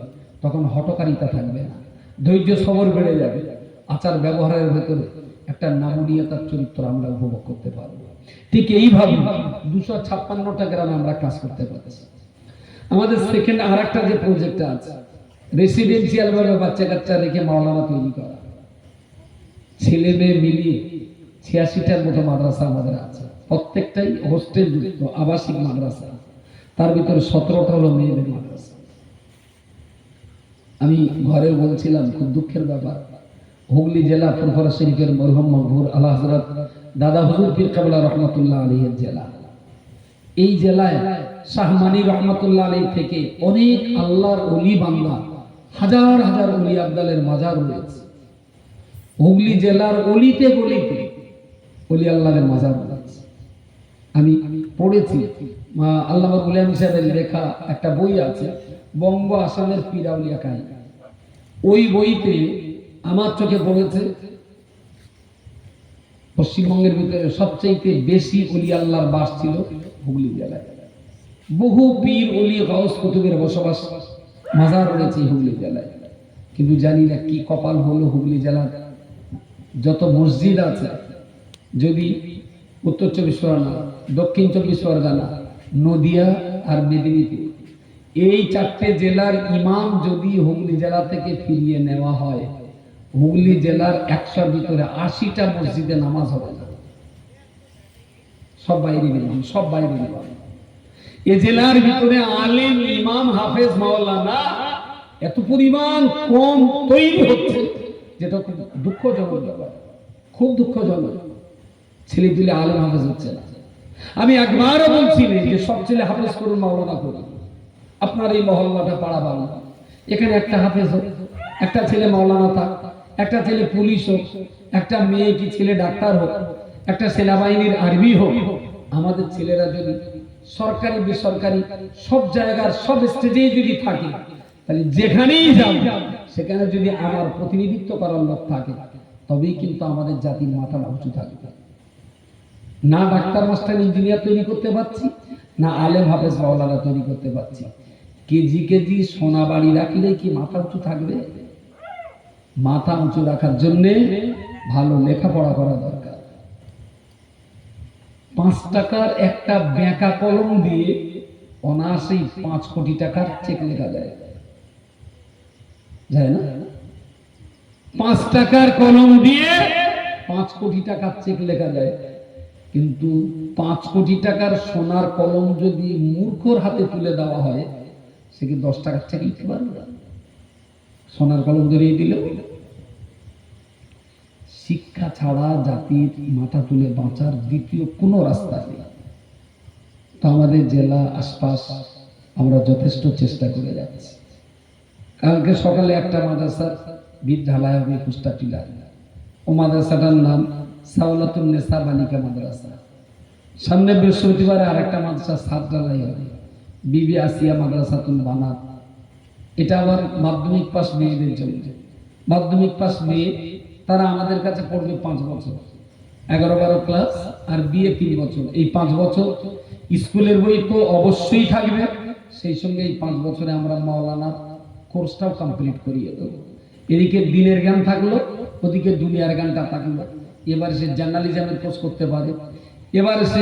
তখন হটকারিতা থাকবে না, ধৈর্য সবর বেড়ে যাবে, আচার ব্যবহারের ভেতরে একটা নামনীয়তার চরিত্র আমরা উপভোগ করতে পারবো। ঠিক এইভাবে 256টা গ্রামে আমরা কাজ করতে পারছি। আমাদের সেকেন্ড আর একটা যে প্রজেক্টটা আছে, রেসিডেন্সিয়াল ভাবে বাচ্চা কাচ্চা রেখে মাওলানা তৈরি করা, ছেলে মেয়ে মিলিয়ে 86টার মতো মাদ্রাসা আমাদের আছে, প্রত্যেকটাই হোস্টেল যুক্ত আবাসিক মাদ্রাসা, তার ভিতরে 17টা হলো মেয়েদের মাদ্রাসা। আমি ঘরে বলছিলাম, খুব দুঃখের ব্যাপার, হুগলি জেলা ফুরফুরা শরীফের মরহুম মকবুর আলা হযরত দাদা হুজুর পীর কেবলা রহমাতুল্লাহ আলাইহির জেলা, এই জেলায় শাহ মানি রহমাতুল্লাহ আলাইহি থেকে অনেক আল্লাহর ওলি বান্দা, হাজার হাজার ওলি আব্দালের মাজার রয়েছে। হুগলি জেলার অলিতে গলিতে ওলি আল্লাহের মাজার রয়েছে। আমি পড়েছি, আল্লামা গুলাম সাহেবের লেখা একটা বই আছে, বঙ্গ আসামের পীর আউলিয়া কাহিনী। ওই বইতে আমার চোখে পড়েছে পশ্চিমবঙ্গের ভিতরে সবচেয়ে বেশি ওলি আল্লাহর বাস ছিল হুগলি জেলায়। বহু পীর ওলি গাউস কুতুবের বসবাস মাজার রয়েছে হুগলি জেলায়। কিন্তু জানি না কি কপাল হলো, হুগলি জেলার যত মসজিদ আছে, যদি উত্তর 24 পরগনা, দক্ষিণ 24 পরগনা, নদিয়া আর মেদিনীপুর, এই 4টে জেলার ইমাম যদি হুগলি জেলা থেকে ফিরিয়ে নেওয়া হয়, হুগলি জেলার 100-র ভিতরে 80টা মসজিদে নামাজ হবে না, সব বাইরে ইমাম, সব বাইরে ইমাম। এ জেলার ভিতরে আলেম ইমাম হাফেজ মাওলানা এত পরিমাণ কম তৈরি হচ্ছে, যেটা খুব দুঃখজনক ব্যাপার, খুব দুঃখজনক। ছেলে দিলে আলেম হাফেজ হচ্ছে না। আমি একবারও বলছি না যে সব ছেলে হাফেজ করুন, মাওলানা করুন। আপনার এই মহল্লাটা পাড়া বাংলা, এখানে একটা হাফেজ হোক, একটা ছেলে মাওলানা থাক, একটা ছেলে পুলিশ হোক, একটা মেয়ে কি ছেলে ডাক্তার হোক, একটা সেনাবাহিনীর আর্মি হোক। আমাদের ছেলেরা যদি সরকারি বেসরকারি সব জায়গার সব স্টেজেই যদি থাকে, তাহলে যেখানেই যাও সেখানে যদি আমার প্রতিনিধিত্ব করার লোক থাকে, তবেই কিন্তু আমাদের জাতির মাথা উঁচু থাকবে। না ডাক্তার মাস্টার ইঞ্জিনিয়ার তৈরি করতে পারছি, না আলেম হাফেজ মাওলানা তৈরি করতে পারছি। কেজি কেজি সোনা বাড়ি রাখলে কি মাথা উঁচু থাকবে? মাথা উঁচু রাখার জন্য ভালো লেখাপড়া করা দরকার। 5 টাকার একটা বেঁকা কলম দিয়ে অনায়াসেই 5 কোটি টাকার চেক লেখা যায়, যায় না? 5 টাকার কলম দিয়ে 5 কোটি টাকার চেক লেখা যায়। কিন্তু 5 কোটি টাকার সোনার কলম যদি মূর্খর হাতে তুলে দেওয়া হয়, সে কি 10 টাকার চেক লিখতে পারবে না? সোনার কলম ধরিয়ে দিল। শিক্ষা ছাড়া জাতির মাথা তুলে বাঁচার দ্বিতীয় কোনো রাস্তা নেই। তো আমাদের জেলা আশপাশ আমরা যথেষ্ট চেষ্টা করে যাচ্ছি। কালকে সকালে একটা মাদ্রাসা ভিত ঢালাই হবে কুষ্টা টিলার, ও মাদ্রাসাটার নাম সাওলাতুন নেসা বালিকা মাদ্রাসা। সামনে বৃহস্পতিবারে আরেকটা মাদ্রাসা ছাদ ঢালাই হবে, বিবি আসিয়া মাদ্রাসাতুন বানাত। এটা আবার মাধ্যমিক পাস মেয়েদের জন্য। মাধ্যমিক পাস মেয়ে তারা আমাদের কাছে পড়বে 5 বছর, 11-12 ক্লাস, আর বিএ 3 বছর। এই 5 বছর স্কুলের বই তো অবশ্যই থাকবে, সেই সঙ্গে এই 5 বছরে আমরা মাওলানার কোর্সটাও কমপ্লিট করিয়ে দেবো। এদিকে দিনের জ্ঞান থাকলো, ওদিকে দুনিয়ার জ্ঞানটা থাকলো। এবার সে জার্নালিজমের কোর্স করতে পারে, এবার সে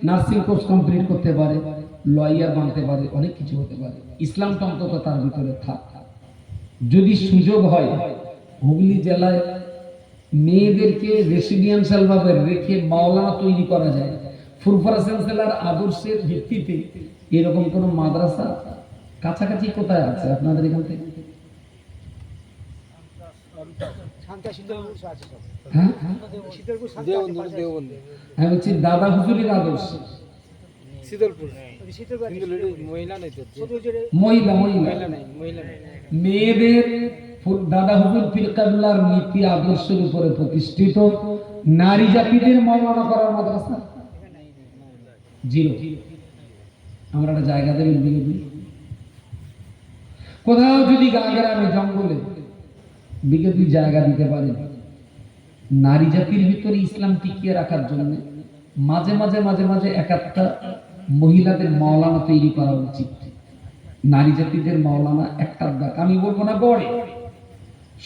নার্সিং কোর্স কমপ্লিট করতে পারে, লয়ার বানতে পারে, অনেক কিছু হতে পারে। ইসলামটা অন্তত তার ভিতরে থাক। যদি সুযোগ হয় হুগলি জেলায় মেয়েদেরকে রেসিডেন্সিয়াল ভাবে রেখে মাওলানা তৈরি করা যায়, ফুরফুরা সেন্সেলার আদর্শের ভিত্তিতে, এরকম কোন মাদ্রাসা কাছাকাছি কোথায় আছে আপনাদের এখান থেকে? হ্যাঁ আমি বলছি দাদা হুজুরের আদর্শ মহিলা মেয়েদের দাদা হুজুর পীর কাবলার নীতি আদর্শের উপরে প্রতিষ্ঠিত নারী জাতিদের মাওলানা করার মাদ্রাসা জিরো। আমরা একটা জায়গা দেবেন বিরোধী কোথাও যদি গ্রামে জঙ্গলে বিগেপি জায়গা দিতে পারেন নারী জাতির ভিতরে ইসলাম টিকিয়ে রাখার জন্য মাঝে মাঝে মাঝে মাঝে একাত্তা মহিলাদের মাওলানা তৈরি করা উচিত। নারী জাতিদের মাওলানা একটা ডাক আমি বলবো না গড়ে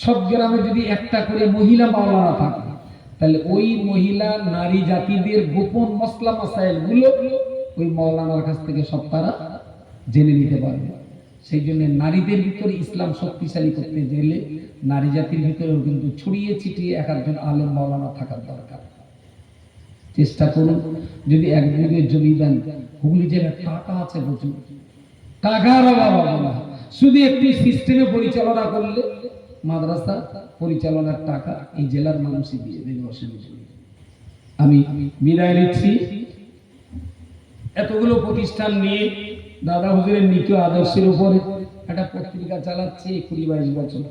সব গ্রামে যদি একটা করে মহিলা মাওলানা থাকে তাহলে ওই মহিলা নারী জাতিদের গোপন মসলা মাসাইল গুলো ওই মাওলানার কাছ থেকে সব তারা জেনে নিতে পারবে। সেই জন্য নারীদের ভিতরে ইসলাম শক্তিশালী করতে গেলে নারী জাতির ভিতরেও কিন্তু ছড়িয়ে ছিটিয়ে এক একজন আলেম মাওলানা থাকার দরকার। চেষ্টা করুন যদি এক বিঘের জমি দেন হুগলি জেলার টাকা আছে প্রচুর টাকার অভাব হবে না শুধু একটি সিস্টেমে পরিচালনা করলে মাদ্রাসা পরিচালনার টাকা এই জেলার মানুষই দিয়ে দেবে অসুবিধা। আমি বিদায় নিচ্ছি। এতগুলো প্রতিষ্ঠান নিয়ে দাদা হুজুরের নীতি আদর্শের উপরে একটা পত্রিকা চালাচ্ছে 20-22 বছর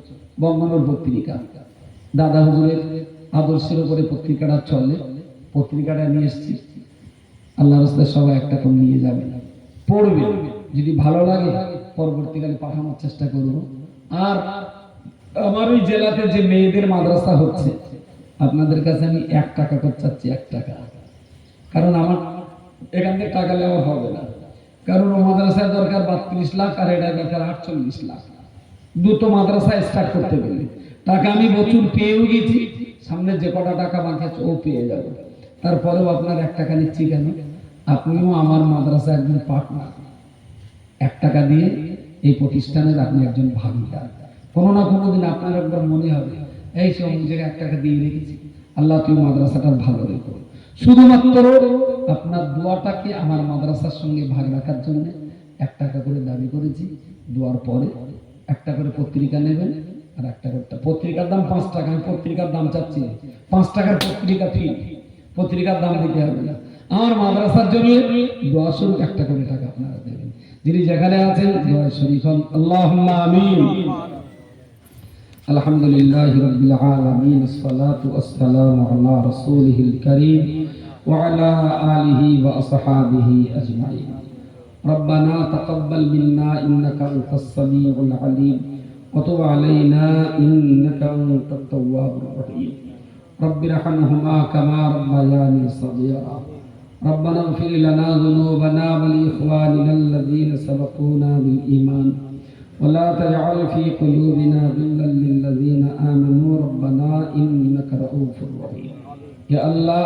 বঙ্গনোর পত্রিকা দাদা হুজুরের আদর্শের উপরে পত্রিকাটা চলে। পত্রিকাটা নিয়ে এসছি আল্লাহ রাস্তায় সবাই একটা করে নিয়ে যাবে পড়বে যদি ভালো লাগে পরবর্তীকালে পাঠানোর চেষ্টা করব। আর আমার ওই জেলাতে যে মেয়েদের মাদ্রাসা হচ্ছে আপনাদের কাছে আমি 1 টাকা করে চাচ্ছি 1 টাকা কারণ আমার এখান থেকে টাকা নেওয়া হবে না কারণ ও মাদ্রাসায় দরকার 32 লাখ আর এটা দরকার 48 লাখ দুটো মাদ্রাসা স্টার্ট করতে গেলে টাকা আমি বছর পেয়েও গেছি সামনে যে কটা টাকা বাকি আছে ও পেয়ে যাবে তারপরেও আপনার 1 টাকা নিচ্ছি কেন আপনিও আমার মাদ্রাসা একজন পার্টনার 1 টাকা দিয়ে এই প্রতিষ্ঠানের আপনি একজন ভাগীদার কোনো না কোনো দিন আপনার একবার মনে হবে এই সব জায়গায় 1 টাকা দিয়ে রেখেছি আল্লাহ তুমি মাদ্রাসাটা ভালো রেখো। শুধুমাত্র আপনার দোয়াটাকে আমার মাদ্রাসার সঙ্গে ভাগ রাখার জন্য 1 টাকা করে দাবি করেছি। দোয়ার পরে 1 টাকা করে পত্রিকা নেবেন আর 1 টাকা পত্রিকার দাম 5 টাকা আমি পত্রিকার দাম চাচ্ছি 5 টাকার পত্রিকা ফি পত্রিকার দাম দিতে হবে না আমার মাদ্রাসার জন্য দোয়া স্বরূপ 1 টাকা করে টাকা আপনারা দেবেন। যিনি যেখানে আছেন দোয়া শরীফ আল্লাহুম্মা আমিন। আলহামদুলিল্লাহি রাব্বিল আলামিন আসসালাতু ওয়াসসালামু আলা রাসূলিহিল কারীম ওয়া আলা আলিহি ওয়া আসহাবিহি আজমাইন। রব্বানা তাকাব্বাল মিন্না ইন্নাকা আনতাস সামিউল আলিম ওয়া তুব আলাইনা ইন্নাকা আনতাত তাওয়াবুর রহিম। রব্বিরহামহুমা কামা রাব্বায়ানি সাগীরা। ربنا اغفر لنا ذنوبنا ولإخواننا الذين سبقونا بالإيمان ولا تجعل في قلوبنا غلا للذين آمنوا ربنا إنك رؤوف رحيم. يا الله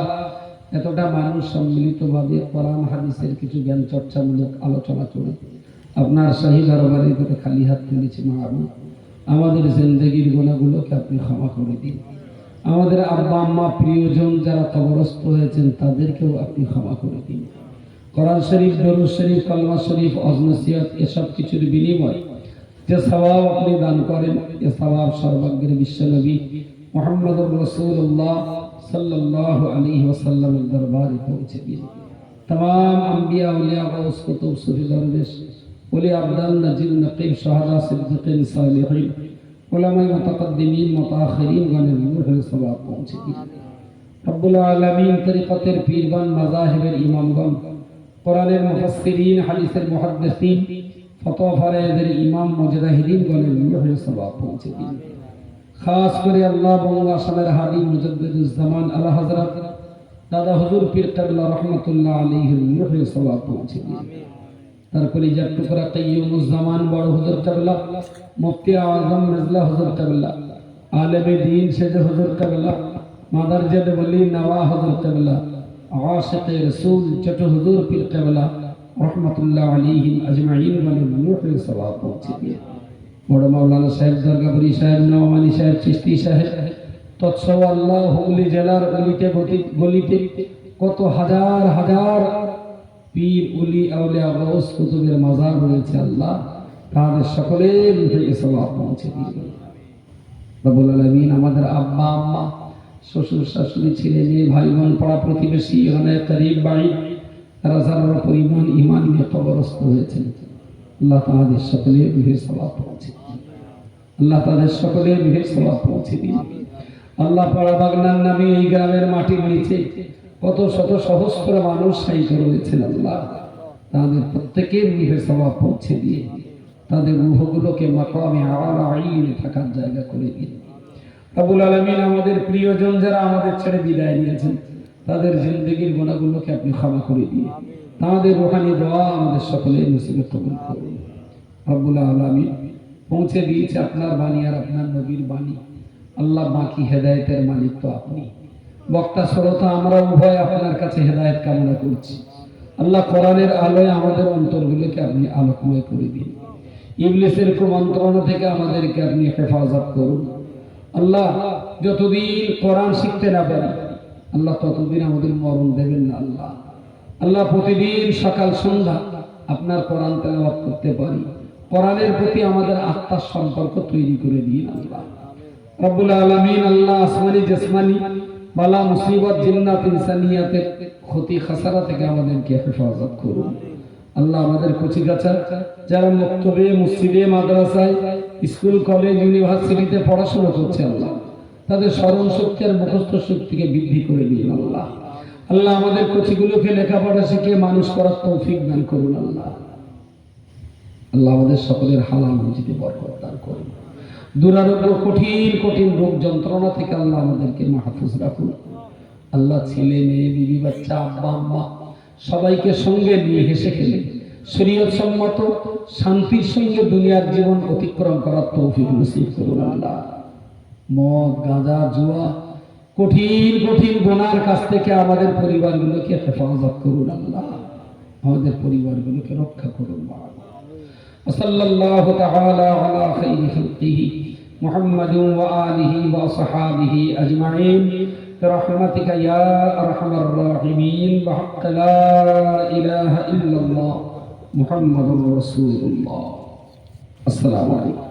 এতটা মানুষ সম্মিলিতভাবে কোরআন হাদিসের কিছু জ্ঞান চর্চামূলক আলোচনা করে আপনার শাহী দরবারে করে খালি হাত তুলেছি মাহবুব আমাদের জিন্দেগির গুনাহগুলোকে আপনি ক্ষমা করে দিন। আমাদের আব্বা আম্মা প্রিয়জন যারা কবরস্থ হয়েছেন তাদেরকেও আপনি ক্ষমা করে দিন। কোরআন শরীফ দরুদ শরীফ কালমা শরীফ ওয়াজ-নসিহত এসব কিছুর বিনিময়ে যে সওয়াব আপনি দান করেন এ সওয়াব সর্বজ্ঞের বিশ্বনবী মুহাম্মদুর রাসূলুল্লাহ সাল্লাল্লাহু আলাইহি ওয়াসাল্লামের দরবারে পৌঁছে দিন। तमाम अंबिया औलिया गौस कुतुब सूफी दरवेश ওলি আবদাল নাজির নকিব শাহাদা সিদ্দিকিন সালিহিন উলামা মুতাকদ্দিমিন মুতাআখিরিন গণের রূহের সওয়াব পৌঁছে দিন। রব্বুল আলামিন তরিকতের পীরগণ মাযাহিবের ইমামগণ কোরআনের মুফাসসিরিন হাদিসের মুহাদ্দিসিন ফতোয়া ফারায়েদের ইমাম মুজতাহিদিন গণের রূহের সওয়াব পৌঁছে দিন। খাস করে আল্লাহ বঙ্গ আসামের হাদি মুজাদ্দিদুজ জামান আলা হযরত দাদা হুজুর পীর কাবলা রহমাতুল্লাহ আলাইহির রূহের সওয়াব পৌঁছে দিন। তারপরে যার টুকরা কাইয়ুমুজ জামান বড় হুজুর কাবলা মুফতি আযম নজলা হুজুর কাবলা আলেমে দ্বীন সেজে হুজুর কাবলা মাদারজাদ ওলি নওয়া হুজুর কাবলা আশিকে রাসূল ছোট হুজুর পীর কাবলা রহমাতুল্লাহ আলাইহিম আজমাইন গণের রূহের সওয়াব পৌঁছে দিন। বড় মাওলানা সাহেব দরগাপুরি সাহেব নওমানী সাহেব চিশতি সাহেব তৎসহ আল্লাহ হুগলি জেলার অলিতে গলিতে কত হাজার হাজার পীর ওলি আউলিয়া গৌস কুতুবের মাজার রয়েছে আল্লাহ তাদের সকলের রূহে সওয়াব পৌঁছে দিন। রব্বুল আলামিন আমাদের আব্বা আম্মা, শ্বশুর শাশুড়ি, ছেলে মেয়ে, ভাই বোন, পাড়া প্রতিবেশী, এখানে করিব বাড়ি, তারা যারা পরিমাণ ইমান নিয়ে কবরস্থ হয়েছেন, আল্লাহ তাদের সকলে রুহের সওয়াব পৌঁছে দিন। আল্লাহ তাদের সকলে রুহের সওয়াব পৌঁছে দিন। আল্লাহ পাড়া বাগনার নামে এই গ্রামের মাটির নিচে কত শত সহস্র মানুষ শায়িত রয়েছেন, আল্লাহ তাদের প্রত্যেকের রুহের সওয়াব পৌঁছে দিয়ে তাদের রূহগুলোকে মাকামে আলা ইলমে থাকার জায়গা করে দিন। রব্বুল আলামিন আমাদের প্রিয়জন যারা আমাদের ছেড়ে বিদায় নিয়েছেন, তাদের জিন্দেগির গুনাহগুলোকে আপনি ক্ষমা করে দিয়ে তাদের রূহানি দোয়া আমাদের সকলের নসিবে কবুল করুন। রব্বুল আলামিন পৌঁছে দিয়েছে আপনার বাণী আর আপনার নবীর বাণী। আল্লাহ বাকি হেদায়েতের মালিক তো আপনি। বক্তা শ্রোতা আমরা উভয় আপনার কাছে হেদায়েত কামনা করছি। আল্লাহ কোরআনের আলোয় আমাদের অন্তরগুলোকে আপনি আলোকময় করে দিন। ইবলিসের কুমন্ত্রণা থেকে আমাদেরকে আপনি হেফাজত করুন। আল্লাহ যতদিন কোরআন শিখতে না পারি, আল্লাহ ততদিন আমাদের মরণ দেবেন না। আল্লাহ আল্লাহ প্রতিদিন সকাল সন্ধ্যা আপনার কোরআন তেলাওয়াত করতে পারি, কোরআনের প্রতি আমাদের আত্মার সম্পর্ক তৈরি করে দিন। আল্লাহ রব্বুল আলামিন আল্লাহ আসমানি জসমানি বালা মুসিবত জিন্নাত ইনসানিয়াতের ক্ষতি খাসারা থেকে আমাদেরকে হেফাজত করুন। আল্লাহ আমাদের কচিকাঁচা যারা মক্তবে, মসজিদে, মাদ্রাসায়, স্কুল, কলেজ, ইউনিভার্সিটিতে পড়াশোনা করছে, আল্লাহ তাদের স্মরণ শক্তি আর মুখস্থ শক্তিকে বৃদ্ধি করে দিন। আল্লাহ আল্লাহ আমাদের কচিগুলোকে লেখাপড়া শিখে মানুষ করার তৌফিক দান করুন। আল্লাহ আল্লাহ আমাদের সকলের হালাল রুজিতে বরকত দান করুন। দুরারোগ্য কঠিন কঠিন রোগ যন্ত্রণা থেকে আল্লাহ আমাদেরকে মাহফুজ রাখুন। আল্লাহ ছেলে মেয়ে, বিবি বাচ্চা, আব্বা আম্মা সবাইকে সঙ্গে নিয়ে হেসে খেলে শরীয়ত সম্মত শান্তির সঙ্গে দুনিয়ার জীবন অতিক্রম করার তৌফিক নসিব করুন। আল্লাহ মদ, গাঁজা, জুয়া, কঠিন কঠিন গুনার কাছ থেকে আমাদের পরিবারগুলোকে হেফাজত করুন। আল্লাহ আমাদের পরিবারগুলোকে রক্ষা করুন। সাল্লাল্লাহু তাআলা আলা খাইরি খালকিহি মুহাম্মাদিন ওয়া আলিহি ওয়া আসহাবিহি আজমাইন برحمتك يا أرحم الراحمين بحق لا إله إلا الله محمد رسول الله. السلام عليكم.